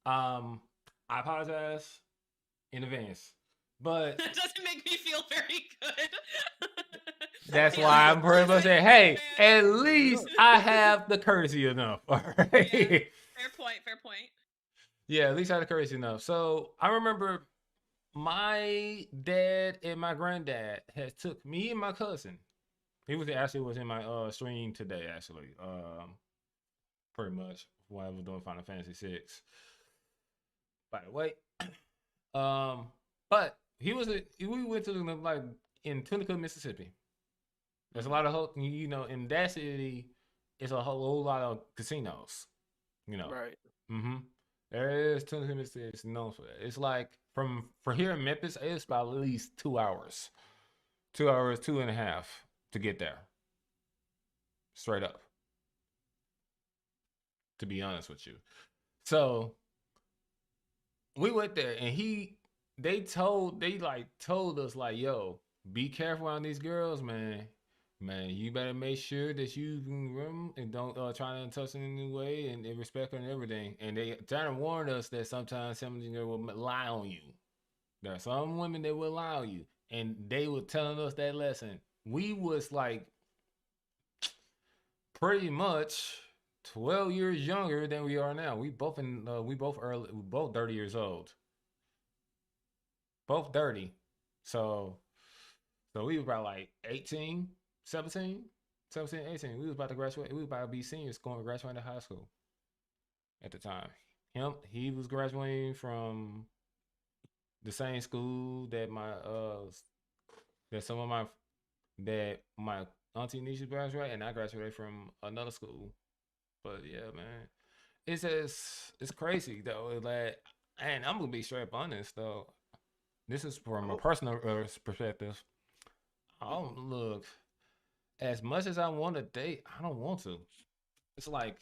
I apologize in advance. But that doesn't make me feel very good. That's why I'm pretty much saying, hey, at least I have the courtesy enough. All right. Yeah, fair point. Yeah, at least I had the courtesy enough. So I remember my dad and my granddad had took me and my cousin. He was in my stream today, actually. Pretty much while I was doing Final Fantasy VI. By the way. But we went to like in Tunica, Mississippi. There's a lot of in that city, it's a whole lot of casinos. Right. Mm-hmm. There is Tunica, Mississippi. It's known for that. It's like from here in Memphis, it's about at least 2 hours. 2 hours, 2.5 to get there. Straight up. To be honest with you. So we went there and they told us like, yo, be careful on these girls, man. Man, you better make sure that you can and don't try to touch them in any way and respect her and everything. And they trying to warn us that sometimes some of these girls will lie on you. There are some women that will lie on you. And they were telling us that lesson. We was like pretty much 12 years younger than we are now. We both 30 years old. Both 30. So we were about like 18, 17, 18. We was about to graduate. We was about to be seniors graduating high school at the time. He was graduating from the same school that my auntie nieces graduated, and I graduated from another school. But yeah, man, it's crazy though. Like, and I'm gonna be straight up honest though. This is from a personal perspective. Look, as much as I want to date, I don't want to. It's like,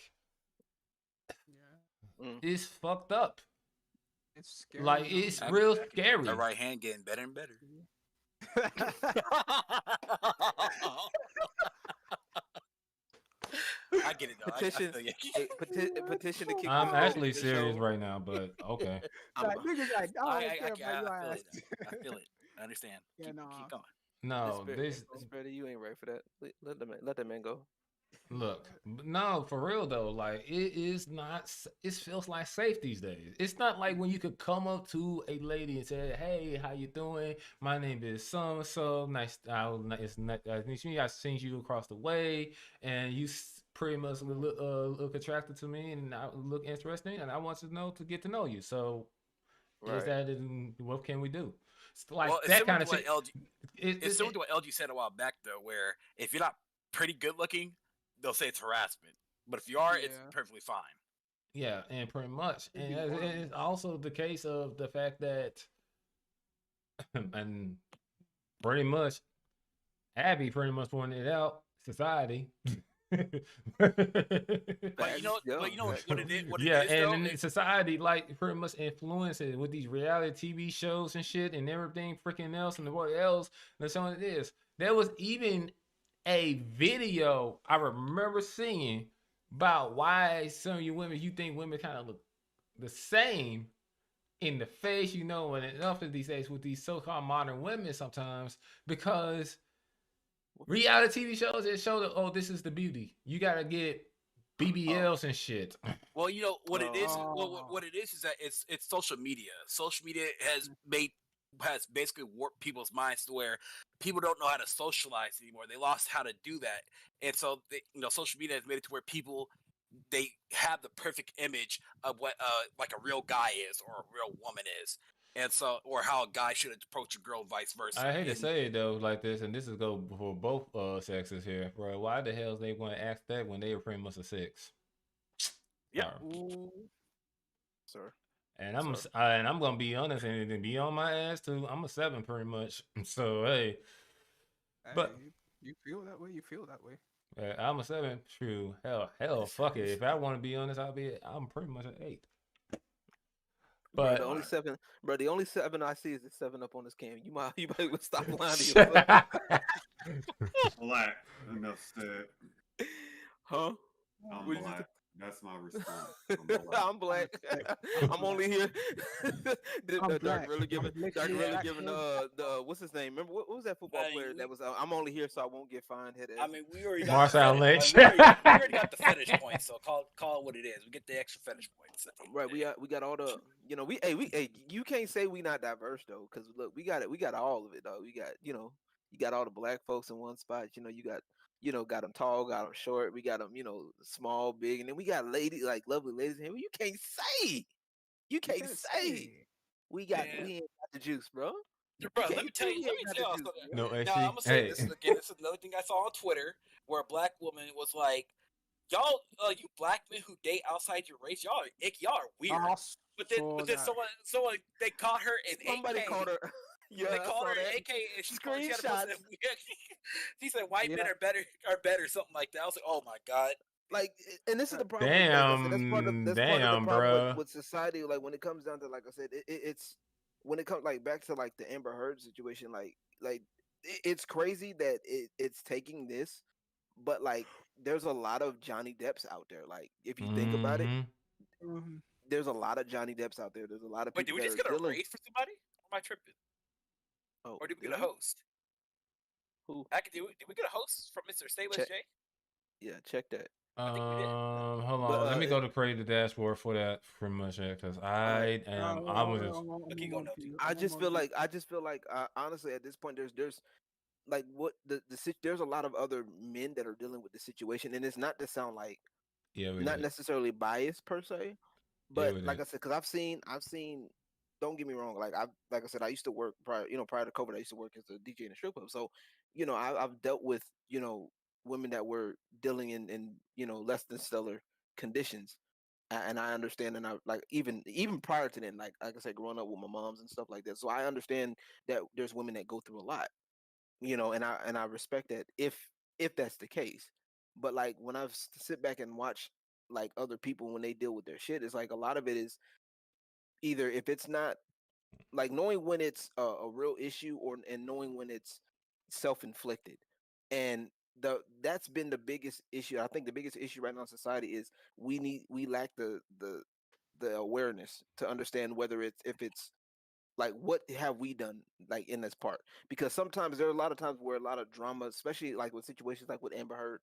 it's fucked up. It's scary. Like, it's real scary. The right hand getting better and better. I get it though. Petition to kick. I'm actually serious right now, but okay. I feel it. I understand. Yeah, keep going. No, Disbearity, you ain't right for that. Let that man go. Look, no, for real though, like it is not. It feels like safe these days. It's not like when you could come up to a lady and say, "Hey, how you doing? My name is so and so. Nice to meet you. I seen you across the way, and you pretty much look attracted to me, and I look interesting, and I want to get to know you. So, what can we do? It's like that kind of shit. It's similar to what LG said a while back, though, where if you're not pretty good looking, they'll say it's harassment. But if you are, it's perfectly fine. Yeah, and pretty much. And it's also the case of the fact that, and pretty much, Abby pretty much pointed it out, society. But you know what it is. And society like pretty much influences with these reality TV shows and shit and everything freaking else and what else. That's all it is. There was even a video I remember seeing about why some of you think women kind of look the same in the face, you know, and enough of these days with these so-called modern women sometimes, because reality TV shows, it show that, oh, this is the beauty. You gotta get BBLs and shit. Well, you know what it is. What it is that it's social media. Social media has basically warped people's minds to where people don't know how to socialize anymore. They lost how to do that, and so social media has made it to where people they have the perfect image of what like a real guy is or a real woman is, and so or how a guy should approach a girl, vice versa. I hate to say it though, like this, and this is go for both sexes here, bro. Why the hell they want to ask that when they were pretty much a 6? Yeah, sir. And I'm gonna be honest and be on my ass too. I'm a 7 pretty much. So hey, but you feel that way. You feel that way. I'm a 7. True. Hell, fuck it. If I want to be honest, I'm pretty much an 8. But bro, the only 7 I see is the 7 up on this cam. You might stop lying to yourself. Black. Enough said. Huh? I'm black. That's my response. I'm black. I'm only here. Dark really giving the what's his name? Remember what was that football player that was? I'm only here so I won't get fined. I mean, we already got Marcel Lynch. we already got the finish point, so call it what it is. We get the extra finish points. Right, we got all the we you can't say we not diverse though, because look, we got all of it though. We got you got all the black folks in one spot. You got them tall, got them short. We got them, small, big, and then we got lovely ladies in here. You can't say. You can't say. We ain't got the juice, bro. Bro, let me tell you. No, I'm gonna say this again. This is another thing I saw on Twitter where a black woman was like, "Y'all, you black men who date outside your race, y'all are icky. Y'all are weird." But then someone they caught her in Somebody AK. called her. Yeah, they called her AK and she said white men are better, something like that. I was like, oh my god. Like, and this is the problem. Damn, part of the damn, bro. With society, like when it comes down to, like I said, it's when it comes like back to like the Amber Heard situation, like it's crazy that it's taking this, but like there's a lot of Johnny Depps out there. Like if you think about it, there's a lot of Johnny Depps out there. There's a lot of people. Wait, did we just get a raise for somebody? Or am I tripping? Oh, or did we get a host? Who? Did we get a host from Mr. Stayless J? Yeah, check that. Hold on. Let me go to create the dashboard for that pretty much, because I just feel like honestly at this point there's like there's a lot of other men that are dealing with the situation, and it's not to sound like not necessarily biased per se, but like I said, because I've seen. Don't get me wrong. Like I said, I used to work prior to COVID. I used to work as a DJ in a strip club. So, I've dealt with women that were dealing in less than stellar conditions, and I understand. And I like even prior to then, like I said, growing up with my moms and stuff like that. So I understand that there's women that go through a lot, and I respect that if that's the case. But like when I sit back and watch like other people when they deal with their shit, it's like a lot of it is either if it's not like knowing when it's a real issue and knowing when it's self-inflicted, and that's been the biggest issue. I think the biggest issue right now in society is we lack the awareness to understand whether if it's like what have we done like in this part, because sometimes there are a lot of times where a lot of drama, especially like with situations like with Amber Heard,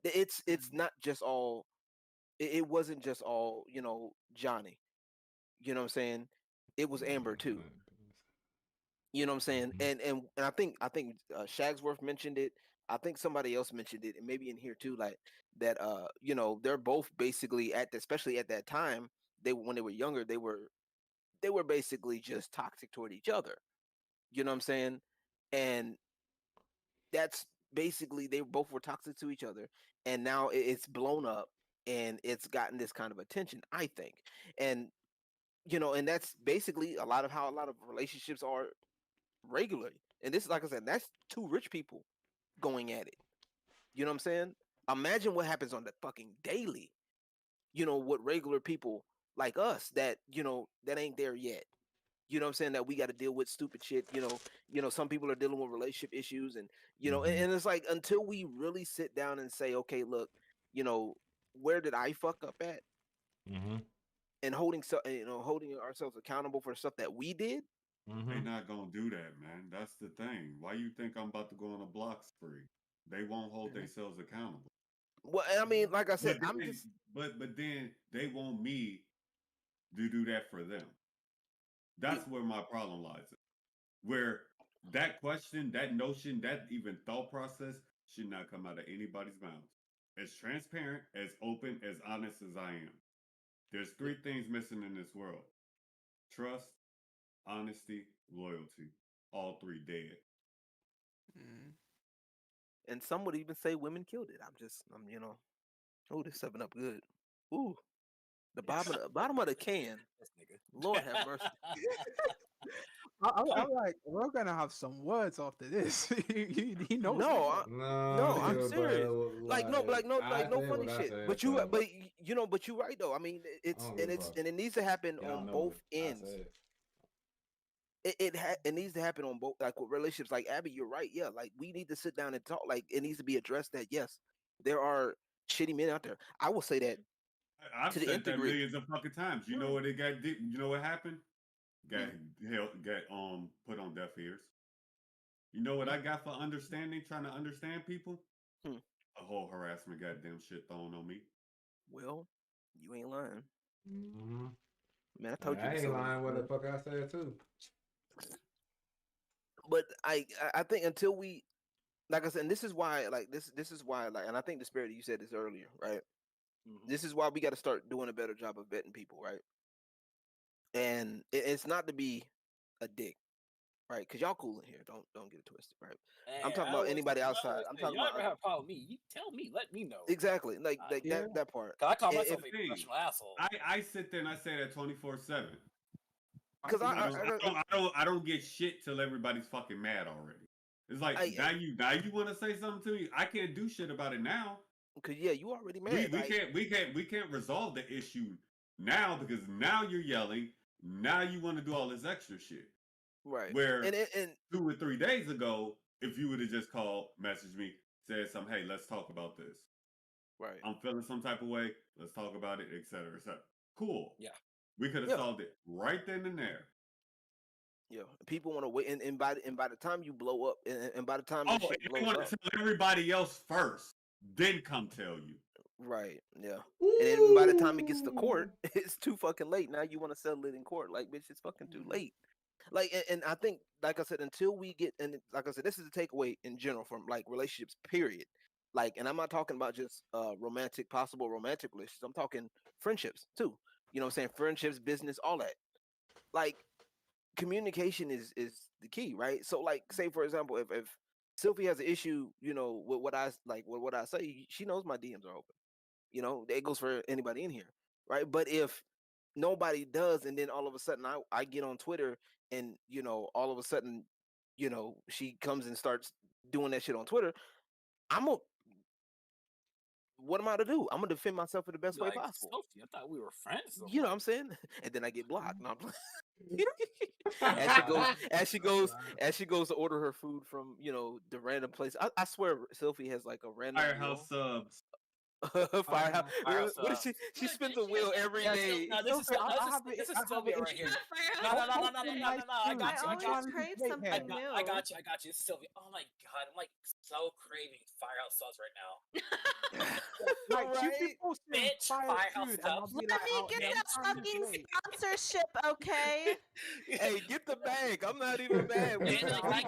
it's not just all it wasn't just all Johnny. You know what I'm saying? It was Amber too. You know what I'm saying? And I think Shagsworth mentioned it. I think somebody else mentioned it, and maybe in here too, like that. They're both basically especially at that time, when they were younger, they were basically just toxic toward each other. You know what I'm saying? And that's basically they both were toxic to each other, and now it's blown up and it's gotten this kind of attention, I think. And and that's basically a lot of how a lot of relationships are regularly. And this, like I said, that's two rich people going at it. You know what I'm saying? Imagine what happens on the fucking daily. What regular people like us that that ain't there yet. You know what I'm saying? That we got to deal with stupid shit. Some people are dealing with relationship issues, and and it's like until we really sit down and say, okay, look, where did I fuck up at? and holding ourselves accountable for stuff that we did. They're not gonna do that, man. That's the thing. Why you think I'm about to go on a block spree? They won't hold themselves accountable. Well, I mean, like I said, but then they want me to do that for them. That's where my problem lies. Where that question, that notion, that even thought process should not come out of anybody's mouth. As transparent, as open, as honest as I am. There's 3 things missing in this world: trust, honesty, loyalty. All 3 dead. And some would even say women killed it. Oh, this 7-Up good. Ooh, the bottom of the can. Lord have mercy. I'm like, we're gonna have some words after this. He knows. No, I'm serious. No funny shit. But you're right though. I mean, it needs to happen on both ends. It needs to happen on both, like with relationships. Like Abby, you're right. Yeah, like we need to sit down and talk. Like it needs to be addressed that yes, there are shitty men out there. I will say that. I've said that millions of fucking times. You know what it got? You know what happened? Got put on deaf ears. You know what I got for understanding? Trying to understand people. A whole harassment, goddamn shit thrown on me. Well, you ain't lying. Man, I told you. I ain't lying. What the fuck I said too. But I think until we, like I said, and this is why, and I think Disbearity, you said this earlier, right? This is why we got to start doing a better job of vetting people, right? And it's not to be a dick, right? Because y'all cool in here. Don't get it twisted, right? Hey, I'm talking about anybody outside. I'm talking about. Y'all ever have a problem with me? You tell me. Let me know. Exactly, like that part. I call myself a professional asshole. I sit there and I say that 24/7. Because I don't get shit till everybody's fucking mad already. It's like now you want to say something to me. I can't do shit about it now. Because you already mad. We can't resolve the issue now because now you're yelling. Now you want to do all this extra shit. Right. Where and 2 or 3 days ago, if you would have just called, messaged me, said something, hey, let's talk about this. Right. I'm feeling some type of way. Let's talk about it, etc. Cool. Yeah. We could have solved it right then and there. Yeah. People want to wait, and by the time you blow up, and by the time you want to tell everybody else first, then come tell you. Right. Yeah. Ooh. And then by the time it gets to court, it's too fucking late. Now you want to settle it in court, like bitch, it's fucking too late. Like, and I think, like I said, until we get, and like I said, this is a takeaway in general from like relationships, period. Like, and I'm not talking about just possible romantic relationships. I'm talking friendships too. You know what I'm saying? Friendships, business, all that. Like, communication is the key, right? So, like, say for example, if Sylfia has an issue, with what I say, she knows my DMs are open. That goes for anybody in here, right? But if nobody does, and then all of a sudden I get on Twitter, and all of a sudden, she comes and starts doing that shit on Twitter, what am I to do? I'm gonna defend myself in the best way possible. Sylfia, I thought we were friends. You know what I'm saying? And then I get blocked. No, as she goes to order her food from the random place. I swear Sylfia has like a random Firehouse subs. Firehouse. What is she? She spins a wheel every day. No, this is Sylfia right here. No. I got you. I got you. It's Sylfia. Oh my god, I'm like so craving Firehouse subs right now. Bitch, Firehouse subs. Let me get that fucking sponsorship, okay? Hey, get the bag. I'm not even mad. Can I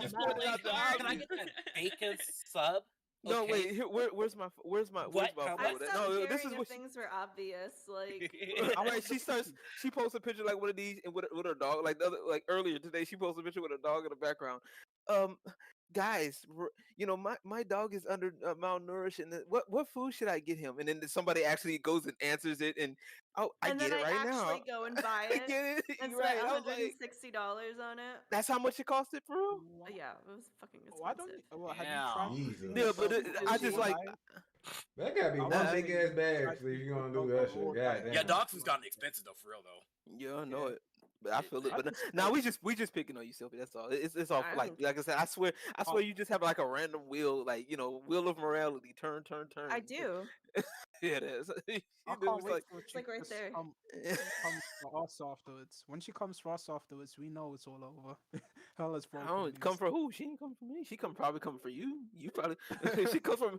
get that bacon sub? No, wait. Where's my food? No, this is what things were obvious. Like, all right. She posts a picture like one of these with her dog. Like earlier today, she posted a picture with her dog in the background. Guys, my dog is under malnourished, and what food should I get him? And then somebody actually goes and answers it, and I get it right now. And then I actually go and buy it. And spend $160 on it. That's how much it costed, for real? Yeah, it was fucking expensive. Have you tried? Yeah, but I just like. That gotta be one big ass bag if you're gonna do that shit. Goddamn. Yeah, dog food's gotten expensive though, for real though. Yeah, I know it. But I feel it. But now we just picking on you, Sylfia. That's all. It's all like I said. I swear you just have like a random wheel, like wheel of morality. Turn. I do. Yeah, it is. I can't wait till she right there. comes for us afterwards. When she comes for us afterwards, we know it's all over. Hella's broken. I don't come for who? She ain't come for me. She probably come for you. You probably she comes from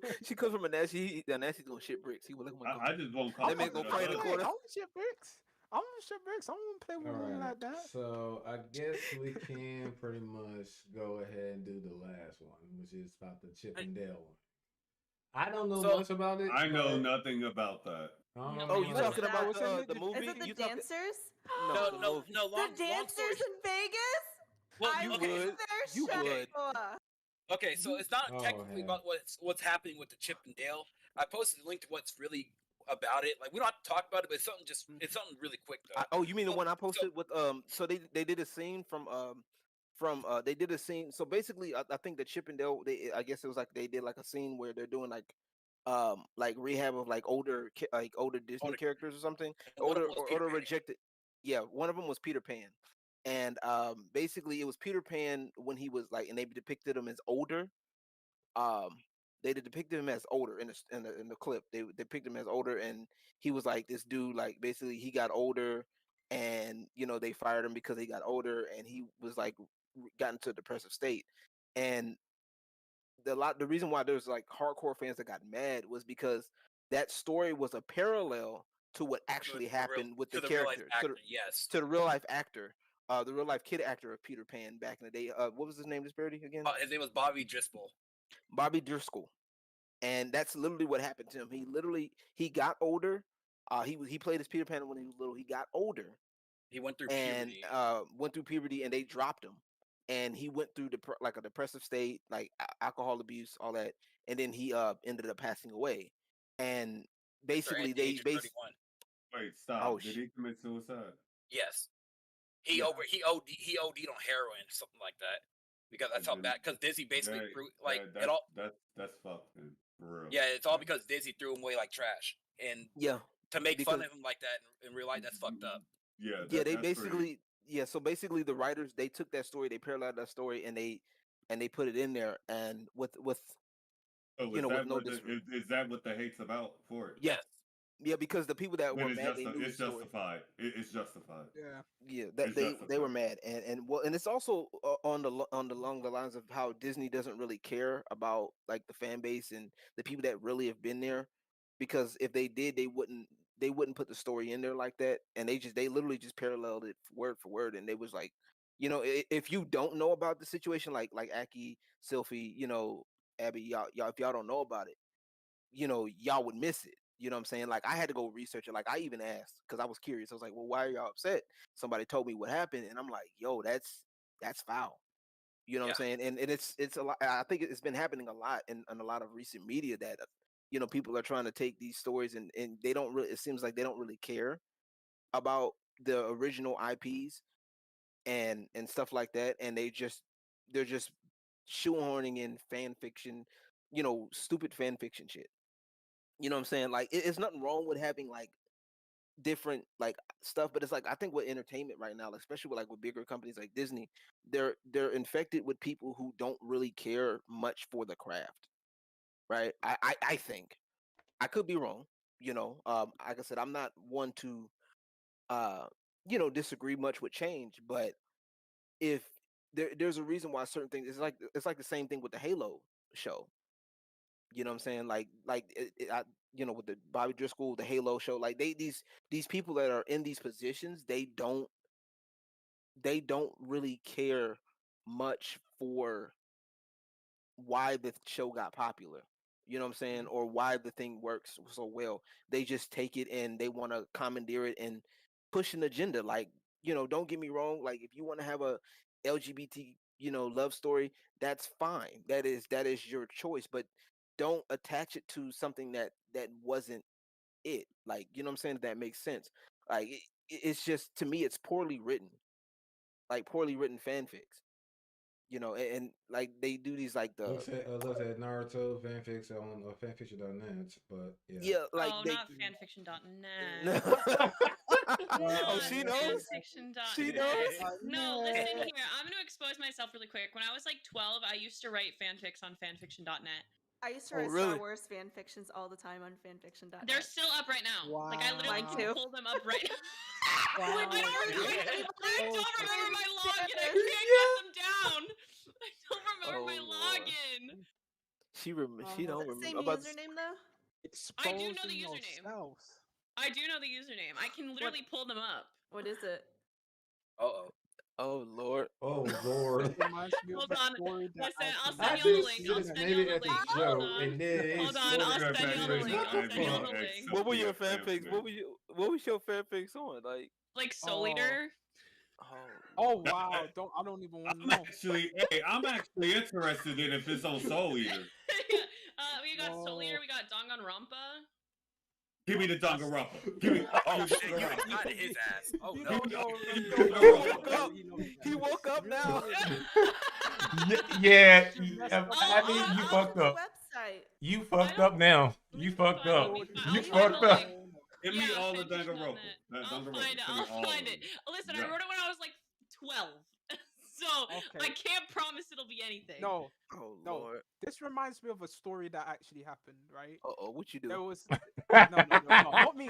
Anasi. Anasi's gonna shit bricks. He will look. I just won't come. That man gonna pray in the corner. I want shit bricks. I want shit bricks. I don't play with women like that. So I guess we can pretty much go ahead and do the last one, which is about the Chip and Dale one. I don't know much about it. I know nothing about that. Oh, you talking about the movie? Is it the dancers? No. The dancers in Vegas? Well, you would. Okay, so it's not technically about what's happening with the Chip and Dale. I posted a link to what's really about it. Like, we don't have to talk about it, but it's something really quick though. You mean the one I posted with so they did a scene from they did a scene. So basically, I think the Chip and Dale, I guess it was like they did like a scene where they're doing like rehab of like older Disney characters or something. Older rejected. Yeah, one of them was Peter Pan, and basically it was Peter Pan when he was like, and they depicted him as older. They depicted him as older in the clip. They depicted him as older, and he was like this dude. Like basically, he got older, and they fired him because he got older, and he was like got into a depressive state. And the reason why there's like hardcore fans that got mad was because that story was a parallel to what actually happened with the character, to the real life actor, the real life kid actor of Peter Pan back in the day. What was his name? Disbearity again? His name was Bobby Driscoll. Bobby Driscoll. And that's literally what happened to him. He got older. He played as Peter Pan when he was little. He got older. He went through puberty, and they dropped him. And he went through like a depressive state, like alcohol abuse, all that. And then he ended up passing away. And basically Wait, stop. Oh, did he commit suicide? Yes. He OD'd on heroin, something like that. Because that's how bad. Because Disney basically threw that's fucked, man. For real. Yeah, it's all because Disney threw him away like trash, and to make fun of him like that in real life, that's fucked up. Yeah, they basically So basically, the writers, they took that story, they paralleled that story, and they put it in there, and with with no is that what the hate's about for it? Yes. Yeah, because the people that were mad, they knew it's justified. It's justified. Yeah, they were mad, and it's also along the lines of how Disney doesn't really care about like the fan base and the people that really have been there, because if they did, they wouldn't put the story in there like that, and they literally just paralleled it word for word, and they was like, if you don't know about the situation, like Aki, Sylfie, Abby, y'all, if y'all don't know about it, y'all would miss it. You know what I'm saying? Like, I had to go research it. Like, I even asked because I was curious. I was like, well, why are y'all upset? Somebody told me what happened, and I'm like, yo, that's foul. You know what I'm saying? And it's a lot. I think it's been happening a lot in a lot of recent media that people are trying to take these stories and they don't really. It seems like they don't really care about the original IPs and stuff like that, and they're just shoehorning in fan fiction, stupid fan fiction shit. You know what I'm saying? Like, it's nothing wrong with having like different like stuff, but it's like, I think with entertainment right now, especially with bigger companies like Disney, they're infected with people who don't really care much for the craft, right? I think, I could be wrong. Like I said, I'm not one to disagree much with change, but if there's a reason why certain things, it's like the same thing with the Halo show. You know what I'm saying? Like with the Bobby Driscoll, the Halo show, like these people that are in these positions, they don't really care much for why the show got popular. You know what I'm saying? Or why the thing works so well. They just take it and they want to commandeer it and push an agenda. Like, don't get me wrong. Like, if you want to have a LGBT, love story, that's fine. That is your choice. But don't attach it to something that wasn't it. Like, you know what I'm saying? That makes sense. Like, it's just, to me, it's poorly written. Like, poorly written fanfics. And like they do these like the looks at Naruto fanfics on fanfiction.net, but yeah, like not fanfiction.net. Oh, she knows. She knows. No, listen here. I'm gonna expose myself really quick. When I was like 12, I used to write fanfics on fanfiction.net. I used to write Star Wars fan fictions all the time on fanfiction.net. They're still up right now. Wow. Like I literally can pull them up right now. Wow. I don't remember my login. I can't get them down. I don't remember my login. She don't remember. Same username though. I do know the username. I do know the username. I can literally pull them up. What is it? Oh Lord. Oh Lord. Hold on. Listen, I'll send you the link. I'll send you the link. Hold on. I'll send you the link. I'll send you the link. What were your fanfics? What was your fanfics on? Like Soul Eater. Oh wow! I don't even want to know. I'm actually interested in if it's on Soul Eater. We got Soul Eater. We got Danganronpa. Give me the Danganronpa. Give me. Oh shit! You got his ass. Oh no! He woke up now. Yeah. I mean, you fucked up. You fucked up now. You fucked up. You fucked up. Give me all the Danganronpa. I'll find it. Listen, I wrote it when I was like 12. So I can't promise it'll be anything. No. Oh Lord. This reminds me of a story that actually happened, right? What you do? There was no, not me.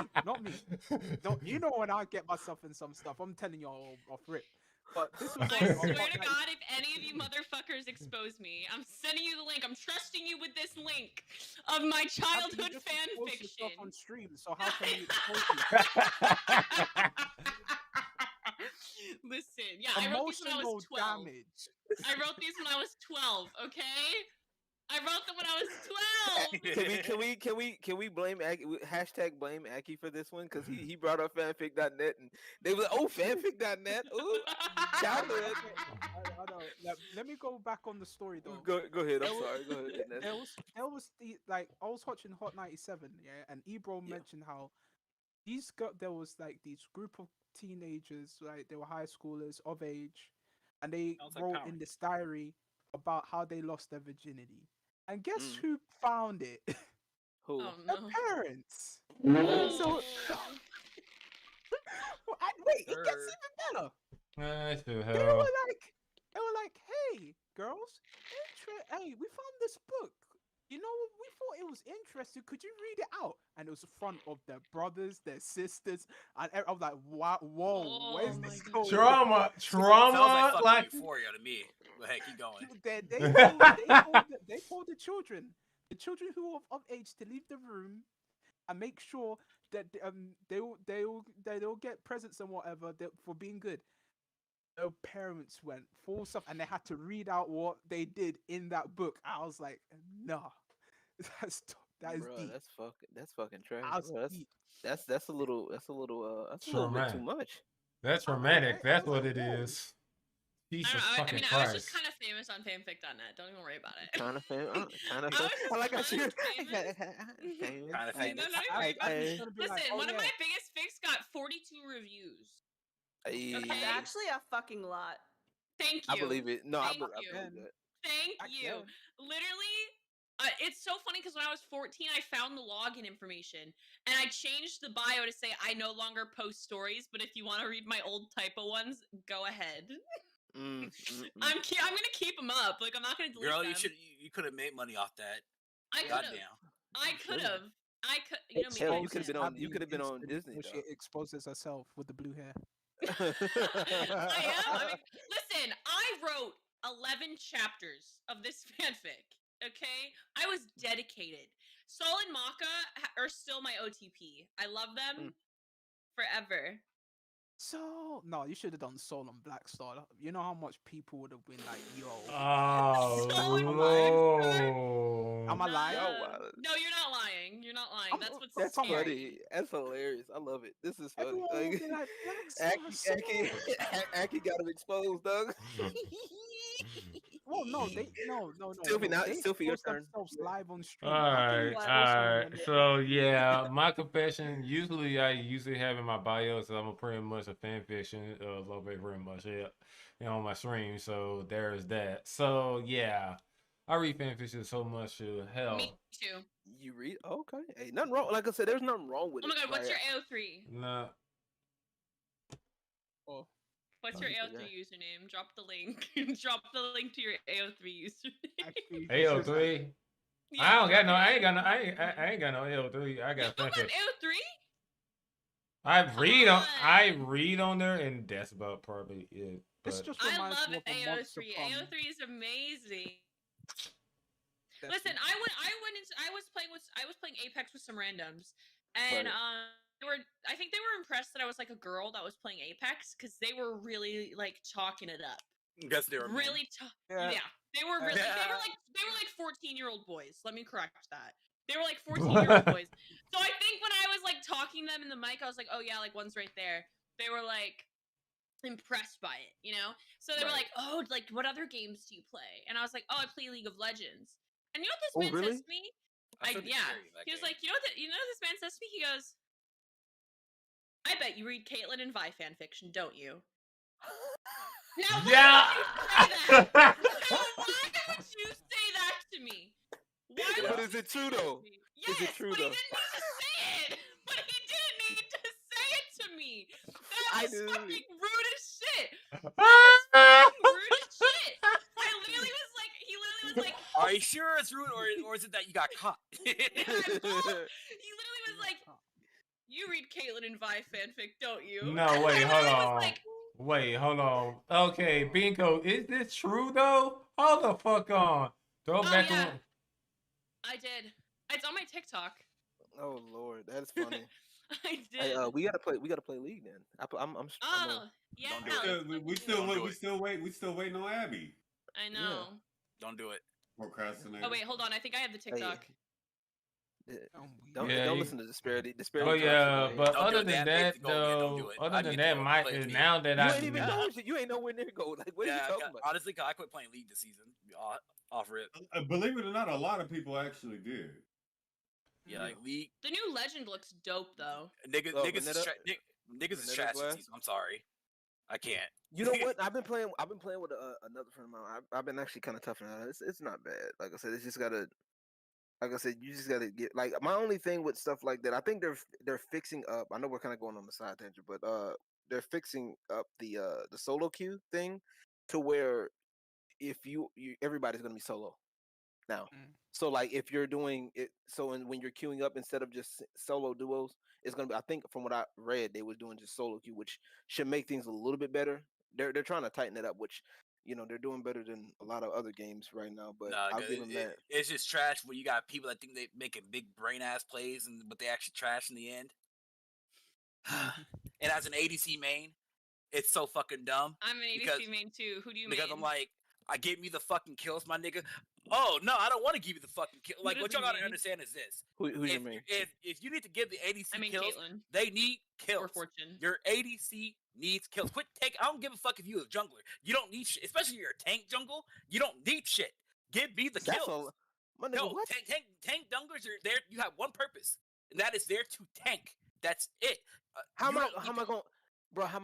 You know when I get myself in some stuff, I'm telling you all off rip. But this was I swear to God, if any of you motherfuckers expose me, I'm sending you the link. I'm trusting you with this link of my childhood fan fiction. On stream, so how can you expose you? Listen, I wrote these when I was 12. I wrote these when I was 12, okay? I wrote them when I was 12. Can we blame Aki, #blame Aki for this one? Because he brought up fanfic.net and they were like, oh, fanfic.net. Ooh, childhood. I know. Let me go back on the story though. Go ahead. I'm sorry. Go ahead. There was I was watching Hot 97, and Ebro mentioned how there was like these group of teenagers, like they were high schoolers of age, and they wrote in this diary about how they lost their virginity. And guess who found it? Who? Their parents. Oh. So wait, it gets even better. They were like, hey girls, hey, we found this book. You know, we thought it was interesting. Could you read it out? And it was the front of their brothers, their sisters, and I was like, wow, whoa, where's this going? Trauma. Sounds like Euphoria to me. But hey, keep going. They told the children who were of age to leave the room and make sure that they'll get presents and whatever for being good. Their parents went full stuff, and they had to read out what they did in that book. I was like, no, that is deep. That's fucking trash. That's a little bit too much. That's romantic. That's what it is. Jesus fucking Christ. I was just kind of famous on fanfic.net. Don't even worry about it. Kind of famous. I like that shit. Kind of famous. Listen, one of my biggest fics got 42 reviews. Okay. That's actually a fucking lot. Thank you. I believe it. No, I believe it. Thank you. Literally, it's so funny because when I was 14, I found the login information and I changed the bio to say I no longer post stories, but if you want to read my old typo ones, go ahead. I'm gonna keep them up. Like, I'm not gonna delete them. Girl, you could have made money off that. I could have. You could have been on Disney. She exposes herself with the blue hair. I am. Listen, I wrote 11 chapters of this fanfic. Okay, I was dedicated. Sol and Maka are still my OTP. I love them forever. So no, you should have done Soul and Black Star. You know how much people would have been like, "Yo, am I lying?" No, you're not lying. You're not lying. That's what's That's scary. funny. That's hilarious. I love it. This is funny. Aki got him exposed, Doug. Well, no. Sylfia, your turn. Live on stream. All right. So yeah, my confession. Usually, I have in my bio, so I'm pretty much a fan fiction, pretty much, on my stream. So there's that. So yeah, I read fan fiction so much. Hell, me too. You read? Okay. Hey, nothing wrong. Like I said, there's nothing wrong with it. Oh my God, what's your AO3? Nah. Oh. What's your AO3 username? Drop the link. Drop the link to your AO3 username. AO3? Yeah, I don't got no. I ain't got no. I ain't got no L3. I got fanfic. L3. I read on there, and that's about probably it. But I love AO3. AO3 is amazing. Listen, I was playing Apex with some randoms, and I think they were impressed that I was like a girl that was playing Apex because they were really like talking it up. Guess they were really yeah. They were really they were like 14-year-old boys. Let me correct that. They were like 14-year-old boys. So I think when I was like talking them in the mic, I was like, oh yeah, like one's right there. They were like impressed by it, you know? So they were like, oh, like what other games do you play? And I was like, oh, I play League of Legends. And you know what this man says to me? He was like, you know what this man says to me? He goes, I bet you read Caitlyn and Vi fanfiction, don't you? Now, why would you say that to me? But is it true though? Yes, but he didn't need to say it. But he didn't need to say it to me. That was fucking rude as shit. Rude as shit. He literally was like, are you sure it's rude or is it that you got caught? He literally was like, you read Caitlyn and Vi fanfic, don't you? No, wait, hold on. Wait, hold on. Okay, Bingo, is this true though? Hold the fuck on. Throw back on. I did. It's on my TikTok. Oh Lord, that's funny. I did. Hey, we gotta play League then. We still waiting on Abby. I know. Yeah. Don't do it. Procrastinate. Oh wait, hold on. I think I have the TikTok. Don't listen to Disbearity. Oh yeah, but other than that, though, now that I you ain't nowhere near go. Like, what are you talking about? Honestly, I quit playing League this season. Off rip. Believe it or not, a lot of people actually did. Yeah, like League. The new Legend looks dope though. Niggas is trash this season. I'm sorry, I can't. You know what? I've been playing with another friend of mine. I've been actually kind of tough on it. It's not bad. Like I said, it's just gotta. Like I said, you just gotta get like my only thing with stuff like that. I think they're fixing up. I know we're kind of going on the side tangent, but they're fixing up the solo queue thing to where if you everybody's gonna be solo now. So like if you're doing it, when you're queuing up instead of just solo duos, it's gonna be. I think from what I read, they were doing just solo queue, which should make things a little bit better. They're trying to tighten it up, which. You know, they're doing better than a lot of other games right now, but I'll give them that. It's just trash where you got people that think they making big brain ass plays, but they actually trash in the end. And as an ADC main, it's so fucking dumb. I'm an ADC main too. Who do you Because I'm like, I gave me the fucking kills, my nigga. Oh no, I don't want to give you the fucking kill. Like what y'all gotta understand is this. Who's your main? If you need to give the ADC kills, Caitlyn. they need kills. Or Fortune. Your ADC needs kills. Quit take. I don't give a fuck if you're a jungler. You don't need shit, especially if you're a tank jungle. You don't need shit. Give me the kills. No, tank junglers are there. You have one purpose, and that is there to tank. That's it. How am I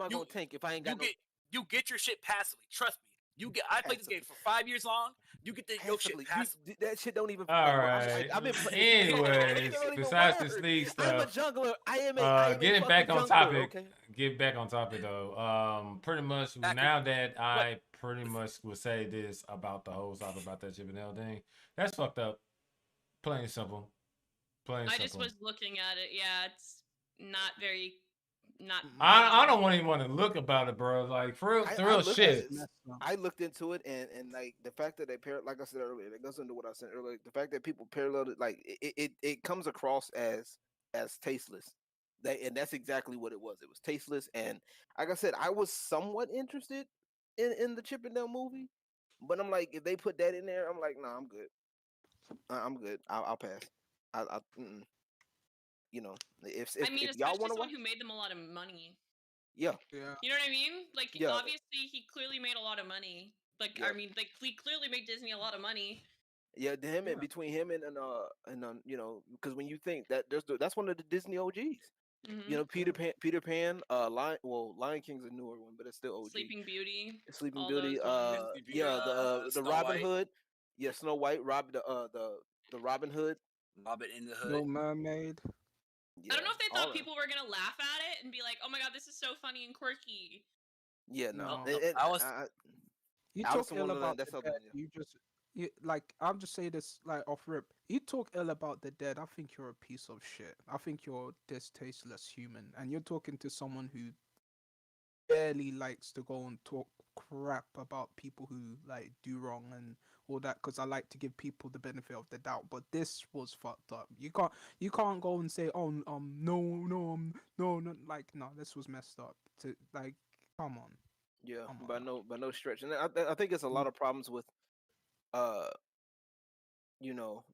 gonna tank if I ain't got you get your shit passively. Trust me. I played this game for 5 years long. You get your shit passively. That shit don't even. All right. I've been playing. Anyways, besides this league stuff, I'm a jungler. I am getting back on topic. Okay? Get back on topic though. Pretty much now that I pretty much would say this about the whole stuff about that Chip and Dale thing. That's fucked up. Plain and simple. I just was looking at it. Yeah, it's not very. I don't even want to look about it, bro. Like for real shit. I looked into it and like the fact that they like I said earlier, it goes into what I said earlier. The fact that people parallel it, like it comes across as tasteless. And that's exactly what it was. It was tasteless. And like I said, I was somewhat interested in the Chip and Dale movie, but I'm like, if they put that in there, I'm like, nah, I'm good. I'm good. I'll pass. You know, if y'all want to someone who made them a lot of money. Yeah. You know what I mean? Like, obviously, he clearly made a lot of money. Like, I mean, like, he clearly made Disney a lot of money. Yeah, between him and you know, because when you think that that's one of the Disney OGs. Mm-hmm. You know, Peter Pan, Lion King's a newer one, but it's still OG. Sleeping Beauty, the Robin Hood, Snow White, the Robin Hood, Robin in the Hood, Little Mermaid. Yeah, I don't know if they thought people were gonna laugh at it and be like, "Oh my god, this is so funny and quirky." Yeah, no. You talk ill about that. You just like I'll just say this like off rip. You talk ill about the dead. I think you're a piece of shit. I think you're this tasteless human, and you're talking to someone who barely likes to go and talk crap about people who like do wrong and all that, because I like to give people the benefit of the doubt. But this was fucked up. You can't go and say, oh no, like no, this was messed up. To like, come on. Yeah, Come by on. no stretch. And I think it's a lot of problems with uh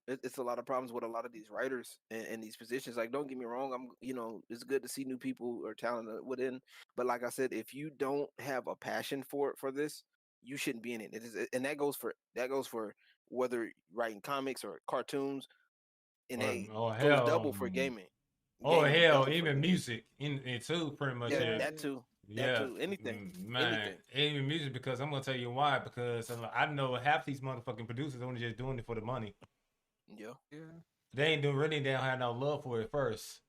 it's a lot of problems with a lot of these writers and these positions. Like, don't get me wrong, it's good to see new people or talent within, but like I said, if you don't have a passion for this, you shouldn't be in it. And that goes for whether writing comics or cartoons, and goes double for gaming. Hell, Double for even gaming. music in it too, pretty much. Yeah, that too. Anything. Man, even music, because I'm gonna tell you why. Because I know half these motherfucking producers only just doing it for the money. Yeah. They ain't doing really. They don't have no love for it first.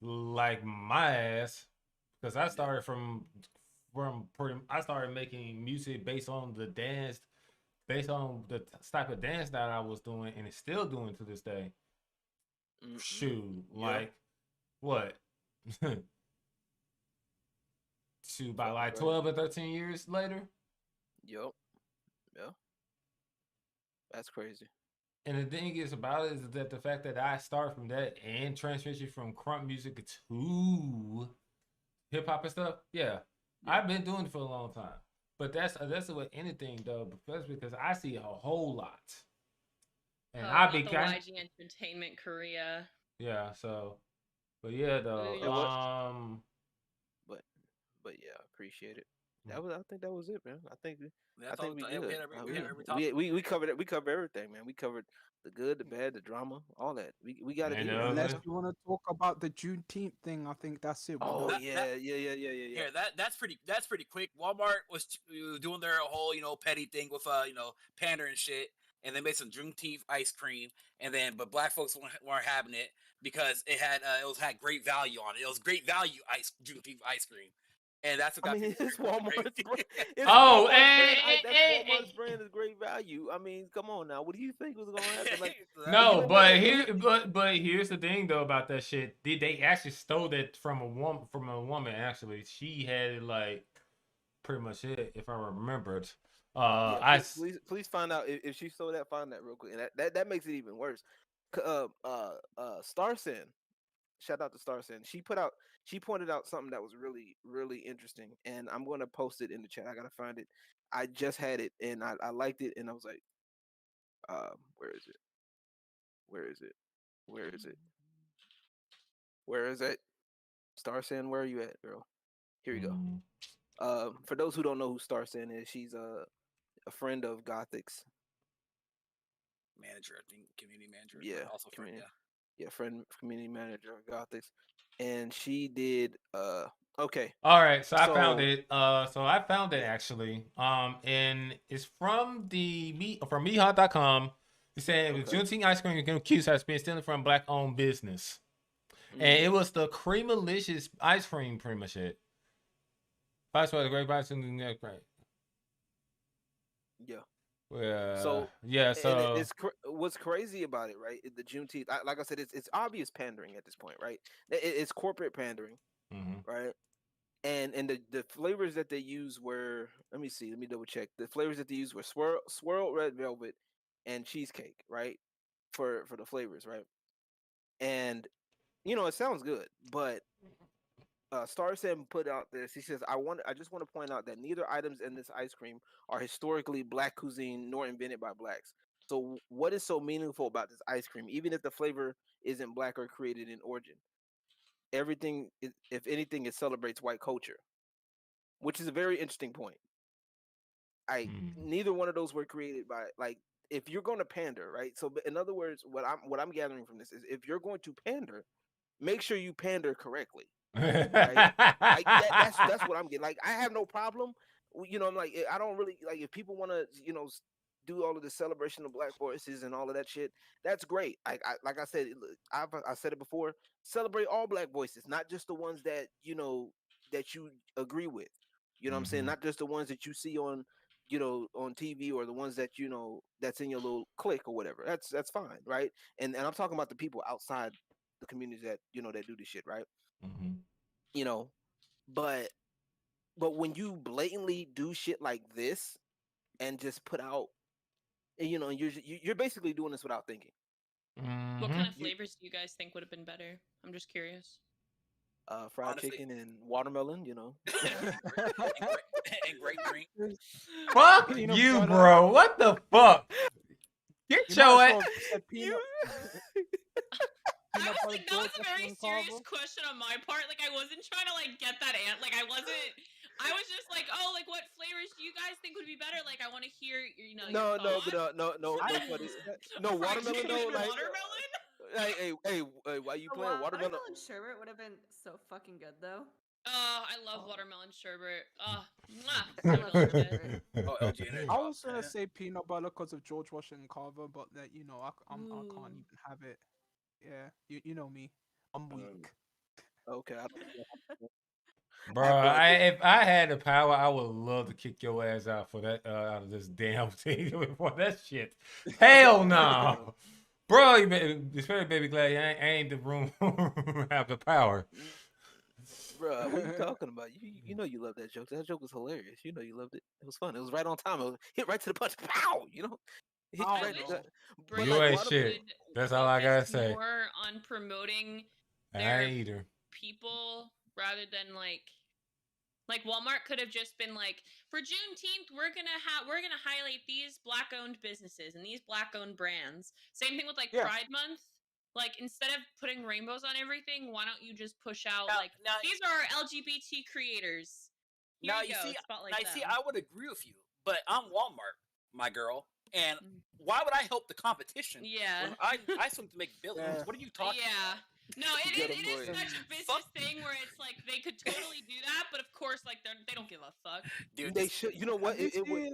Like my ass, because I started I started making music based on the type of dance that I was doing, and it's still doing to this day. Shoot, like what? Shoot, about like 12 or 13 years later. Yep. Yeah. That's crazy. And the thing is about it is that the fact that I started from that and transition from crunk music to hip hop and stuff, I've been doing it for a long time. But that's with anything though, because I see a whole lot. And I be kind of YG Entertainment Korea. Yeah, so, but yeah, though. But yeah, appreciate it. I think that was it, man. I think we good. We covered it. We covered everything, man. We covered the good, the bad, the drama, all that. We got it. Unless you want to talk about the Juneteenth thing, I think that's it. Oh yeah. Here, that's pretty quick. Walmart was doing their whole petty thing with pander and shit, and they made some Juneteenth ice cream, but black folks weren't having it because it had great value on it. It was great value Juneteenth ice cream. And that's what got it's Walmart's brand. Walmart's brand is great value. I mean, come on now. What do you think was gonna happen? Like, no, but here's the thing though about that shit. They actually stole that from a woman. Actually, she had it like pretty much it, if I remembered. Please find out if she stole that. Find that real quick. And that makes it even worse. Starsen. Shout out to Starsen. She pointed out something that was really, really interesting, and I'm going to post it in the chat. I gotta find it. I just had it, and I liked it, and I was like, where is it? Where is it? Where is it? Where is it? Starsen, where are you at, girl? Here you go. For those who don't know who Starsen is, she's a friend of Gothic's. Manager, I think, community manager. Yeah, also friend. Community manager of Gothic's, and she did. Okay. All right, so I found it. So I found it actually. And it's from from Mihawk.com. It's saying with Juneteenth ice cream accused has been stealing from black-owned business, and it was the Creamalicious ice cream, pretty much it. That's why the great bites in the right. Yeah. So what's crazy about it, right? The Juneteenth, like I said, it's obvious pandering at this point, right? It's corporate pandering, right? And the flavors that they use were, let me double check. The flavors that they used were swirled red velvet and cheesecake, right? For the flavors, right? And it sounds good, but Star Sam put out this. He says, I just want to point out that neither items in this ice cream are historically black cuisine nor invented by blacks. So what is so meaningful about this ice cream, even if the flavor isn't black or created in origin? Everything, if anything, it celebrates white culture, which is a very interesting point. Neither one of those were created by, like, if you're going to pander, right? So in other words, what I'm gathering from this is, if you're going to pander, make sure you pander correctly. Right? Like that's what I'm getting. Like, I have no problem. I'm like, I don't really like if people want to, do all of the celebration of black voices and all of that shit. That's great. Like I said, I said it before. Celebrate all black voices, not just the ones that that you agree with. You know what I'm saying? Not just the ones that you see on on TV, or the ones that that's in your little clique or whatever. That's fine, right? And I'm talking about the people outside the communities that that do this shit, right? Mm-hmm. But when you blatantly do shit like this and just put out, you're basically doing this without thinking. Mm-hmm. What kind of flavors do you guys think would have been better? I'm just curious. Fried chicken and watermelon, and grape drink. Fuck you, bro. What the fuck? Get your ass. That was a very serious question on my part. Like, I wasn't trying to get that like I wasn't. I was just like, oh, like what flavors do you guys think would be better? Like, I want to hear no, watermelon though. Like, watermelon. Hey, why you playing watermelon? Watermelon sherbet would have been so fucking good though. Oh, I love watermelon sherbet. Oh, I was gonna say peanut butter because of George Washington Carver, but that I can't even have it. Yeah, you know me. I'm weak. Okay. Bro, if I had the power, I would love to kick your ass out for that out of this damn thing for that shit. Hell no, bro. Especially baby glad I ain't the room have the power. Bro, what are you talking about? You know you love that joke. That joke was hilarious. You know you loved it. It was fun. It was right on time. It hit right to the punch. Pow! Hit right to the... You ain't shit. That's all I gotta say. More on promoting their people rather than like Walmart could have just been like, for Juneteenth we're gonna highlight these Black-owned businesses and these Black-owned brands. Same thing with Pride Month. Like, instead of putting rainbows on everything, why don't you just push out these are our LGBT creators. Here you go. See, I would agree with you, but I'm Walmart, my girl, and why would I help the competition? Yeah, I swim to make billions. What are you talking about? No, it is such a business thing where it's like they could totally do that, but of course, they don't give a fuck. Dude, they should. You know what?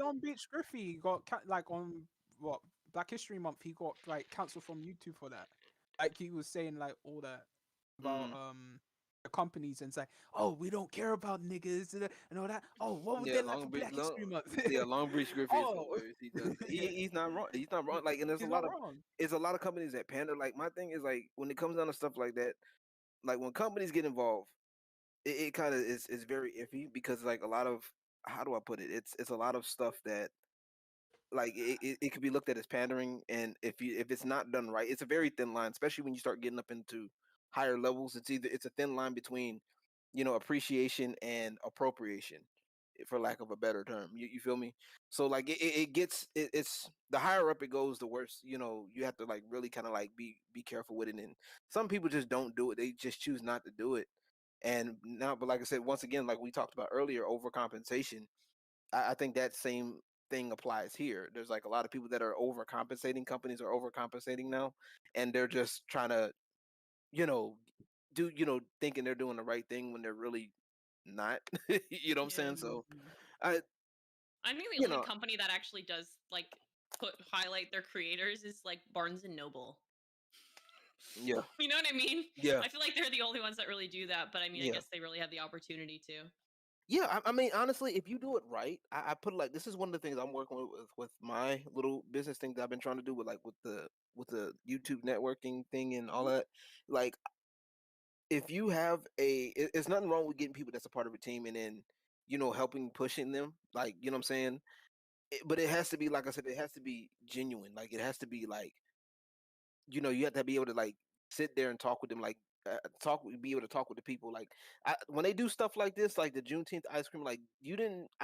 On Beach Griffey got on what Black History Month. He got cancelled from YouTube for that. He was saying all that about the companies and say, oh, we don't care about niggas and all that. Oh, what would they like for Black History Month? Long Beach Griffey is hilarious. He's not wrong. He's not wrong. And there's a lot of companies that pander. My thing is when it comes down to stuff like that, when companies get involved, it kind of is very iffy because a lot of, how do I put it? It's a lot of stuff that it could be looked at as pandering, and if it's not done right, it's a very thin line, especially when you start getting up into higher levels. It's a thin line between appreciation and appropriation, for lack of a better term. You feel me? So it's the higher up it goes, the worse. You have to really kind of be careful with it, and some people just don't do it. They just choose not to do it. And now, but like I said, once again, like we talked about earlier, overcompensation. I think that same thing applies here. There's a lot of people that are overcompensating. Companies are overcompensating now, and they're just trying to, thinking they're doing the right thing when they're really not. You know what I'm saying? So, I think the only company that actually does highlight their creators is Barnes and Noble. Yeah. You know what I mean? Yeah. I feel like they're the only ones that really do that, but I mean, I guess they really have the opportunity to. Yeah, I mean, honestly, if you do it right, I put it this is one of the things I'm working with my little business thing that I've been trying to do with with the YouTube networking thing and all that. If you have it's nothing wrong with getting people that's a part of a team and then helping pushing them, you know what I'm saying. But it has to be, like I said, it has to be genuine. It has to be you have to be able to sit there and talk with them, be able to talk with the people. When they do stuff like this, like the Juneteenth ice cream, I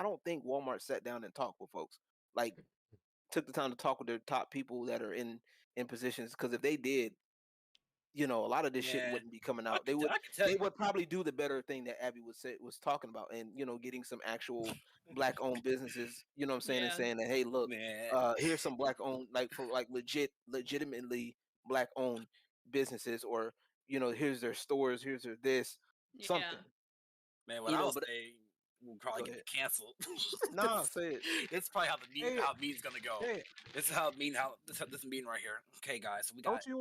don't think Walmart sat down and talked with folks, took the time to talk with their top people that are in positions. Because if they did, a lot of this shit wouldn't be coming out. They would probably do the better thing that Abby was talking about, and getting some actual Black-owned businesses, you know what I'm saying, and saying that, hey, look, here's some Black-owned, for legitimately Black-owned businesses, or here's their stores, here's their this, something. Man, what I was saying will probably get canceled. Nah, say it. It's probably how the meme's gonna go. This is this meme right here. Okay, guys, so we got does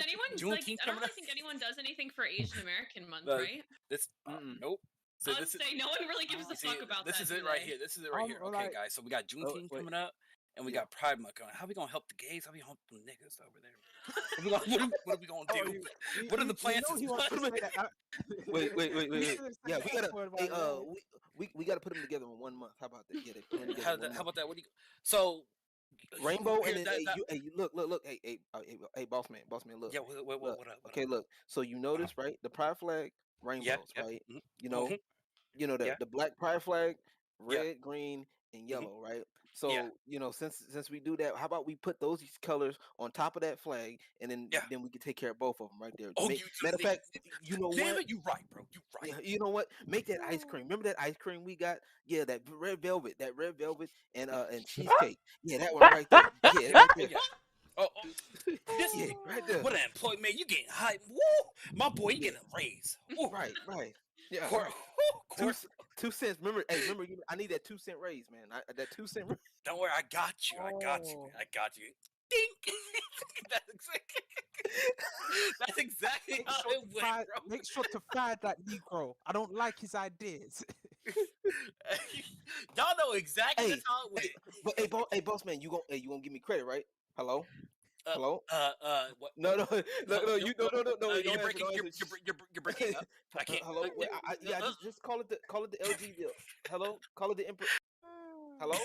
anyone I don't really think anyone does anything for Asian American Month, right? Nope. So I would say no one really gives a fuck about this that. Is it right here. This is it right here. Okay, guys. So we got Juneteenth coming up, and we got Pride Month coming. How we gonna help the gays? How we gonna help the niggas over there? What are we gonna do? What are the plans? Wait. Yeah, we gotta. We gotta put them together in 1 month. How about that? Yeah, how about that? What do you? So rainbow and then look. Hey, boss man, look. Yeah, what up? Okay, look. So you notice, right? The pride flag, rainbows, right? Mm-hmm. You know the black pride flag, red, green, and yellow, right? So since we do that, how about we put those colors on top of that flag, and then we can take care of both of them right there. Matter of fact, you know what? You right, bro. You right. Yeah, you know what? Make that ice cream. Remember that ice cream we got? Yeah, that red velvet, and cheesecake. Yeah, that one right there. Yeah, right there. This right there. What an employee, man! You getting hype? Woo! My boy, you getting a raise. Woo. Right. Yeah. 2 cents. Remember, I need that 2 cent raise, man. That 2 cent raise. Don't worry, I got you. I got you. Dink. That's exactly how it went, bro. Make sure to fire that Negro. I don't like his ideas. Y'all know exactly that's how it went. But boss man, you gonna give me credit, right? Hello. Hello. What? No. You're breaking up. I can't. Hello. Just call it the LG deal. Hello. Call it the Emperor. Hello.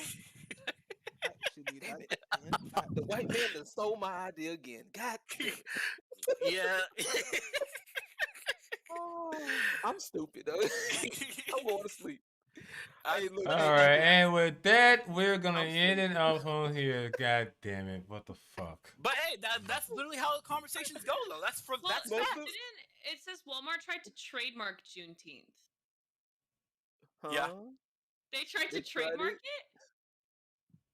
Actually, damn it. The white man that stole my idea again. God. Yeah. I'm stupid though. I'm going to sleep. All right, and with that, we're gonna end it off on here. God damn it! What the fuck? But hey, that's literally how the conversations go, though. That's from it says Walmart tried to trademark Juneteenth. Yeah. They tried to trademark it.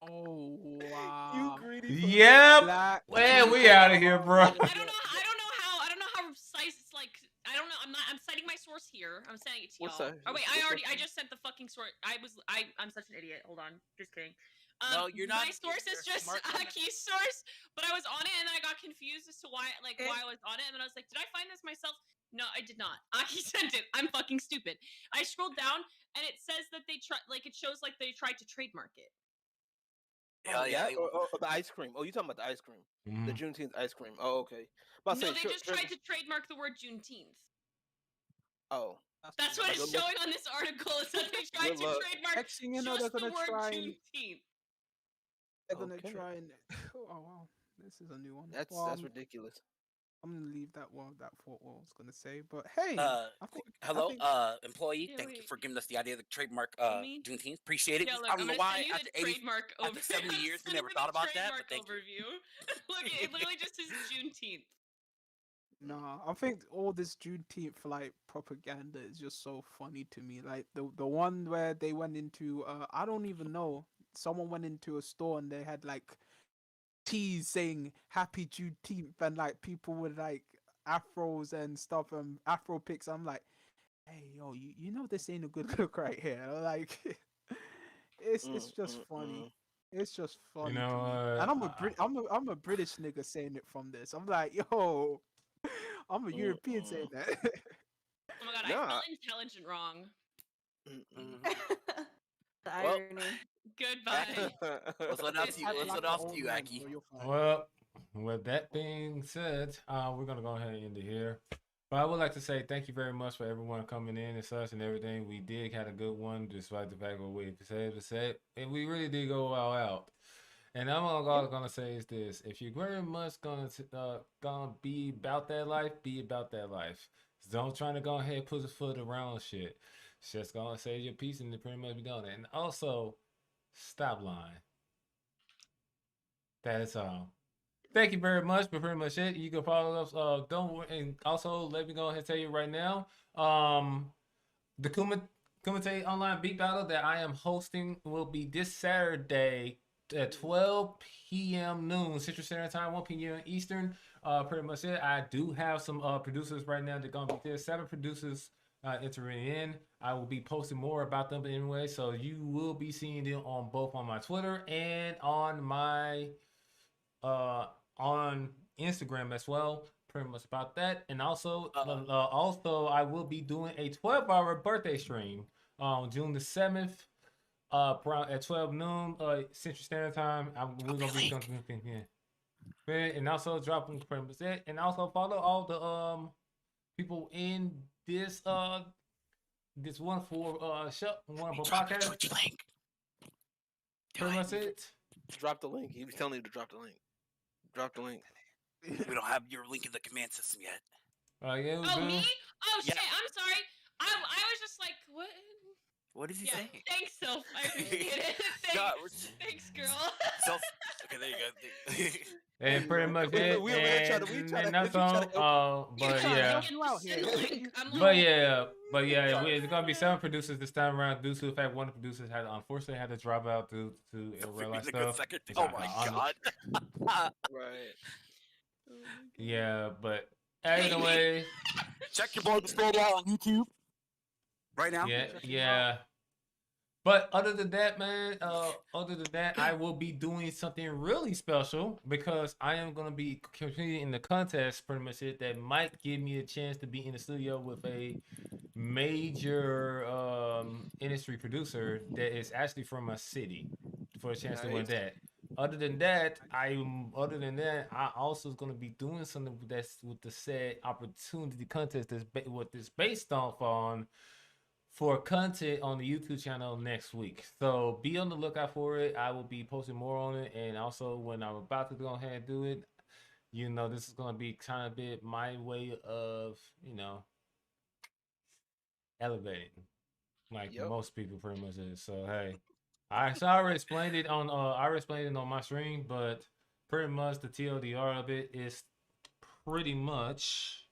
Oh wow! You greedy. Yep. Man, we out of here, bro. I don't know how precise it's like. I don't know. I'm citing my source here. I'm sending it to y'all. Oh wait, I just sent the fucking source. I'm such an idiot. Hold on, just kidding. No, you're not. My source is just Aki's source, but I was on it and I got confused as to why I was on it, and then I was like, did I find this myself? No, I did not. Aki sent it. I'm fucking stupid. I scrolled down and it says that it shows like they tried to trademark it. Yeah. Or the ice cream. Oh, you talking about the ice cream? The Juneteenth ice cream. Oh, okay. They just tried to trademark the word Juneteenth. Oh. That's what it's showing on this article. Is that they tried to trademark just the word Juneteenth. They're gonna try and. Oh wow, this is a new one. That's ridiculous. I'm gonna leave that one. That thought what I was gonna say, but hey, hello, employee. Thank you for giving us the idea of the trademark Juneteenth. Appreciate it. Yeah, look, I don't know why after 70 years we never thought about that. But thank you. Look, it literally just says Juneteenth. No, I think all this Juneteenth like propaganda is just so funny to me. Like the one where they went into I don't even know. Someone went into a store and they had like tees saying Happy Juneteenth and like people with like afros and stuff and afro pics. I'm like, hey yo, you know this ain't a good look right here. Like it's just funny. It's just funny. You know, and I'm a British nigga saying it from this. I'm like, yo, I'm a European saying that. Oh my god, I spelled intelligent wrong. The irony. Goodbye. Let's let off to you, Aki. Well, with that being said, we're gonna go ahead and end it here. But I would like to say thank you very much for everyone coming in and such and everything. We did had a good one, despite the fact of what we said, and we really did go all out. And I'm all gonna say is this: if you're very much gonna be about that life, be about that life. Don't try to go ahead and put a foot around shit. Just gonna say your piece and pretty much be done. And also, stop lying. That is all. Thank you very much for pretty much it. You can follow us. Don't worry, and also let me go ahead and tell you right now. The Kumite Online Beat Battle that I am hosting will be this Saturday at 12 p.m. noon Central Standard Time, 1 p.m. Eastern. Pretty much it. I do have some producers right now that gonna be there. 7 producers entering in. I will be posting more about them anyway, so you will be seeing them on both on my Twitter and on my on Instagram as well. pretty much about that. And also, I will be doing a 12-hour birthday stream on June the 7th, at 12 noon Central Standard Time. We're gonna be something here. And also dropping pretty much it. And also follow all the people in this wonderful wonderful podcast. Twitch link. Pretty much it. Drop the link. He was telling you to drop the link. Drop the link. We don't have your link in the command system yet. Yeah. Oh, me? Oh, shit. I'm sorry. I was just like, what? What is he saying? Thanks, Sylph. I appreciate it. Thanks, girl. Sylph. Okay, there you go. And pretty much it. And that's all. But yeah. But yeah, it's gonna be 7 producers this time around due to the fact one of the producers unfortunately had to drop out due to real life stuff. Oh my god. Right. Yeah, but anyway. Check your boy Disbearity out on YouTube. Right now. Yeah. But other than that, man, I will be doing something really special because I am going to be competing in the contest, pretty much it, that might give me a chance to be in the studio with a major industry producer that is actually from a city for a chance to win that. Other than that, I also is going to be doing something that's with the said opportunity contest that's what this based off on. For content on the YouTube channel next week. So be on the lookout for it. I will be posting more on it. And also when I'm about to go ahead and do it, this is going to be kind of bit my way of, elevating. Like most people pretty much is. So, hey, I already explained it on my stream, but pretty much the TLDR of it is pretty much,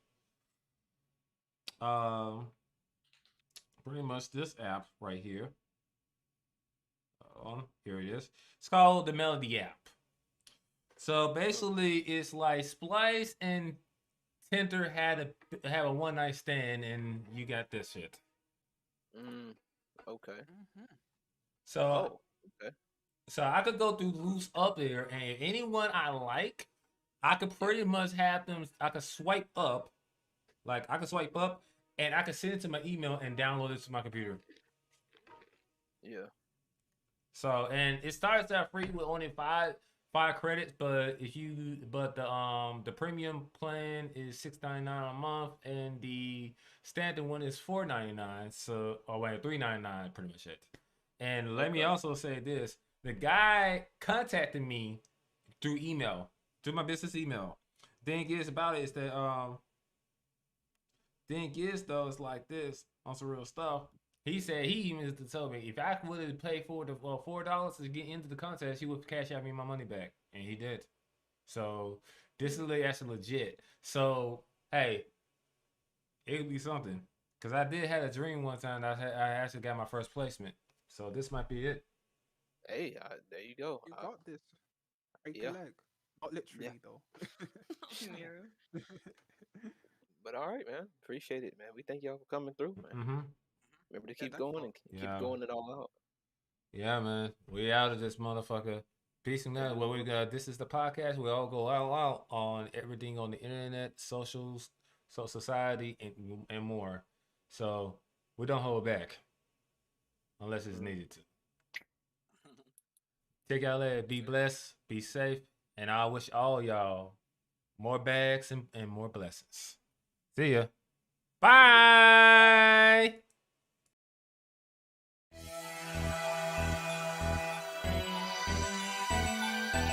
this app right here. Here it is. It's called the Melody app. So basically, it's like Splice and Tinder have a one night stand, and you got this shit. Okay. So, so I could go through Loose up there, and anyone I like, I could pretty much have them. I could swipe up, and I could send it to my email and download it to my computer. Yeah. So, and it starts out free with only five credits, but the premium plan is $6.99 a month, and the standard one is $4.99. So, $3.99 pretty much it. And let me also say this: the guy contacted me through email, through my business email. Thing is about it is that it's like this on some real stuff. He said he even told me if I would have paid for the $4 to get into the contest, he would cash out me my money back, and he did. So this is actually legit. So hey, it would be something because I did have a dream one time that I actually got my first placement. So this might be it. Hey, there you go. You got this. Break your leg. Not literally though. But all right, man. Appreciate it, man. We thank y'all for coming through, man. Mm-hmm. Remember to keep going and keep going it all out. Yeah, man. We out of this motherfucker. Peace and love. Well, we got this is the podcast. We all go out on everything on the internet, socials, society, and more. So we don't hold back unless it's needed to. Take out later. Be blessed. Be safe. And I wish all y'all more bags and more blessings. See ya. Bye.